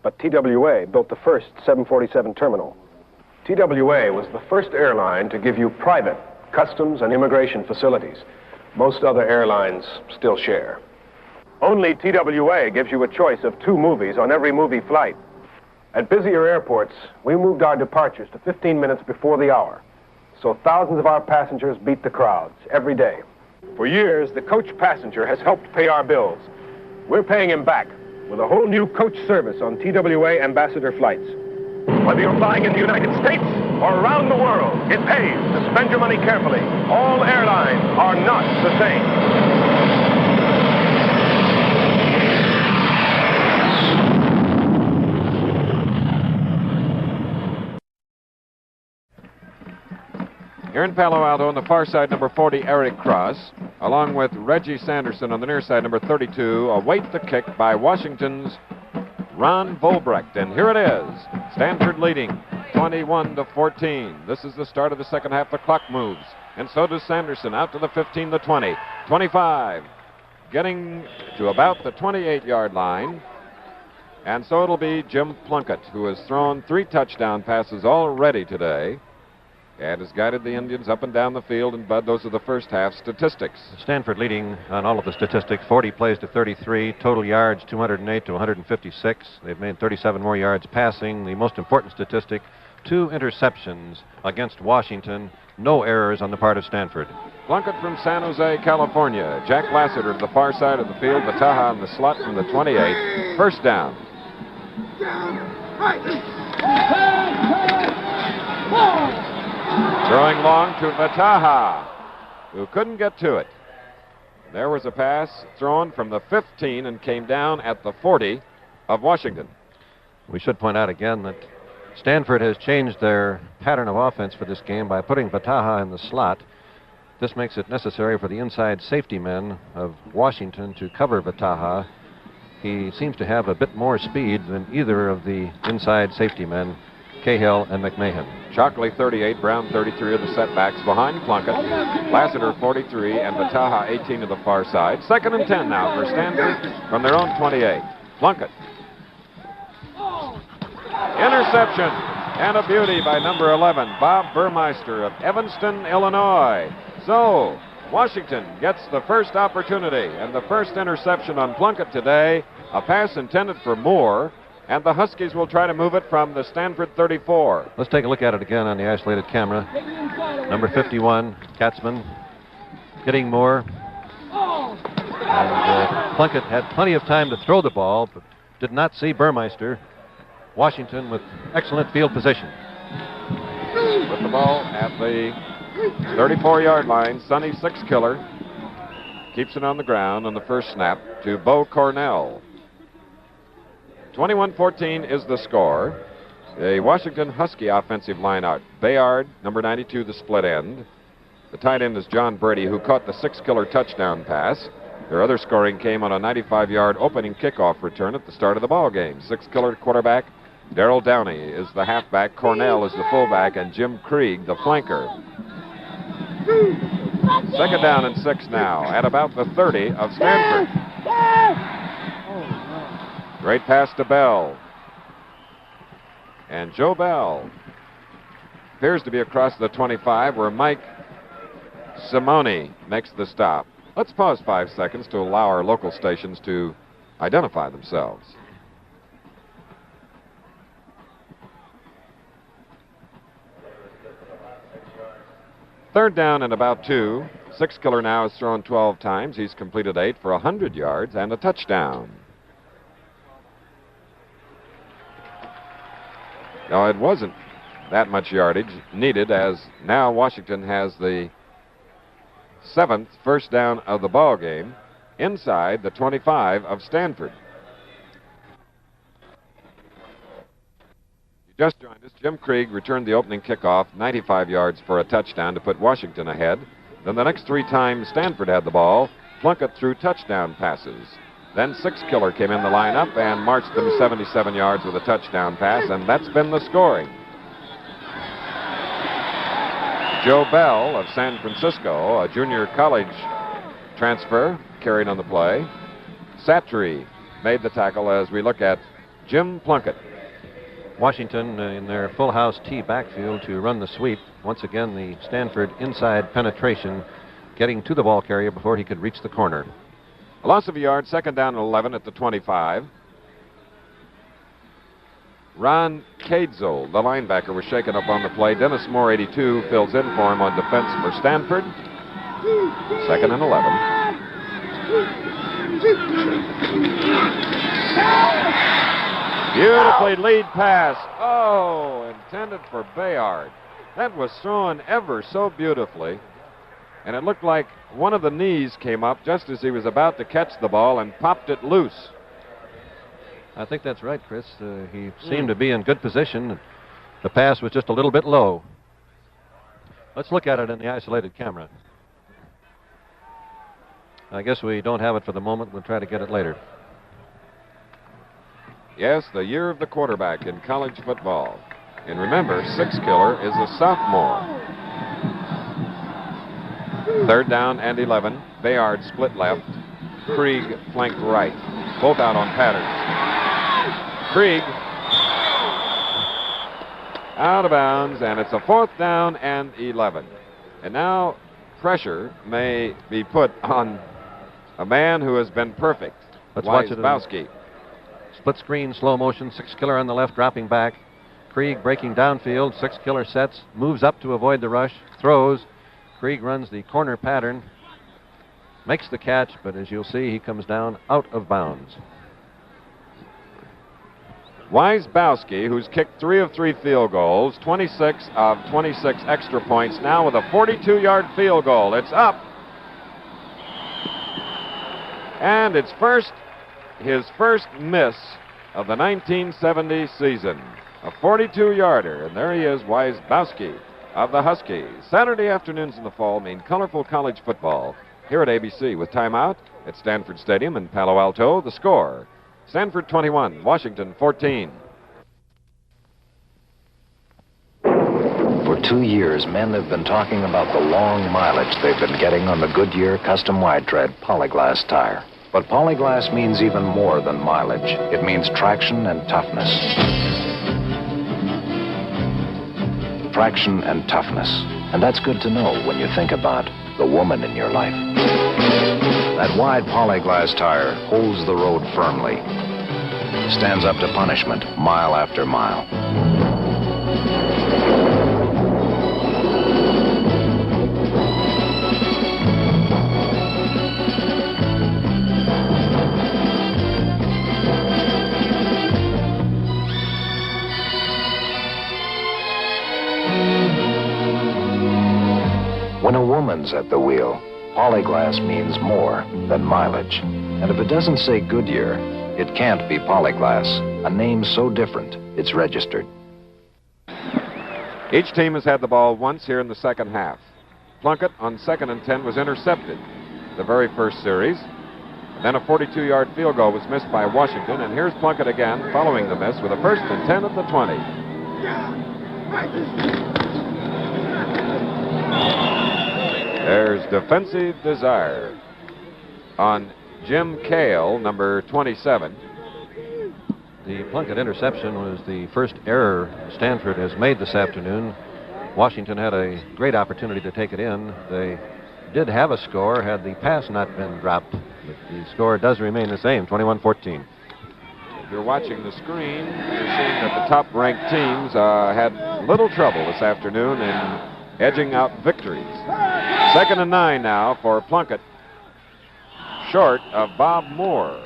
but TWA built the first 747 terminal. TWA was the first airline to give you private customs and immigration facilities. Most other airlines still share. Only TWA gives you a choice of 2 movies on every movie flight. At busier airports, we moved our departures to 15 minutes before the hour, so thousands of our passengers beat the crowds every day. For years, the coach passenger has helped pay our bills. We're paying him back with a whole new coach service on TWA ambassador flights. Whether you're flying in the United States or around the world, it pays to spend your money carefully. All airlines are not the same. Here in Palo Alto on the far side, number 40, Eric Cross, along with Reggie Sanderson on the near side, number 32, await the kick by Washington's Ron Volbrecht. And here it is, Stanford leading 21-14. This is the start of the second half. The clock moves, and so does Sanderson, out to the 15, the 20, 25, getting to about the 28-yard line. And so it'll be Jim Plunkett, who has thrown 3 touchdown passes already today and has guided the Indians up and down the field. And, Bud, those are the first half statistics. Stanford leading on all of the statistics, 40 plays to 33, total yards 208 to 156. They've made 37 more yards passing. The most important statistic, 2 interceptions against Washington, no errors on the part of Stanford. Plunkett from San Jose, California. Jack Lassiter to the far side of the field. Bataha in the slot from the 28. First down. Throwing long to Bataha, who couldn't get to it. There was a pass thrown from the 15 and came down at the 40 of Washington. We should point out again that Stanford has changed their pattern of offense for this game by putting Bataha in the slot. This makes it necessary for the inside safety men of Washington to cover Bataha. He seems to have a bit more speed than either of the inside safety men, Cahill and McMahon. Shockley 38, Brown 33 are the setbacks behind Plunkett. Lassiter 43 and Bataha 18 to the far side. 2nd and 10 now for Stanford from their own 28. Plunkett. Interception and a beauty by number 11, Bob Burmeister of Evanston, Illinois. So Washington gets the first opportunity and the first interception on Plunkett today, a pass intended for Moore, and the Huskies will try to move it from the Stanford 34. Let's take a look at it again on the isolated camera. Number 51, Katzman, hitting Moore. And Plunkett had plenty of time to throw the ball, but did not see Burmeister. Washington with excellent field position. With the ball at the 34-yard line, Sonny Six-Killer keeps it on the ground on the first snap to Bo Cornell. 21-14 is the score. The Washington Husky offensive line out. Bayard, number 92, the split end. The tight end is John Brady, who caught the Six-Killer touchdown pass. Their other scoring came on a 95-yard opening kickoff return at the start of the ball game. Six-Killer quarterback. Darrell Downey is the halfback. Cornell is the fullback, and Jim Krieg the flanker. Second down and 6 now at about the 30 of Stanford. Great pass to Bell. And Joe Bell appears to be across the 25 where Mike Simone makes the stop. Let's pause 5 seconds to allow our local stations to identify themselves. Third down and about 2. Six-Killer now has thrown 12 times. He's completed 8 for 100 yards and a touchdown. No, it wasn't that much yardage needed, as now Washington has the 7th first down of the ball game inside the 25 of Stanford. You just joined us. Jim Krieg returned the opening kickoff, 95 yards for a touchdown to put Washington ahead. Then the next 3 times Stanford had the ball, Plunkett threw touchdown passes. Then Six-Killer came in the lineup and marched them 77 yards with a touchdown pass, and that's been the scoring. Joe Bell of San Francisco, a junior college transfer, carried on the play. Satry made the tackle as we look at Jim Plunkett. Washington in their full house T backfield to run the sweep. Once again, the Stanford inside penetration, getting to the ball carrier before he could reach the corner. A loss of a yard, second down and 11 at the 25. Ron Cadezel, the linebacker, was shaken up on the play. Dennis Moore, 82, fills in for him on defense for Stanford. Second and 11. Beautifully lead pass. Oh, intended for Bayard. That was thrown ever so beautifully. And it looked like one of the knees came up just as he was about to catch the ball and popped it loose. I think that's right, Chris. He seemed to be in good position. The pass was just a little bit low. Let's look at it in the isolated camera. I guess we don't have it for the moment. We'll try to get it later. Yes, the year of the quarterback in college football. And remember, Six-Killer is a sophomore. Third down and 11. Bayard split left. Krieg flanked right. Both out on patterns. Krieg out of bounds, and it's a 4th down and 11. And now pressure may be put on a man who has been perfect. Let's watch it. Bowski. Split screen, slow motion. Six-Killer on the left, dropping back. Krieg breaking downfield. Six-Killer sets, moves up to avoid the rush, throws. Krieg runs the corner pattern, makes the catch, but as you'll see, he comes down out of bounds. Bowski, who's kicked 3 of 3 field goals, 26 of 26 extra points, now with a 42-yard field goal. It's up. And it's his first miss of the 1970 season. A 42-yarder, and there he is, Bowski of the Huskies. Saturday afternoons in the fall mean colorful college football. Here at ABC with timeout at Stanford Stadium in Palo Alto, the score. Stanford 21, Washington 14. For 2 years, men have been talking about the long mileage they've been getting on the Goodyear custom wide tread Polyglass tire. But Polyglass means even more than mileage. It means traction and toughness. Traction and toughness. And that's good to know when you think about the woman in your life. That wide Polyglass tire holds the road firmly. Stands up to punishment mile after mile. When a woman's at the wheel, Polyglass means more than mileage. And if it doesn't say Goodyear, it can't be Polyglass. A name so different, it's registered. Each team has had the ball once here in the second half. Plunkett on 2nd and 10 was intercepted the very first series. And then a 42-yard field goal was missed by Washington. And here's Plunkett again following the miss with a 1st and 10 at the 20. There's Defensive Desire on Jim Cale, number 27. The Plunkett interception was the first error Stanford has made this afternoon. Washington had a great opportunity to take it in. They did have a score had the pass not been dropped, but the score does remain the same, 21-14. If you're watching the screen, you're seeing that the top-ranked teams had little trouble this afternoon in edging out victories. 2nd and 9 now for Plunkett, short of Bob Moore,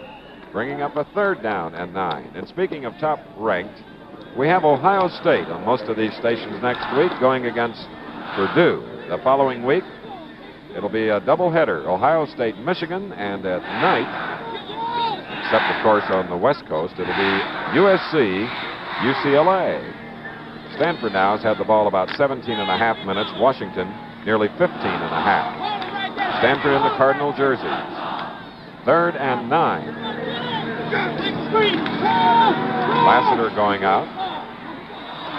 bringing up a 3rd down and 9. And speaking of top-ranked, we have Ohio State on most of these stations next week going against Purdue. The following week, it'll be a doubleheader, Ohio State, Michigan, and at night, except of course on the West Coast, it'll be USC, UCLA. Stanford now has had the ball about 17 and a half minutes. Washington nearly 15 and a half. Stanford in the Cardinal jerseys. 3rd and 9. Lassiter going out.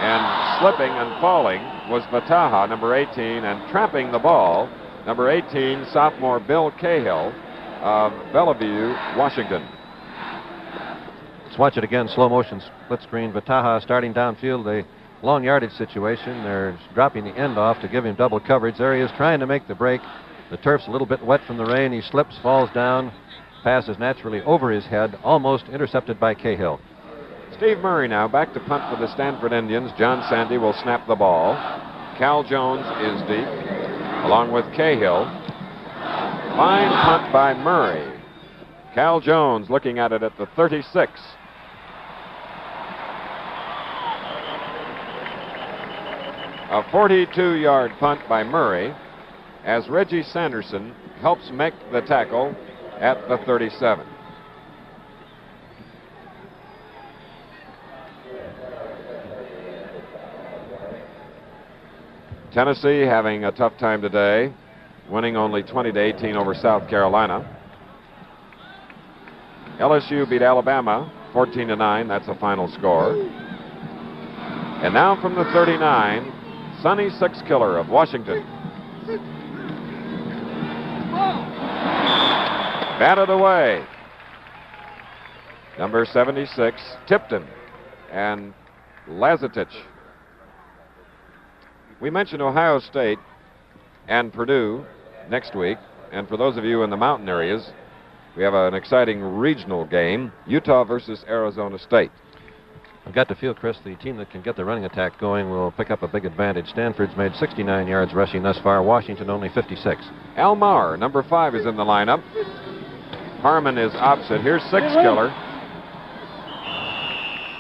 And slipping and falling was Vataha, number 18, and trapping the ball, number 18, sophomore Bill Cahill of Bellevue, Washington. Let's watch it again, slow motion split screen. Vataha starting downfield, a long yardage situation. They're dropping the end off to give him double coverage. There he is trying to make the break. The turf's a little bit wet from the rain. He slips, falls down, passes naturally over his head, almost intercepted by Cahill. Steve Murray now back to punt for the Stanford Indians. John Sandy will snap the ball. Cal Jones is deep, along with Cahill. Fine punt by Murray. Cal Jones looking at it at the 36. A 42-yard punt by Murray as Reggie Sanderson helps make the tackle at the 37. Tennessee having a tough time today, winning only 20-18 over South Carolina. LSU beat Alabama 14-9. That's the final score. And now from the 39, Sonny Sixkiller of Washington. Batted away. Number 76, Tipton and Lazatich. We mentioned Ohio State and Purdue next week. And for those of you in the mountain areas, we have an exciting regional game, Utah versus Arizona State. I've got to feel, Chris, the team that can get the running attack going will pick up a big advantage. Stanford's made 69 yards rushing thus far. Washington only 56. Al Maher, number 5, is in the lineup. Harmon is opposite. Here's Sixkiller.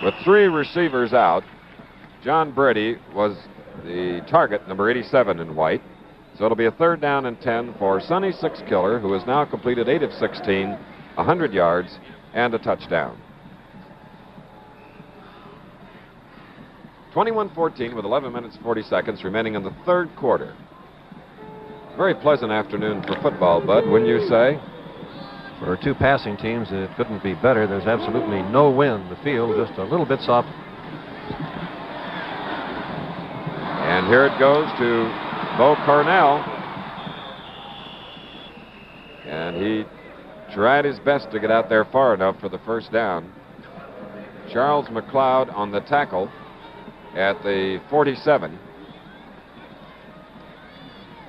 With 3 receivers out, John Brady was the target, number 87 in white. So it'll be a 3rd down and 10 for Sonny Sixkiller, who has now completed 8 of 16, 100 yards, and a touchdown. 21-14 with 11 minutes 40 seconds remaining in the 3rd quarter. Very pleasant afternoon for football, Bud, wouldn't you say? For 2 passing teams, it couldn't be better. There's absolutely no wind. The field just a little bit soft. And here it goes to Bo Cornell. And he tried his best to get out there far enough for the 1st down. Charles McLeod on the tackle at the 47.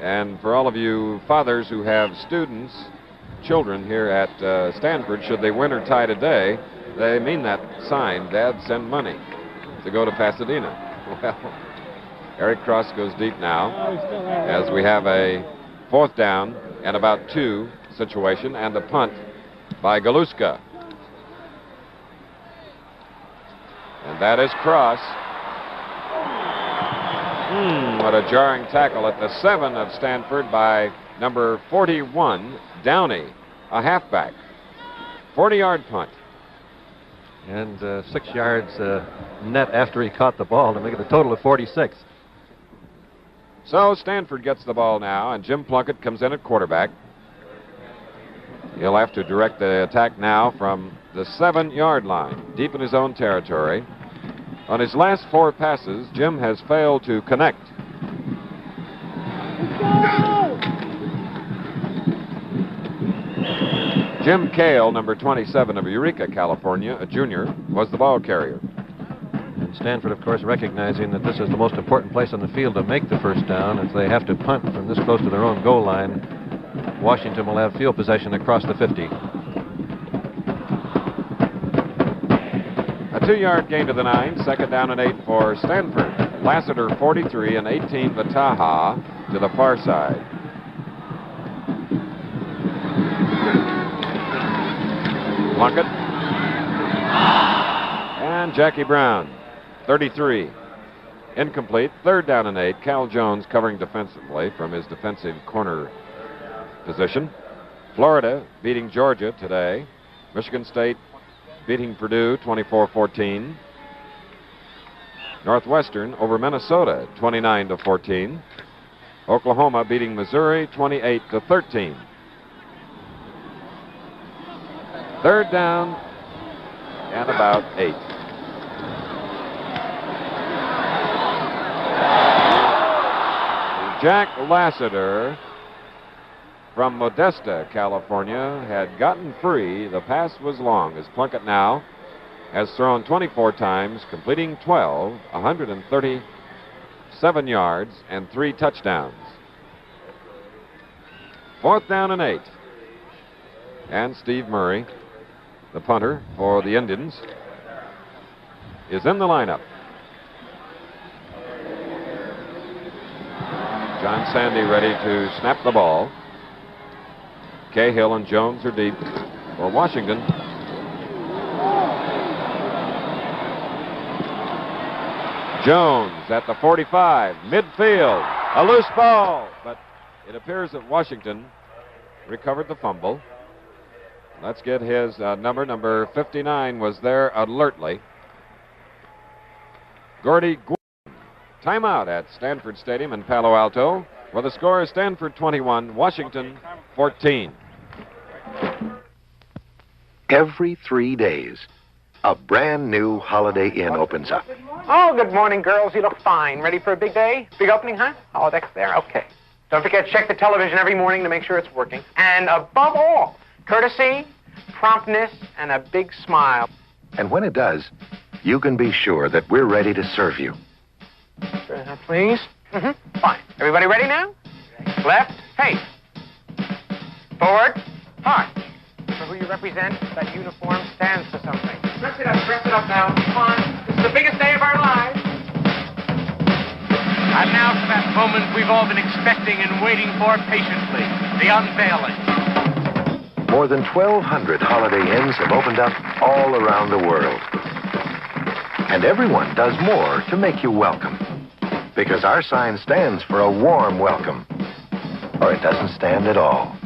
And for all of you fathers who have students, children here at Stanford, should they win or tie today, they mean that sign, Dad, send money to go to Pasadena. Well, Eric Cross goes deep now as we have a 4th down and about 2 situation and a punt by Galuska. And that is Cross. What a jarring tackle at the 7 of Stanford by number 41, Downey, a halfback. 40-yard punt. And 6 yards net after he caught the ball to make it a total of 46. So Stanford gets the ball now, and Jim Plunkett comes in at quarterback. He'll have to direct the attack now from the 7-yard line, deep in his own territory. On his last 4 passes, Jim has failed to connect. Jim Cale, number 27 of Eureka, California, a junior, was the ball carrier. And Stanford, of course, recognizing that this is the most important place on the field to make the first down. If they have to punt from this close to their own goal line, Washington will have field possession across the 50. A 2-yard gain to the 9, second down and 8 for Stanford. Lassiter 43 and 18 Vataha to the far side. Plunkett. And Jackie Brown, 33. Incomplete, third down and 8. Cal Jones covering defensively from his defensive corner position. Florida beating Georgia today. Michigan State beating Purdue 24-14. Northwestern over Minnesota 29-14. Oklahoma beating Missouri 28-13. Third down and about 8. Jack Lassiter from Modesta, California, had gotten free. The pass was long, as Plunkett now has thrown 24 times, completing 12, 137 yards, and 3 touchdowns. Fourth down and 8. And Steve Murray, the punter for the Indians, is in the lineup. John Sandy ready to snap the ball. Cahill and Jones are deep for Washington. Jones at the 45, midfield, a loose ball, but it appears that Washington recovered the fumble. Let's get his number 59 was there alertly. Gordy Gwynn. Timeout at Stanford Stadium in Palo Alto, where the score is Stanford 21, Washington 14. Every 3 days, a brand new Holiday Inn opens up. Oh, good morning, girls. You look fine. Ready for a big day? Big opening, huh? Oh, that's there. Okay. Don't forget to check the television every morning to make sure it's working. And above all, courtesy, promptness, and a big smile. And when it does, you can be sure that we're ready to serve you. Please? Fine. Everybody ready now? Left, face. Forward, march. For who you represent, that uniform stands for something. Dress it up now. Come on. This is the biggest day of our lives. And now for that moment we've all been expecting and waiting for patiently. The unveiling. More than 1,200 Holiday Inns have opened up all around the world. And everyone does more to make you welcome. Because our sign stands for a warm welcome. Or it doesn't stand at all.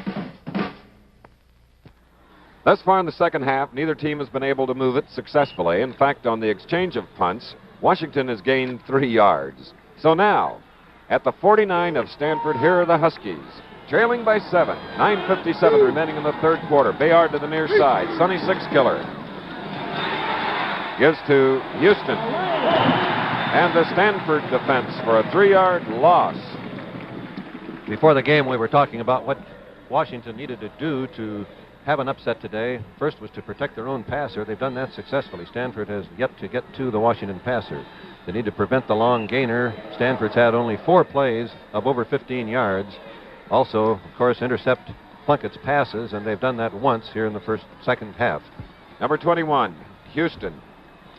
Thus far in the second half, neither team has been able to move it successfully. In fact, on the exchange of punts, Washington has gained 3 yards. So now, at the 49 of Stanford, here are the Huskies, trailing by 7. 9:57 remaining in the third quarter. Bayard to the near side. Sonny Sixkiller gives to Houston. And the Stanford defense for a 3-yard loss. Before the game, we were talking about what Washington needed to do to have an upset today. First was to protect their own passer. They've done that successfully. Stanford has yet to get to the Washington passer. They need to prevent the long gainer. Stanford's had only 4 plays of over 15 yards. Also, of course, intercept Plunkett's passes, and they've done that once here in the second half. Number 21, Houston.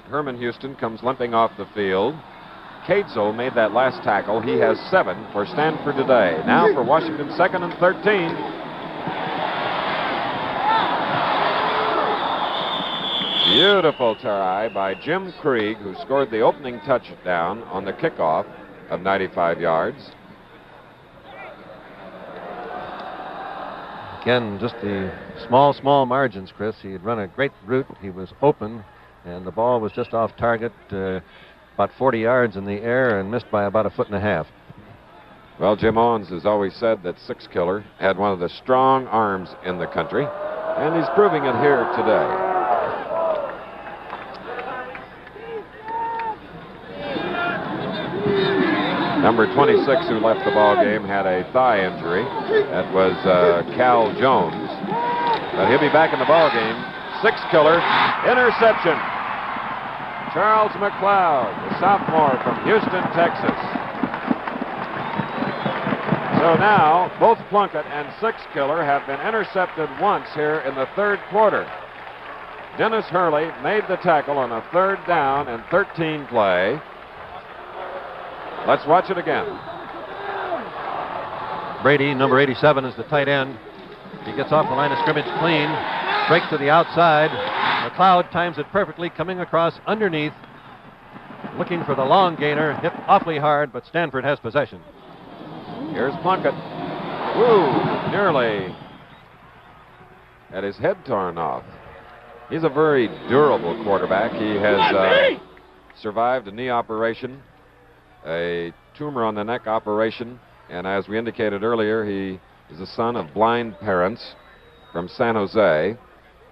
Herman Houston comes limping off the field. Cadezel made that last tackle. He has 7 for Stanford today. Now for Washington, 2nd and 13. Beautiful try by Jim Krieg, who scored the opening touchdown on the kickoff of 95 yards. Again, just the small margins, Chris. He had run a great route. He was open, and the ball was just off target, about 40 yards in the air, and missed by about 1.5 feet. Well, Jim Owens has always said that Sixkiller had one of the strong arms in the country, and he's proving it here today. Number 26, who left the ball game, had a thigh injury. That was Cal Jones. But he'll be back in the ball game. Six-killer, interception. Charles McLeod, the sophomore from Houston, Texas. So now, both Plunkett and Six-killer have been intercepted once here in the third quarter. Dennis Hurley made the tackle on a 3rd down and 13 play. Let's watch it again. Brady, number 87, is the tight end. He gets off the line of scrimmage clean, breaks to the outside. McLeod times it perfectly, coming across underneath, looking for the long gainer, hit awfully hard, but Stanford has possession. Here's Plunkett. Woo, nearly had his head torn off. He's a very durable quarterback. He has survived a knee operation, a tumor on the neck operation, and as we indicated earlier, he is the son of blind parents from San Jose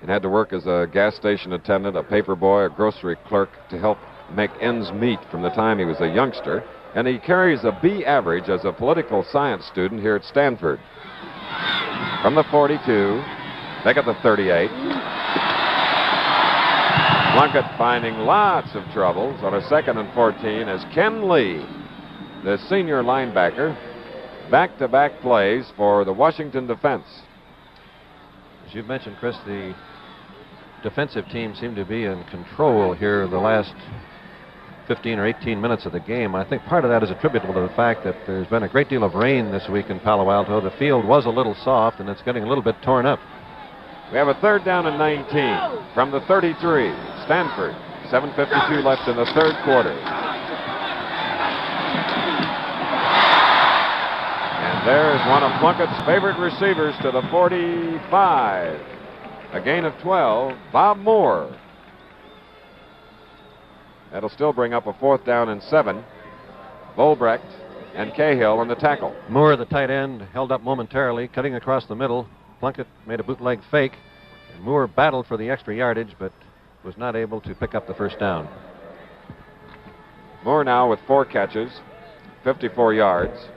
and had to work as a gas station attendant, a paper boy, a grocery clerk to help make ends meet from the time he was a youngster. And he carries a B average as a political science student here at Stanford. From the 42, back at the 38. Plunkett finding lots of troubles on a 2nd and 14 as Ken Lee, the senior linebacker, back-to-back plays for the Washington defense. As you mentioned, Chris, the defensive team seemed to be in control here the last 15 or 18 minutes of the game. I think part of that is attributable to the fact that there's been a great deal of rain this week in Palo Alto. The field was a little soft, and it's getting a little bit torn up. We have a 3rd down and 19 from the 33. Stanford, 7:52 left in the third quarter. And there's one of Plunkett's favorite receivers to the 45. A gain of 12, Bob Moore. That'll still bring up a 4th down and 7. Volbrecht and Cahill on the tackle. Moore, the tight end, held up momentarily, cutting across the middle. Plunkett made a bootleg fake. And Moore battled for the extra yardage, but was not able to pick up the 1st down. Moore now with 4 catches, 54 yards.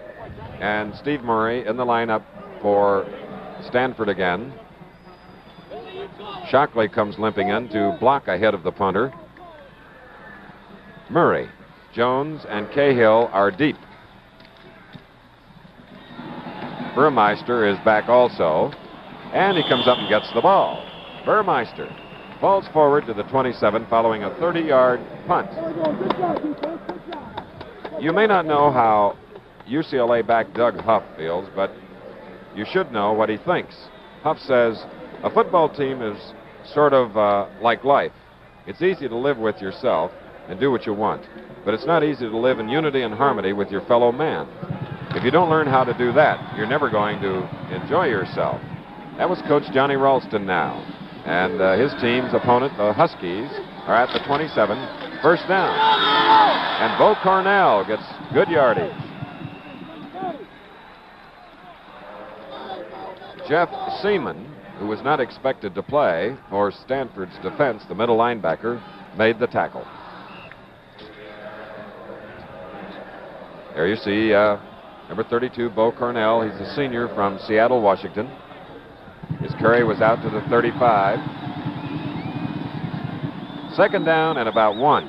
And Steve Murray in the lineup for Stanford again. Shockley comes limping in to block ahead of the punter. Murray, Jones, and Cahill are deep. Burmeister is back also, and he comes up and gets the ball. Burmeister falls forward to the 27 following a 30-yard punt. You may not know how UCLA back Doug Huff feels, but you should know what he thinks. Huff says, a football team is sort of like life. It's easy to live with yourself and do what you want, but it's not easy to live in unity and harmony with your fellow man. If you don't learn how to do that, you're never going to enjoy yourself. That was Coach Johnny Ralston now, and his team's opponent, the Huskies, are at the 27, 1st down, and Bo Cornell gets good yardage. Jeff Seaman, who was not expected to play for Stanford's defense, the middle linebacker, made the tackle. There you see number 32, Bo Cornell. He's a senior from Seattle, Washington. His carry was out to the 35. 2nd down and about 1.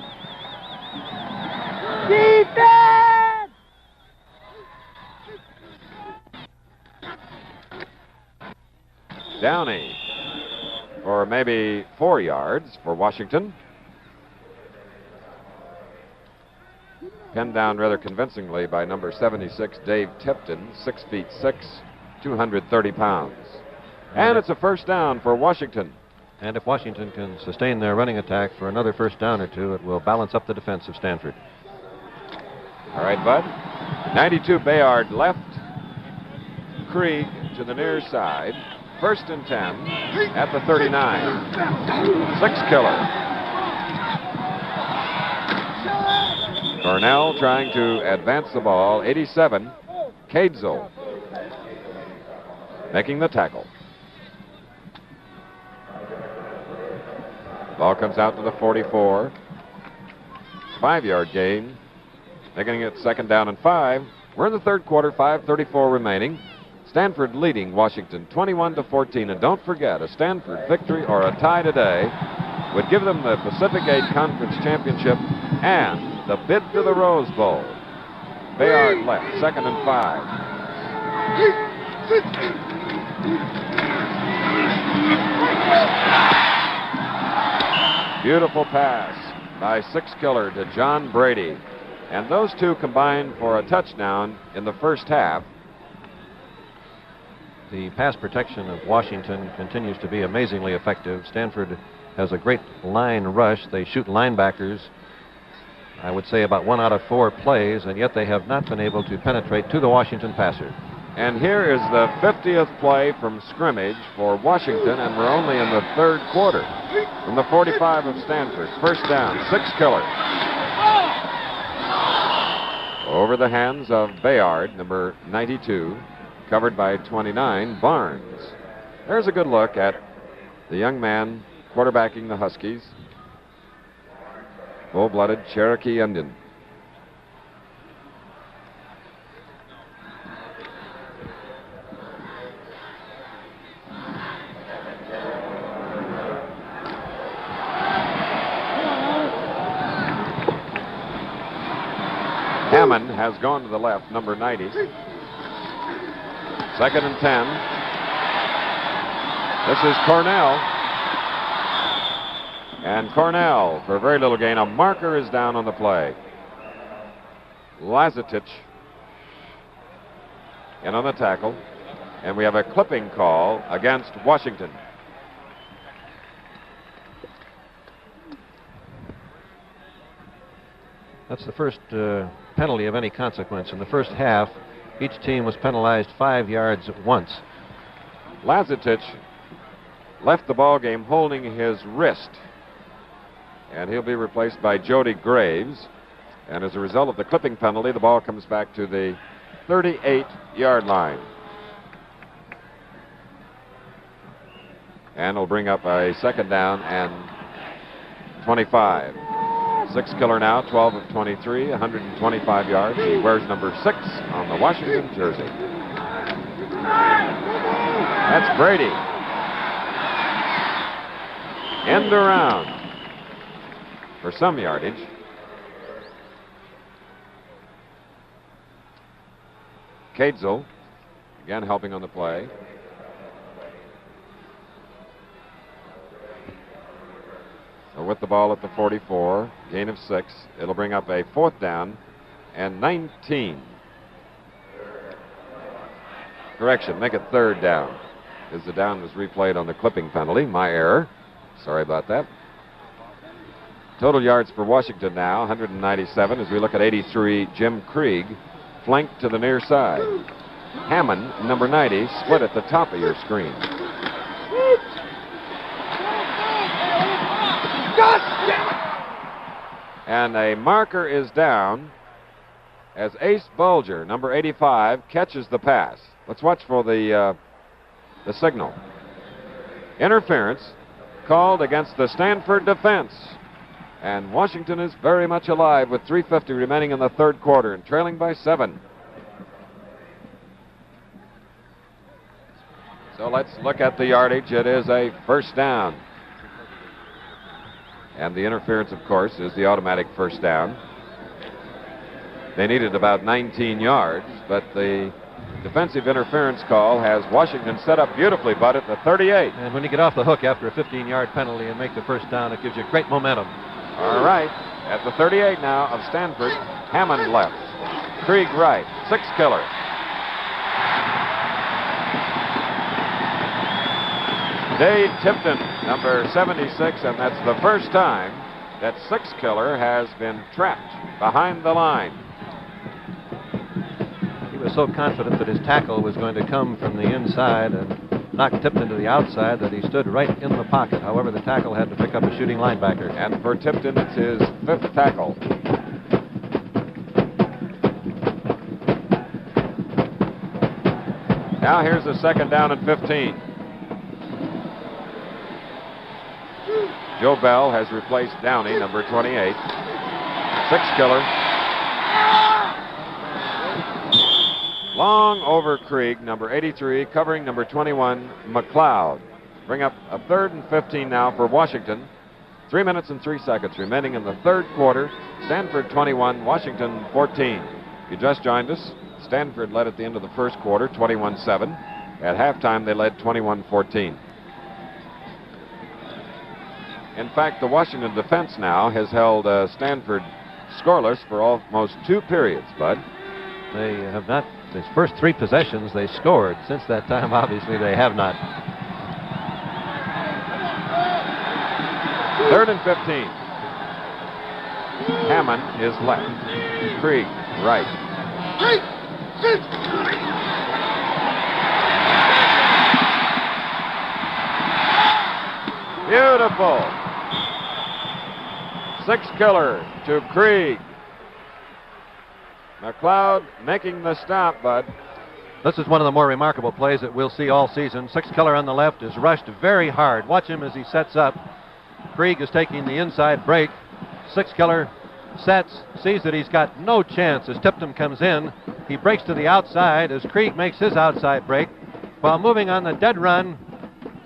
Defense! Downey for maybe 4 yards for Washington. Pinned down rather convincingly by number 76, Dave Tipton, 6'6", 230 pounds. And it's a 1st down for Washington. And if Washington can sustain their running attack for another 1st down or 2, it will balance up the defense of Stanford. All right, Bud. 92 Bayard left. Krieg to the near side. 1st and 10 at the 39. Six-killer. Cornell trying to advance the ball. 87, Cadezel making the tackle. Ball comes out to the 44. 5-yard gain, making it 2nd down and 5. We're in the third quarter, 5:34 remaining. Stanford leading Washington 21-14. And don't forget, a Stanford victory or a tie today would give them the Pacific 8 Conference Championship and the bid to the Rose Bowl. Bayard left, 2nd and 5. Beautiful pass by Six-Killer to John Brady. And those two combined for a touchdown in the first half. The pass protection of Washington continues to be amazingly effective. Stanford has a great line rush. They shoot linebackers, I would say, about 1 out of 4 plays, and yet they have not been able to penetrate to the Washington passer. And here is the 50th play from scrimmage for Washington, and we're only in the 3rd quarter. From the 45 of Stanford, first down, Six-Killer. Over the hands of Bayard, number 92, covered by 29, Barnes. There's a good look at the young man quarterbacking the Huskies. Full-blooded Cherokee Indian. Hammond has gone to the left, number 90. 2nd and 10. This is Cornell. And Cornell, for a very little gain, a marker is down on the play. Lazatich in on the tackle. And we have a clipping call against Washington. That's the first penalty of any consequence. In the first half, each team was penalized 5 yards once. Lazatich left the ball game holding his wrist, and he'll be replaced by Jody Graves. And as a result of the clipping penalty, the ball comes back to the 38-yard line. And will bring up a 2nd down and 25. Six-Killer now, 12 of 23, 125 yards. He wears number 6 on the Washington jersey. That's Brady. End around for some yardage. Cadsel again helping on the play. So with the ball at the 44, gain of 6. It'll bring up a 4th down and 19. Correction, make it 3rd down, as the down was replayed on the clipping penalty. My error. Sorry about that. Total yards for Washington now, 197, as we look at 83, Jim Krieg, flanked to the near side. Hammond, number 90, split at the top of your screen. And a marker is down as Ace Bulger, number 85, catches the pass. Let's watch for the signal. Interference called against the Stanford defense. And Washington is very much alive with 3:50 remaining in the 3rd quarter and trailing by 7. So let's look at the yardage. It is a 1st down. And the interference, of course, is the automatic 1st down. They needed about 19 yards, but the defensive interference call has Washington set up beautifully, Bud, at the 38. And when you get off the hook after a 15-yard penalty and make the 1st down, it gives you great momentum. All right. At the 38 now of Stanford, Hammond left. Krieg right. Six-Killer. Dave Tipton, number 76, and that's the first time that Six-Killer has been trapped behind the line. He was so confident that his tackle was going to come from the inside and knock Tipton to the outside that he stood right in the pocket. However, the tackle had to pick up a shooting linebacker. And for Tipton, it's his 5th tackle. Now here's the 2nd down and 15. Joe Bell has replaced Downey, number 28. Six-Killer. Long over Krieg, number 83, covering number 21, McLeod. Bring up a 3rd and 15 now for Washington. 3 minutes and 3 seconds remaining in the third quarter. Stanford 21, Washington 14. If you just joined us, Stanford led at the end of the first quarter, 21-7. At halftime, they led 21-14. In fact, the Washington defense now has held Stanford scoreless for almost 2 periods, Bud. They have not, these first 3 possessions they scored. Since that time, obviously, they have not. 3rd and 15. Hammond is left. Krieg, right. Beautiful. 6-killer to Krieg. McLeod making the stop, Bud. This is one of the more remarkable plays that we'll see all season. 6-killer on the left is rushed very hard. Watch him as he sets up. Krieg is taking the inside break. 6-killer sets, sees that he's got no chance as Tipton comes in. He breaks to the outside as Krieg makes his outside break. While moving on the dead run,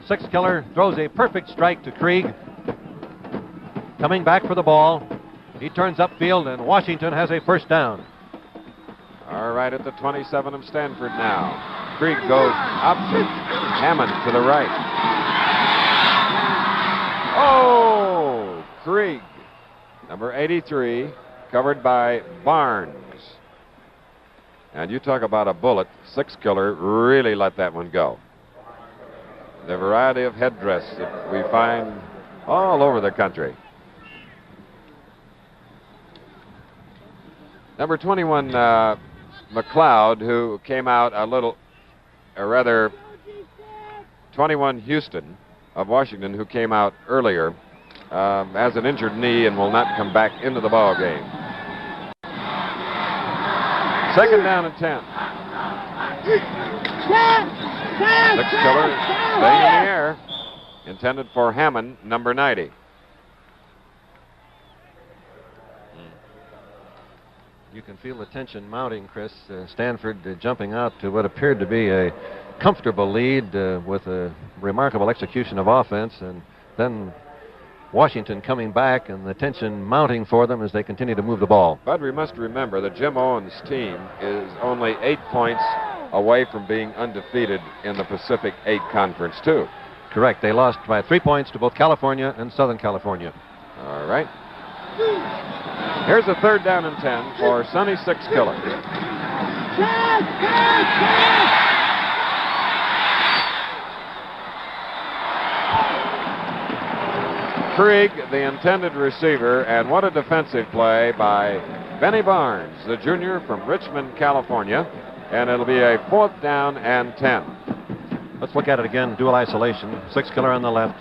6-killer throws a perfect strike to Krieg. Coming back for the ball. He turns upfield, and Washington has a first down. All right, at the 27 of Stanford now. Krieg goes up. Hammond to the right. Oh, Krieg, number 83, covered by Barnes. And you talk about a bullet. 6-killer really let that one go. The variety of headdress that we find all over the country. Number 21, McLeod, who came out or rather, 21 Houston of Washington, who came out earlier, has an injured knee and will not come back into the ball game. 2nd down and 10. 6-killer staying in the air, intended for Hammond, number 90. You can feel the tension mounting, Chris. Stanford jumping out to what appeared to be a comfortable lead with a remarkable execution of offense, and then Washington coming back and the tension mounting for them as they continue to move the ball. But we must remember that Jim Owens' team is only 8 points away from being undefeated in the Pacific 8 Conference, too. Correct. They lost by 3 points to both California and Southern California. All right. Here's a 3rd down and 10 for Sonny 6-killer. Krieg, the intended receiver, and what a defensive play by Benny Barnes, the junior from Richmond, California, and it'll be a 4th down and 10. Let's look at it again, dual isolation. 6-killer on the left,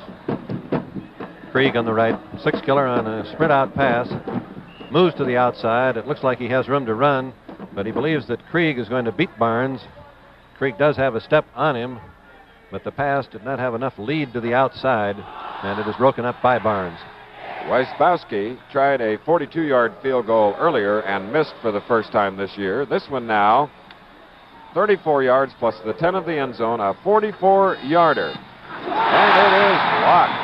Krieg on the right. 6-killer on a sprint out pass. Moves to the outside. It looks like he has room to run, but he believes that Krieg is going to beat Barnes. Krieg does have a step on him, but the pass did not have enough lead to the outside, and it is broken up by Barnes. Weisbowski tried a 42-yard field goal earlier and missed for the first time this year. This one now, 34 yards plus the 10 of the end zone, a 44-yarder. And it is blocked.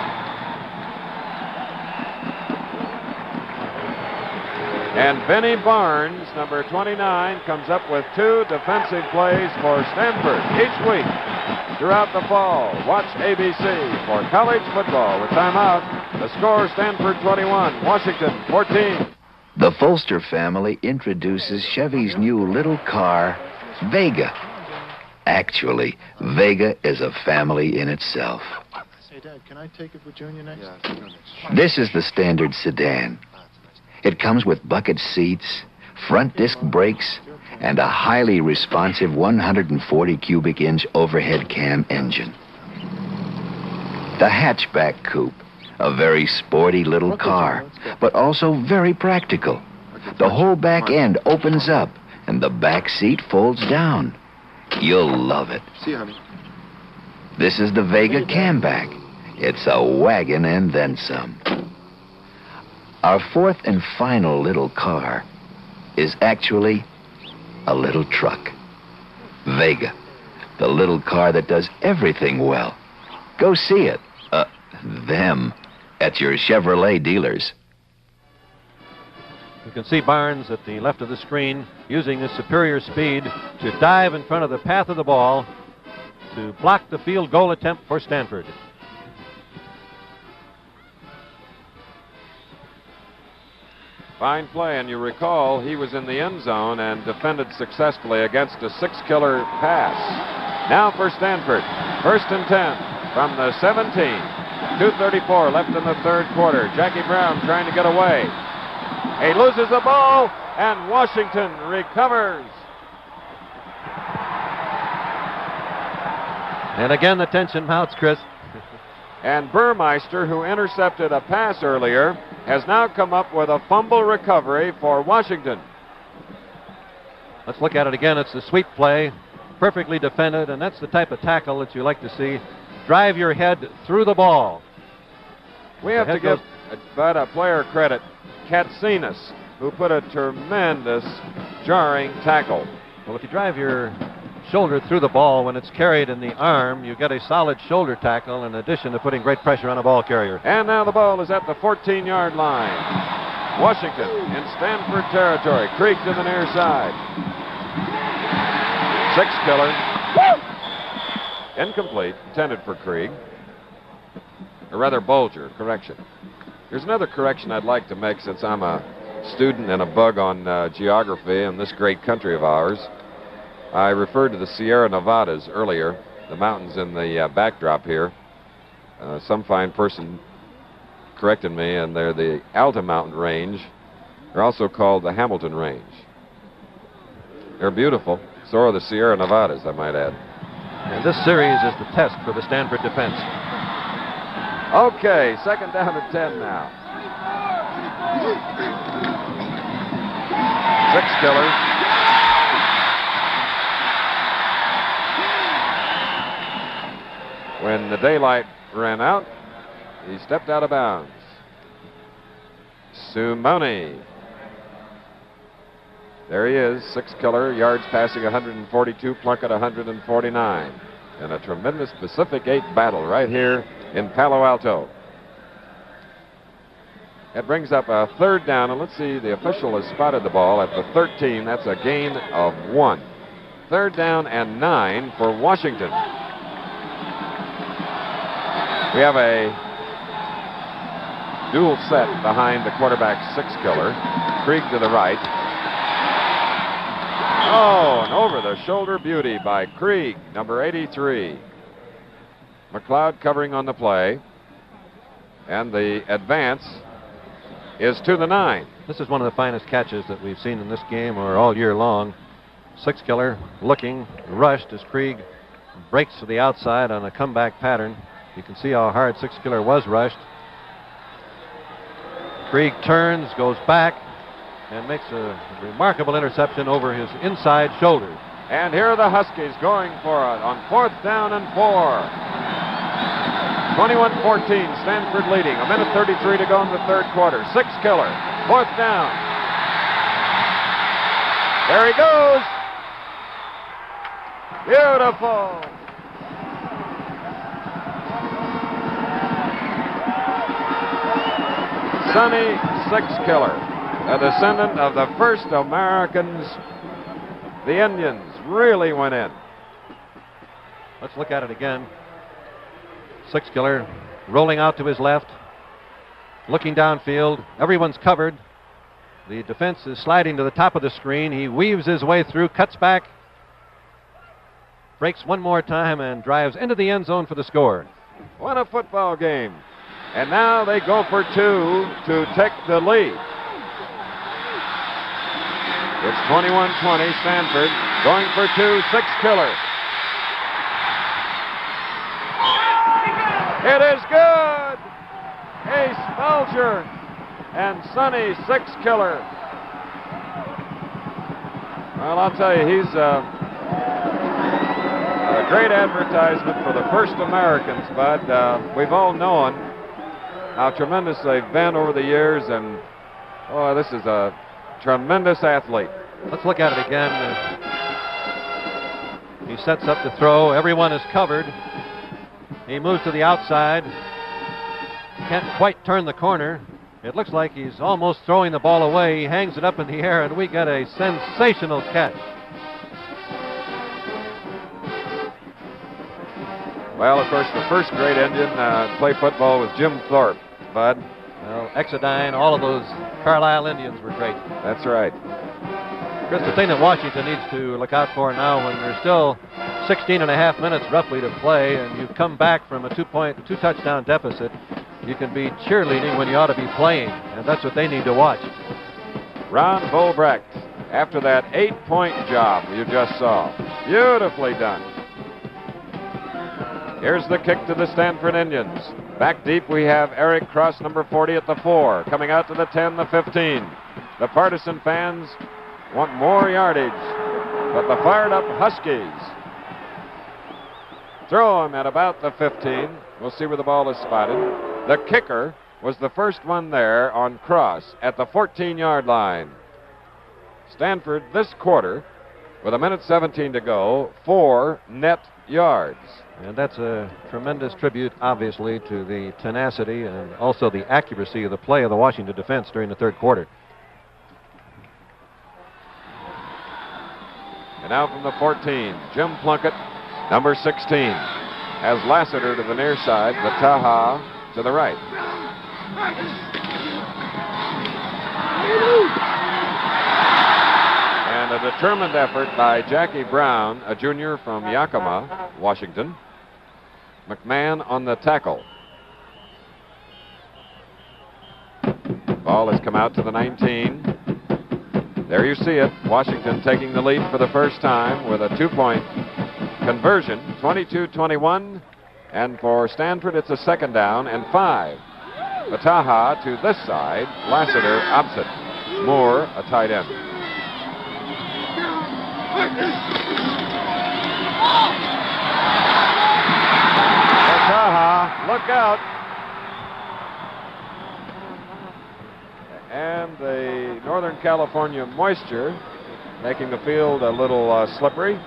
And Benny Barnes, number 29, comes up with 2 defensive plays for Stanford each week throughout the fall. Watch ABC for college football. With timeout, the score: Stanford 21, Washington 14. The Folster family introduces Chevy's new little car, Vega. Actually, Vega is a family in itself. Hey, Dad, can I take it with Junior next? This is the standard sedan. It comes with bucket seats, front disc brakes, and a highly responsive 140 cubic inch overhead cam engine. The hatchback coupe, a very sporty little car, but also very practical. The whole back end opens up, and the back seat folds down. You'll love it. See you, honey. This is the Vega Camback. It's a wagon and then some. Our 4th and final little car is actually a little truck. Vega, the little car that does everything well. Go see it, them, at your Chevrolet dealers. You can see Barnes at the left of the screen using his superior speed to dive in front of the path of the ball to block the field goal attempt for Stanford. Fine play, and you recall he was in the end zone and defended successfully against a six-killer pass. Now for Stanford, 1st and 10 from the 17. 2:34 left in the third quarter. Jackie Brown trying to get away. He loses the ball, and Washington recovers. And again, the tension mounts, Chris. And Burmeister, who intercepted a pass earlier, has now come up with a fumble recovery for Washington. Let's look at it again. It's a sweep play, perfectly defended, and that's the type of tackle that you like to see. Drive your head through the ball. We have to give a player credit, Katsinas, who put a tremendous jarring tackle. Well, if you drive your shoulder through the ball when it's carried in the arm, you get a solid shoulder tackle in addition to putting great pressure on a ball carrier. And now the ball is at the 14-yard line. Washington in Stanford territory. Krieg to the near side. Six-killer. Incomplete. Intended for Krieg. Or rather, Bolger. Correction. There's another correction I'd like to make since I'm a student and a bug on geography in this great country of ours. I referred to the Sierra Nevadas earlier, the mountains in the backdrop here. Some fine person corrected me, and they're the Alta Mountain Range. They're also called the Hamilton Range. They're beautiful. So are the Sierra Nevadas, I might add. And this series is the test for the Stanford defense. Okay, 2nd down and 10 now. Six-killer. When the daylight ran out, he stepped out of bounds. Sumoni. There he is, six-killer, yards passing 142, Plunkett 149. And a tremendous Pacific 8 battle right here in Palo Alto. That brings up a 3rd down, and let's see, the official has spotted the ball at the 13. That's a gain of 1. 3rd down and 9 for Washington. We have a dual set behind the quarterback's six-killer. Krieg to the right. Oh, an over-the-shoulder beauty by Krieg, number 83. McLeod covering on the play. And the advance is to the 9. This is one of the finest catches that we've seen in this game or all year long. Six-killer looking, rushed as Krieg breaks to the outside on a comeback pattern. You can see how hard six-killer was rushed. Krieg turns, goes back, and makes a remarkable interception over his inside shoulder. And here are the Huskies going for it on 4th down and 4. 21-14, Stanford leading. 1:33 to go in the third quarter. Six-killer, 4th down. There he goes. Beautiful. Sonny Six-Killer, a descendant of the first Americans. The Indians really went in. Let's look at it again. Six-Killer rolling out to his left, looking downfield. Everyone's covered. The defense is sliding to the top of the screen. He weaves his way through, cuts back, breaks one more time, and drives into the end zone for the score. What a football game. And now they go for 2 to take the lead. It's 21-20, Stanford going for 2, Six-Killer. It is good. Ace Bulger and Sonny Six-Killer. Well, I'll tell you, he's a great advertisement for the first Americans, Bud. We've all known how tremendous they've been over the years, and oh, this is a tremendous athlete. Let's look at it again. He sets up to throw. Everyone is covered. He moves to the outside. Can't quite turn the corner. It looks like he's almost throwing the ball away. He hangs it up in the air, and we get a sensational catch. Well, of course, the first great engine to play football was Jim Thorpe, Bud. Well, Exodine, all of those Carlisle Indians were great. That's right. Chris, the thing that Washington needs to look out for now, when there's still 16 and a half minutes roughly to play, and you've come back from a two-touchdown deficit, you can be cheerleading when you ought to be playing, and that's what they need to watch. Ron Bolbrecht, after that 8-point job you just saw. Beautifully done. Here's the kick to the Stanford Indians. Back deep we have Eric Cross, number 40 at the 4. Coming out to the 10, the 15. The partisan fans want more yardage, but the fired up Huskies throw him at about the 15. We'll see where the ball is spotted. The kicker was the first one there on Cross at the 14-yard line. Stanford this quarter, with 1:17 to go, 4 net yards. And that's a tremendous tribute, obviously, to the tenacity and also the accuracy of the play of the Washington defense during the third quarter. And now from the 14, Jim Plunkett, number 16, has Lassiter to the near side, Vataha to the right. And a determined effort by Jackie Brown, a junior from Yakima, Washington. McMahon on the tackle. Ball has come out to the 19. There you see it. Washington taking the lead for the first time with a 2-point conversion, 22-21. And for Stanford, it's a second down and 5. Vataha to this side, Lassiter opposite. Moore, a tight end. Vataha, look out. And the Northern California moisture making the field a little slippery.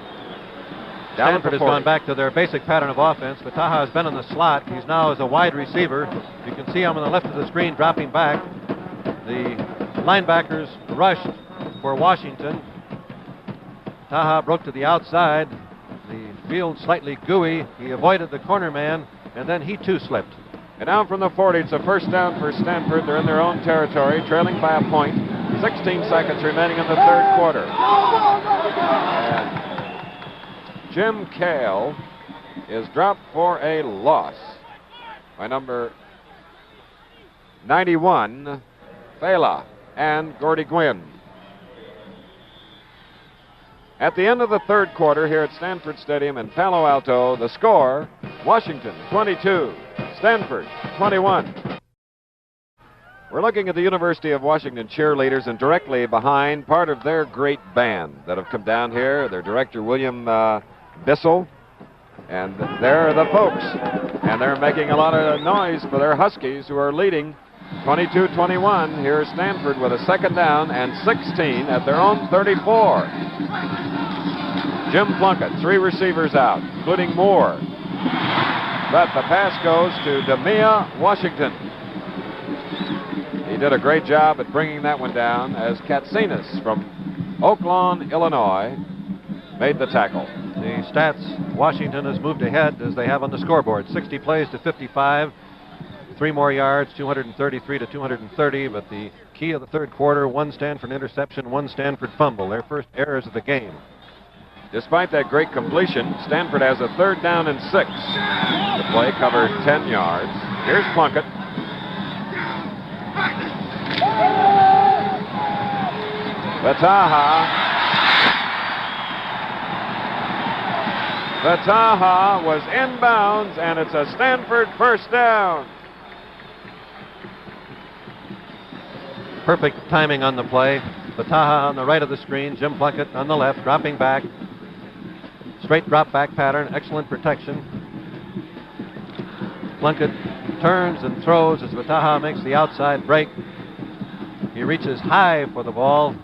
Stanford has gone back to their basic pattern of offense. Vataha has been in the slot. He's now as a wide receiver. You can see him on the left of the screen dropping back. The linebackers rushed for Washington. Vataha broke to the outside. The field slightly gooey. He avoided the corner man, and then he too slipped. And now from the 40, it's a first down for Stanford. They're in their own territory, trailing by a point. 16 seconds remaining in the third quarter. And Jim Cale is dropped for a loss by number 91, Fela, and Gordy Gwynn. At the end of the third quarter here at Stanford Stadium in Palo Alto, the score, Washington 22, Stanford 21. We're looking at the University of Washington cheerleaders, and directly behind, part of their great band that have come down here, their director, William Bissell, and there are the folks, and they're making a lot of noise for their Huskies, who are leading 22-21. Here's Stanford with a second down and 16 at their own 34. Jim Plunkett, 3 receivers out, including Moore. But the pass goes to Demia Washington. He did a great job at bringing that one down as Katsinas from Oak Lawn, Illinois, made the tackle. The stats, Washington has moved ahead as they have on the scoreboard. 60 plays to 55, 3 more yards, 233 to 230. But the key of the third quarter, 1 Stanford interception, 1 Stanford fumble, their first errors of the game. Despite that great completion, Stanford has a third down and 6. The play covered 10 yards. Here's Plunkett. Vataha was inbounds, and it's a Stanford first down. Perfect timing on the play. Vataha on the right of the screen, Jim Plunkett on the left, dropping back. Straight drop back pattern, excellent protection. Plunkett turns and throws as Vataha makes the outside break. He reaches high for the ball,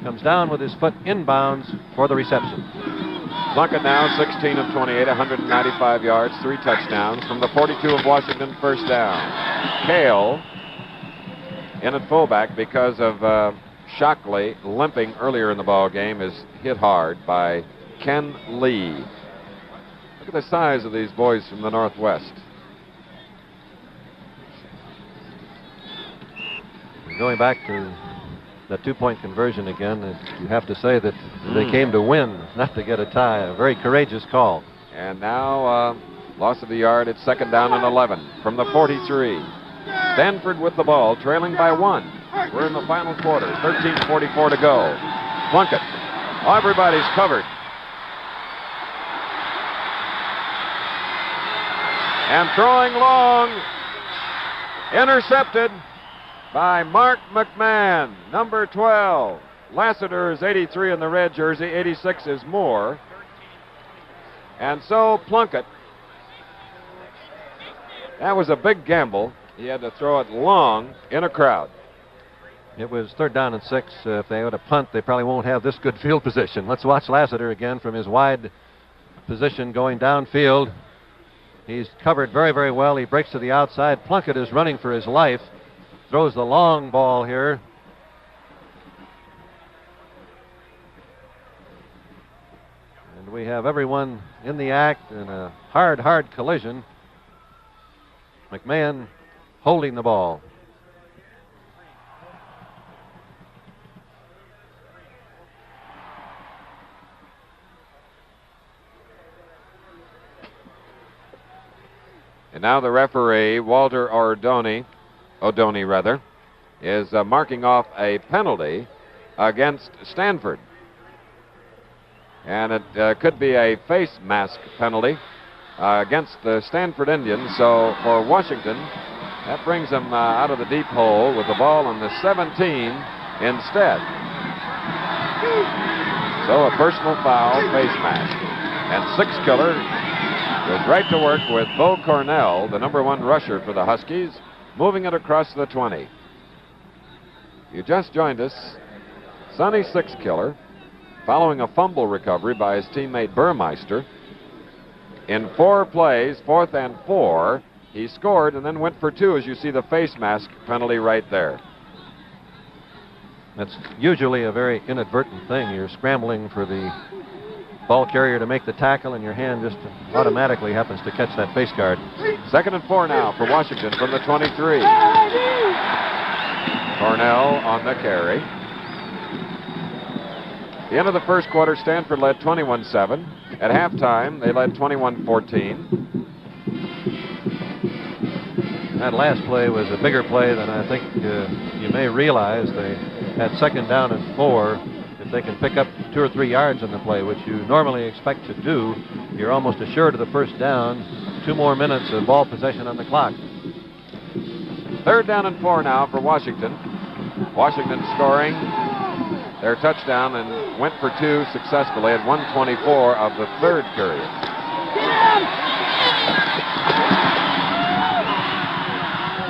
comes down with his foot inbounds for the reception. Plunkett now 16 of 28, 195 yards, 3 touchdowns. From the 42 of Washington, first down. Cale in at fullback because of Shockley limping earlier in the ball game is hit hard by Ken Lee. Look at the size of these boys from the Northwest. Going back to the 2-point conversion again, you have to say that they came to win, not to get a tie. A very courageous call. And now loss of the yard. It's second down and 11 from the 43. Stanford with the ball, trailing by 1. We're in the final quarter. 13:44 to go. Plunkett. Everybody's covered. And throwing long. Intercepted by Mark McMahon, number 12. Lassiter is 83 in the red jersey. 86 is Moore. And so Plunkett. That was a big gamble. He had to throw it long in a crowd. It was third down and 6. If they would have punt, they probably won't have this good field position. Let's watch Lassiter again from his wide position going downfield. He's covered very, very well. He breaks to the outside. Plunkett is running for his life. Throws the long ball here. And we have everyone in the act in a hard collision. McMahon holding the ball. And now the referee, Walter O'Doney, is marking off a penalty against Stanford. And it could be a face mask penalty against the Stanford Indians. So for Washington, that brings them out of the deep hole with the ball on the 17 instead. So a personal foul, face mask. And Six-Killer goes right to work with Bo Cornell, the number 1 rusher for the Huskies, moving it across the 20. You just joined us. Sonny Six-Killer, following a fumble recovery by his teammate Burmeister. In 4 plays, 4th and 4, he scored and then went for 2, as you see the face mask penalty right there. That's usually a very inadvertent thing. You're scrambling for the ball carrier to make the tackle, and your hand just automatically happens to catch that face guard. 2nd and 4 now for Washington from the 23. Cornell on the carry. The end of the first quarter, Stanford led 21-7. At halftime, they led 21-14. That last play was a bigger play than I think you may realize. They had 2nd down and 4. If they can pick up 2 or 3 yards in the play, which you normally expect to do, you're almost assured of the first down. 2 more minutes of ball possession on the clock. 3rd down and 4 now for Washington. Washington scoring their touchdown and went for 2 successfully at 1:24 of the 3rd period.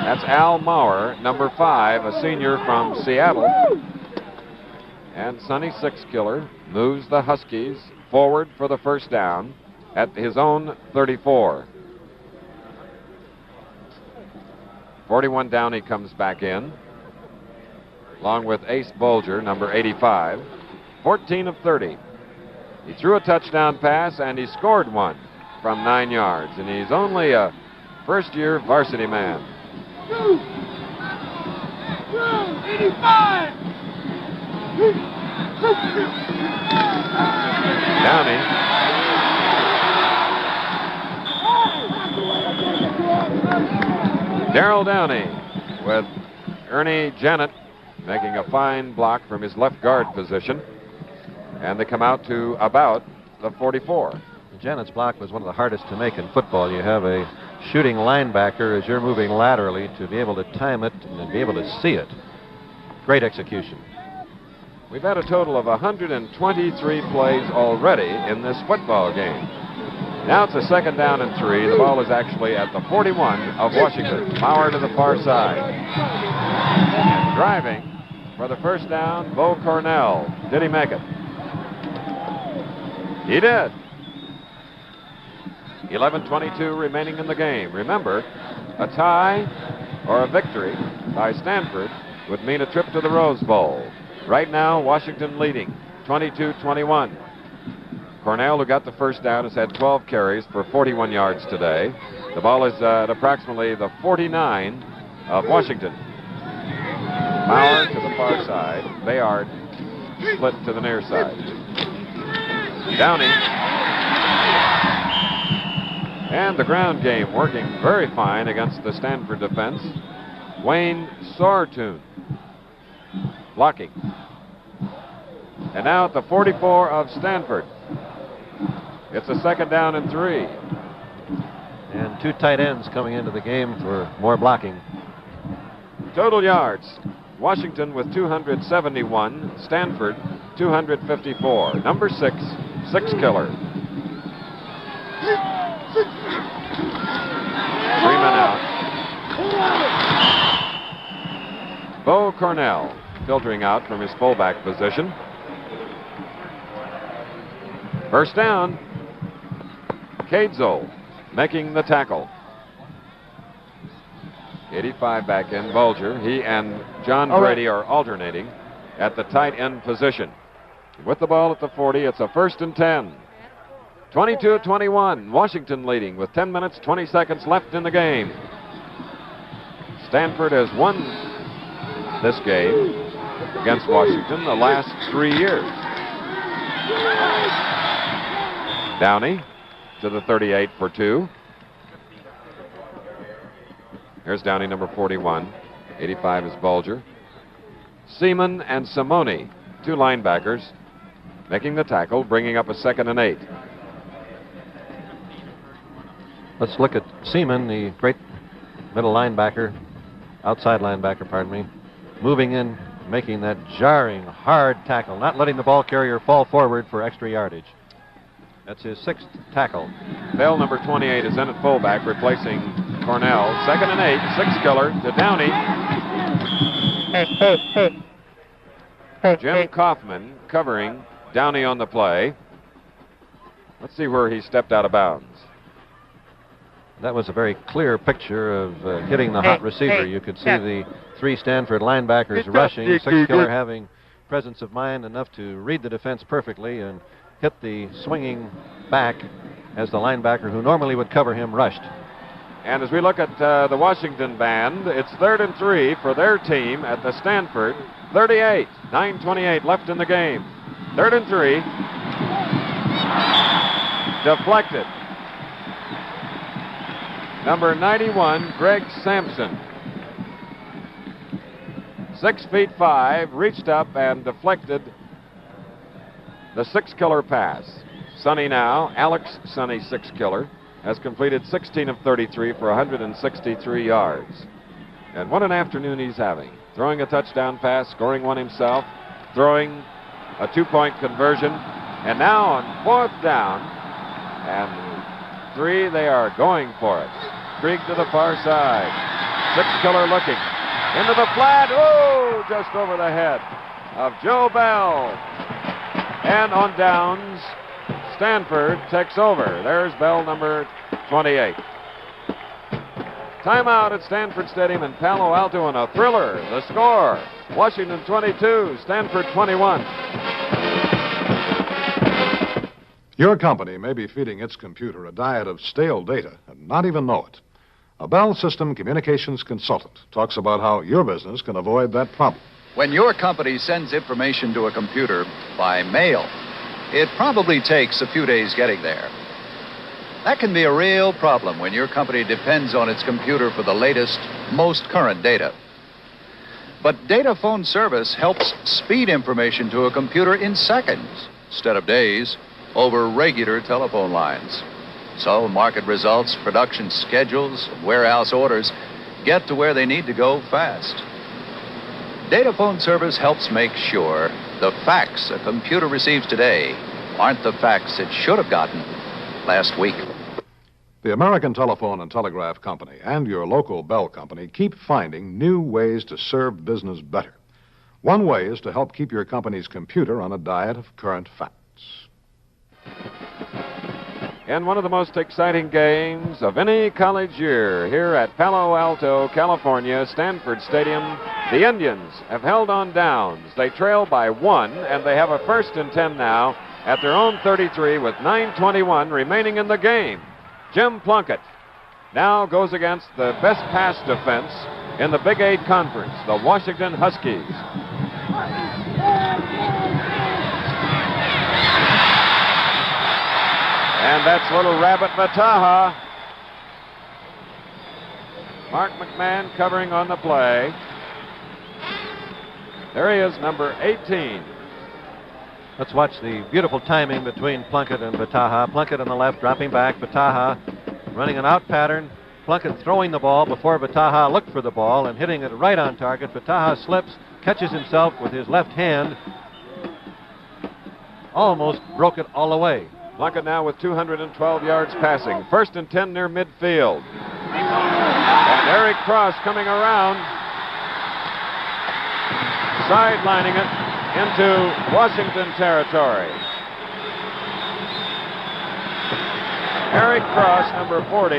That's Al Maurer, number 5, a senior from Seattle. And Sonny Six-Killer moves the Huskies forward for the first down at his own 34. 41 Downey comes back in, along with Ace Bolger, number 85. 14 of 30. He threw a touchdown pass, and he scored 1 from 9 yards. And he's only a first-year varsity man. 85! Downey. Darrell Downey with Ernie Jennett making a fine block from his left guard position. And they come out to about the 44. Janet's block was one of the hardest to make in football. You have a shooting linebacker as you're moving laterally to be able to time it and be able to see it. Great execution. We've had a total of 123 plays already in this football game. Now it's a 2nd down and 3. The ball is actually at the 41 of Washington. Maurer to the far side. And driving for the first down, Bo Cornell. Did he make it? He did. 11:22 remaining in the game. Remember, a tie or a victory by Stanford would mean a trip to the Rose Bowl. Right now, Washington leading 22-21. Cornell, who got the first down, has had 12 carries for 41 yards today. The ball is at approximately the 49 of Washington. Maurer to the far side. Bayard split to the near side. Downey. And the ground game working very fine against the Stanford defense. Wayne Sortune blocking. And now at the 44 of Stanford. It's a 2nd down and 3. And 2 tight ends coming into the game for more blocking. Total yards. Washington with 271. Stanford 254. Number 6, Killer. 3 men out. Bo Cornell filtering out from his fullback position. First down. Cadzo making the tackle. 85 back in, Bulger. He and John Brady are alternating at the tight end position. With the ball at the 40, it's a 1st and 10. 22-21, Washington leading with 10 minutes, 20 seconds left in the game. Stanford has won this game against Washington the last 3 years. Downey to the 38 for 2. Here's Downey, number 41. 85 is Bulger. Seaman and Simone, 2 linebackers, making the tackle, bringing up a 2nd and 8. Let's look at Seaman, the great middle linebacker, outside linebacker, pardon me, moving in, making that jarring, hard tackle, not letting the ball carrier fall forward for extra yardage. That's his 6th tackle. Bell, number 28, is in at fullback, replacing Cornell. 2nd and 8, Killer to Downey. Jim Kaufman covering Downey on the play. Let's see where he stepped out of bounds. That was a very clear picture of hitting the hot receiver. You could see the 3 Stanford linebackers rushing, Killer having presence of mind enough to read the defense perfectly and hit the swinging back as the linebacker who normally would cover him rushed. And as we look at the Washington band, it's 3rd and 3 for their team at the Stanford 38. 9:28 left in the game. 3rd and 3. Deflected. Number 91, Greg Sampson. 6'5", reached up and deflected the Killer pass. Sonny now, Alex Sonny Killer, has completed 16 of 33 for 163 yards. And what an afternoon he's having. Throwing a touchdown pass, scoring one himself, throwing a 2-point conversion. And now on 4th down and 3, they are going for it. Krieg to the far side. Killer looking. Into the flat. Oh, just over the head of Joe Bell. And on downs, Stanford takes over. There's Bell, number 28. Timeout at Stanford Stadium in Palo Alto, and a thriller. The score, Washington 22, Stanford 21. Your company may be feeding its computer a diet of stale data and not even know it. A Bell System communications consultant talks about how your business can avoid that problem. When your company sends information to a computer by mail, it probably takes a few days getting there. That can be a real problem when your company depends on its computer for the latest, most current data. But Data Phone Service helps speed information to a computer in seconds instead of days over regular telephone lines. So market results, production schedules, and warehouse orders get to where they need to go fast. Data Phone Service helps make sure the facts a computer receives today aren't the facts it should have gotten last week. The American Telephone and Telegraph Company and your local Bell company keep finding new ways to serve business better. One way is to help keep your company's computer on a diet of current facts. in one of the most exciting games of any college year here at Palo Alto, California, Stanford Stadium. The Indians have held on downs. They trail by 1, and they have a 1st and 10 now at their own 33 with 9:21 remaining in the game. Jim Plunkett now goes against the best pass defense in the Big 8 Conference, the Washington Huskies. And that's little Rabbit Vataha. Mark McMahon covering on the play. There he is, number 18. Let's watch the beautiful timing between Plunkett and Vataha. Plunkett on the left, dropping back. Vataha running an out pattern. Plunkett throwing the ball before Vataha looked for the ball and hitting it right on target. Vataha slips, catches himself with his left hand. Almost broke it all the way. Plunkett now with 212 yards passing. 1st and 10 near midfield. And Eric Cross coming around, sidelining it into Washington territory. Eric Cross, number 40.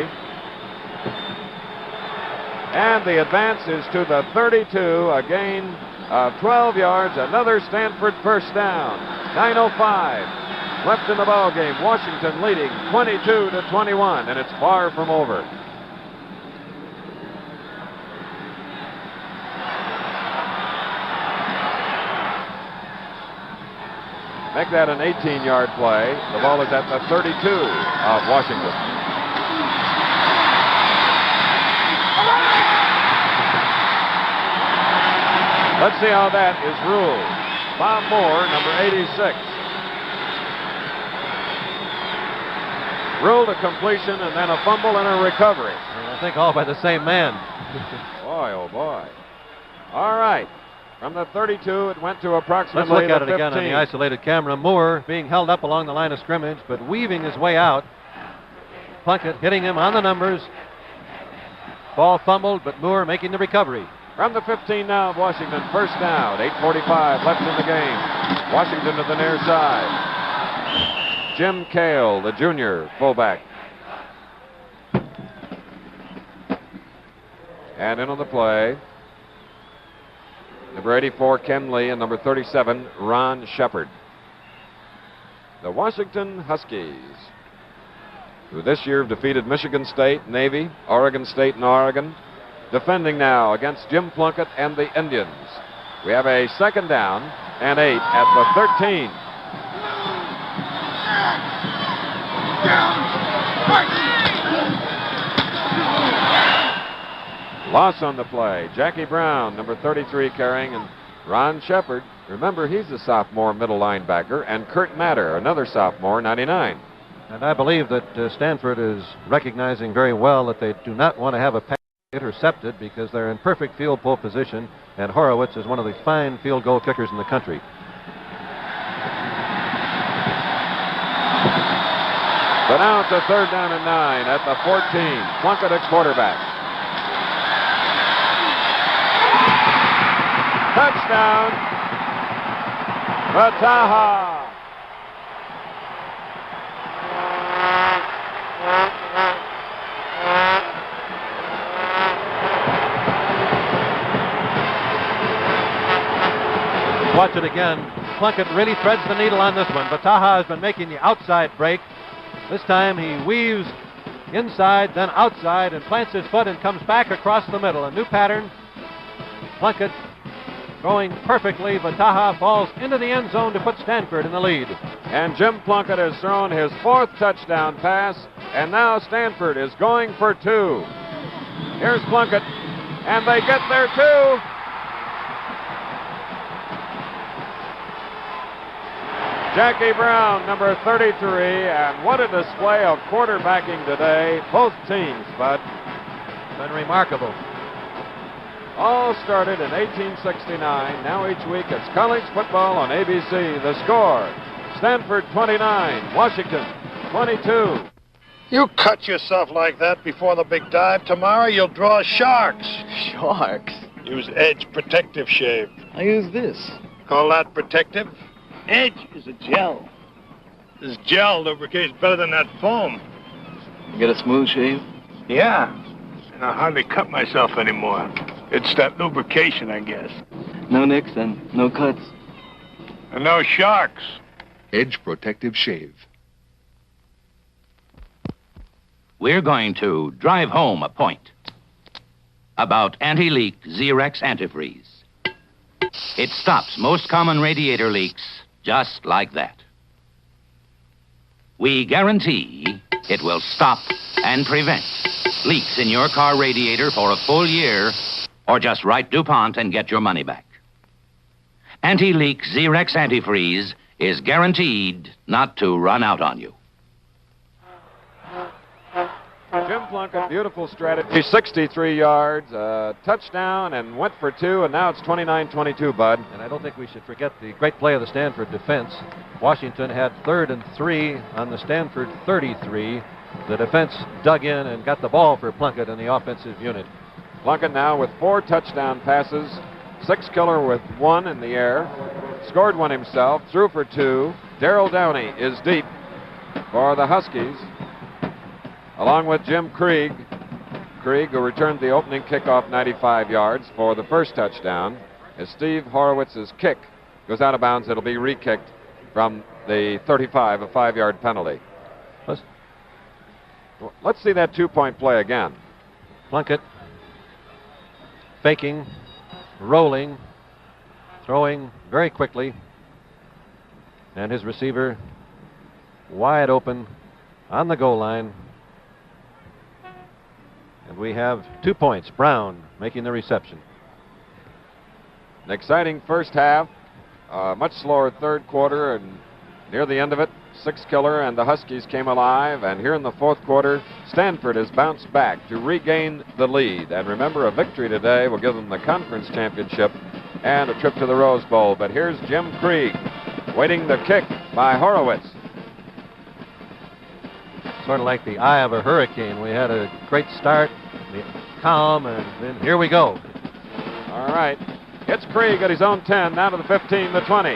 And the advance is to the 32, a gain of 12 yards, another Stanford first down. 9:05 left in the ball game. Washington leading 22-21, and it's far from over. Make that an 18-yard play. The ball is at the 32 of Washington. Let's see how that is ruled. Bob Moore, number 86. Ruled a completion and then a fumble and a recovery. And I think all by the same man. Boy, oh boy. All right. From the 32, it went to approximately Let's look at the it 15. again on the isolated camera. Moore being held up along the line of scrimmage, but weaving his way out. Plunkett hitting him on the numbers. Ball fumbled, but Moore making the recovery. From the 15 now of Washington, first down, 8:45 left in the game. Washington to the near side. Jim Cale, the junior fullback. And in on the play, number 84, Ken Lee, and number 37, Ron Shepard. The Washington Huskies, who this year have defeated Michigan State, Navy, Oregon State, and Oregon, defending now against Jim Plunkett and the Indians. We have a 2nd down and 8 at the 13. Loss on the play. Jackie Brown, number 33, carrying, and Ron Shepard. Remember, he's a sophomore middle linebacker, and Kurt Matter, another sophomore, 99. And I believe that Stanford is recognizing very well that they do not want to have a pass intercepted because they're in perfect field goal position, and Horowitz is one of the fine field goal kickers in the country. But now it's a 3rd down and 9 at the 14. Plunkett at quarterback. Touchdown, Vataha. Watch it again. Plunkett really threads the needle on this one. Vataha has been making the outside break. This time he weaves inside, then outside, and plants his foot and comes back across the middle. A new pattern. Plunkett going perfectly. Vataha falls into the end zone to put Stanford in the lead. And Jim Plunkett has thrown his 4th touchdown pass, and now Stanford is going for 2. Here's Plunkett, and they get there too. Jackie Brown, number 33, and what a display of quarterbacking today. Both teams, Bud. Been remarkable. All started in 1869. Now each week it's college football on ABC. The score, Stanford 29, Washington 22. You cut yourself like that before the big dive. Tomorrow you'll draw sharks. Sharks? Use Edge Protective Shave. I use this. Call that protective? Edge is a gel. This gel lubricates better than that foam. You get a smooth shave? Yeah. And I hardly cut myself anymore. It's that lubrication, I guess. No nicks and no cuts. And no sharks. Edge Protective Shave. We're going to drive home a point about anti-leak Xerex antifreeze. It stops most common radiator leaks just like that. We guarantee it will stop and prevent leaks in your car radiator for a full year, or just write DuPont and get your money back. Anti-leak Xerex antifreeze is guaranteed not to run out on you. Jim Plunkett, beautiful strategy. 63 yards, touchdown, and went for two, and now it's 29-22, Bud. And I don't think we should forget the great play of the Stanford defense. Washington had 3rd and 3 on the Stanford 33. The defense dug in and got the ball for Plunkett in the offensive unit. Plunkett now with 4 touchdown passes, 6 killer with 1 in the air, scored 1 himself, threw for 2. Darrell Downey is deep for the Huskies, along with Jim Krieg. Krieg, who returned the opening kickoff 95 yards for the first touchdown. As Steve Horowitz's kick goes out of bounds, it'll be re-kicked from the 35, a 5-yard penalty. Let's see that 2-point play again. Plunkett faking, rolling, throwing very quickly, and his receiver wide open on the goal line. And we have 2 points. Brown making the reception. An exciting first half, much slower third quarter, and near the end of it, 6 killer, and the Huskies came alive. And here in the fourth quarter, Stanford has bounced back to regain the lead. And remember, a victory today will give them the conference championship and a trip to the Rose Bowl. But here's Jim Krieg waiting the kick by Horowitz. Sort of like the eye of a hurricane. We had a great start, calm, and then here we go. All right. It's Krieg at his own 10, now to the 15, the 20.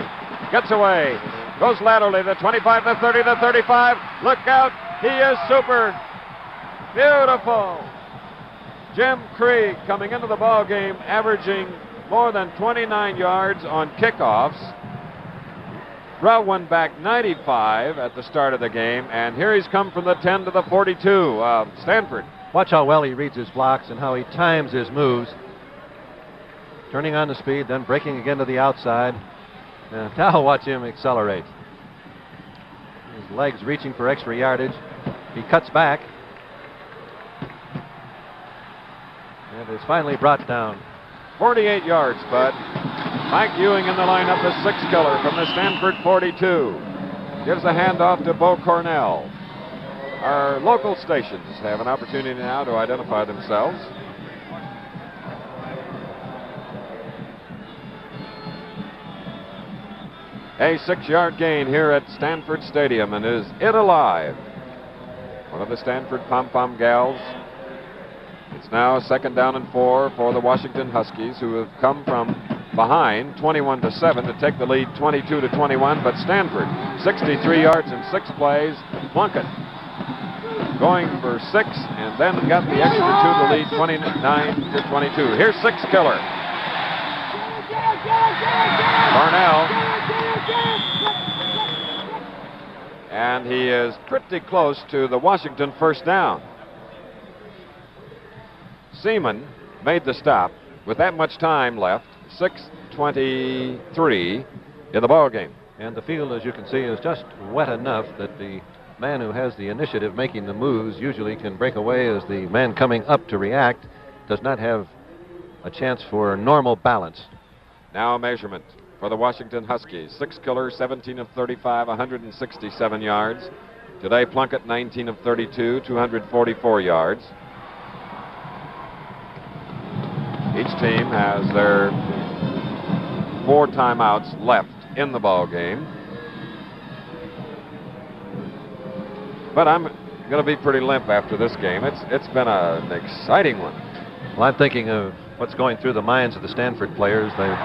Gets away. Goes laterally, the 25, the 30, the 35. Look out. He is super. Beautiful. Jim Krieg coming into the ball game, averaging more than 29 yards on kickoffs. Brought one back 95 at the start of the game, and here he's come from the 10 to the 42 of Stanford. Watch how well he reads his blocks and how he times his moves. Turning on the speed, then breaking again to the outside. And now watch him accelerate. His legs reaching for extra yardage. He cuts back. And is finally brought down. 48 yards, Bud. Mike Ewing in the lineup, the 6 killer from the Stanford 42. Gives a handoff to Bo Cornell. Our local stations have an opportunity now to identify themselves. A 6-yard gain here at Stanford Stadium, and is it alive? One of the Stanford pom-pom gals. It's now 2nd down and 4 for the Washington Huskies, who have come from behind 21-7 to take the lead 22-21, but Stanford 63 yards in 6 plays. Plunkett going for 6 and then got the extra 2 to lead 29-22. Here's 6 killer. Cornell. And he is pretty close to the Washington first down. Seaman made the stop with that much time left. 6:23 in the ball game. And the field, as you can see, is just wet enough that the man who has the initiative making the moves usually can break away, as the man coming up to react does not have a chance for normal balance. Now a measurement for the Washington Huskies. 6 killer, 17 of 35, 167 yards. Today, Plunkett, 19 of 32, 244 yards. Each team has their 4 timeouts left in the ball game. But I'm going to be pretty limp after this game. It's been an exciting one. Well, I'm thinking of what's going through the minds of the Stanford players. They're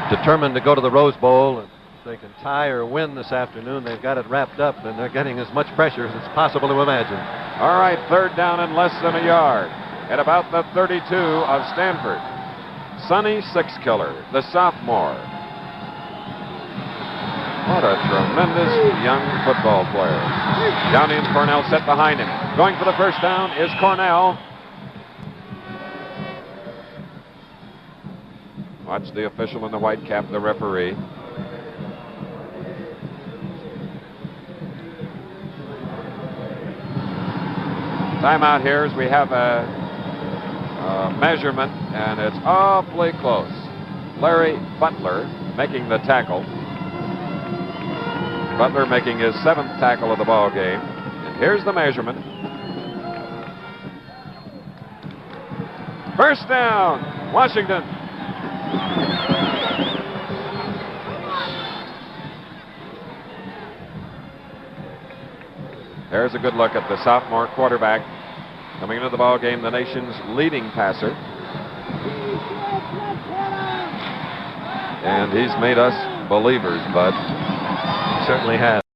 determined to go to the Rose Bowl. they can tie or win this afternoon, they've got it wrapped up, and they're getting as much pressure as it's possible to imagine. All right, third down and less than a yard at about the 32 of Stanford. Sonny Sixkiller, the sophomore. What a tremendous young football player. Downey and Cornell set behind him. Going for the first down is Cornell. Watch the official in the white cap, the referee. Timeout here as we have a measurement, and it's awfully close. Larry Butler making the tackle. Butler making his 7th tackle of the ball game. And here's the measurement. First down, Washington. There's a good look at the sophomore quarterback coming into the ball game, the nation's leading passer. And he's made us believers, Bud. Certainly has.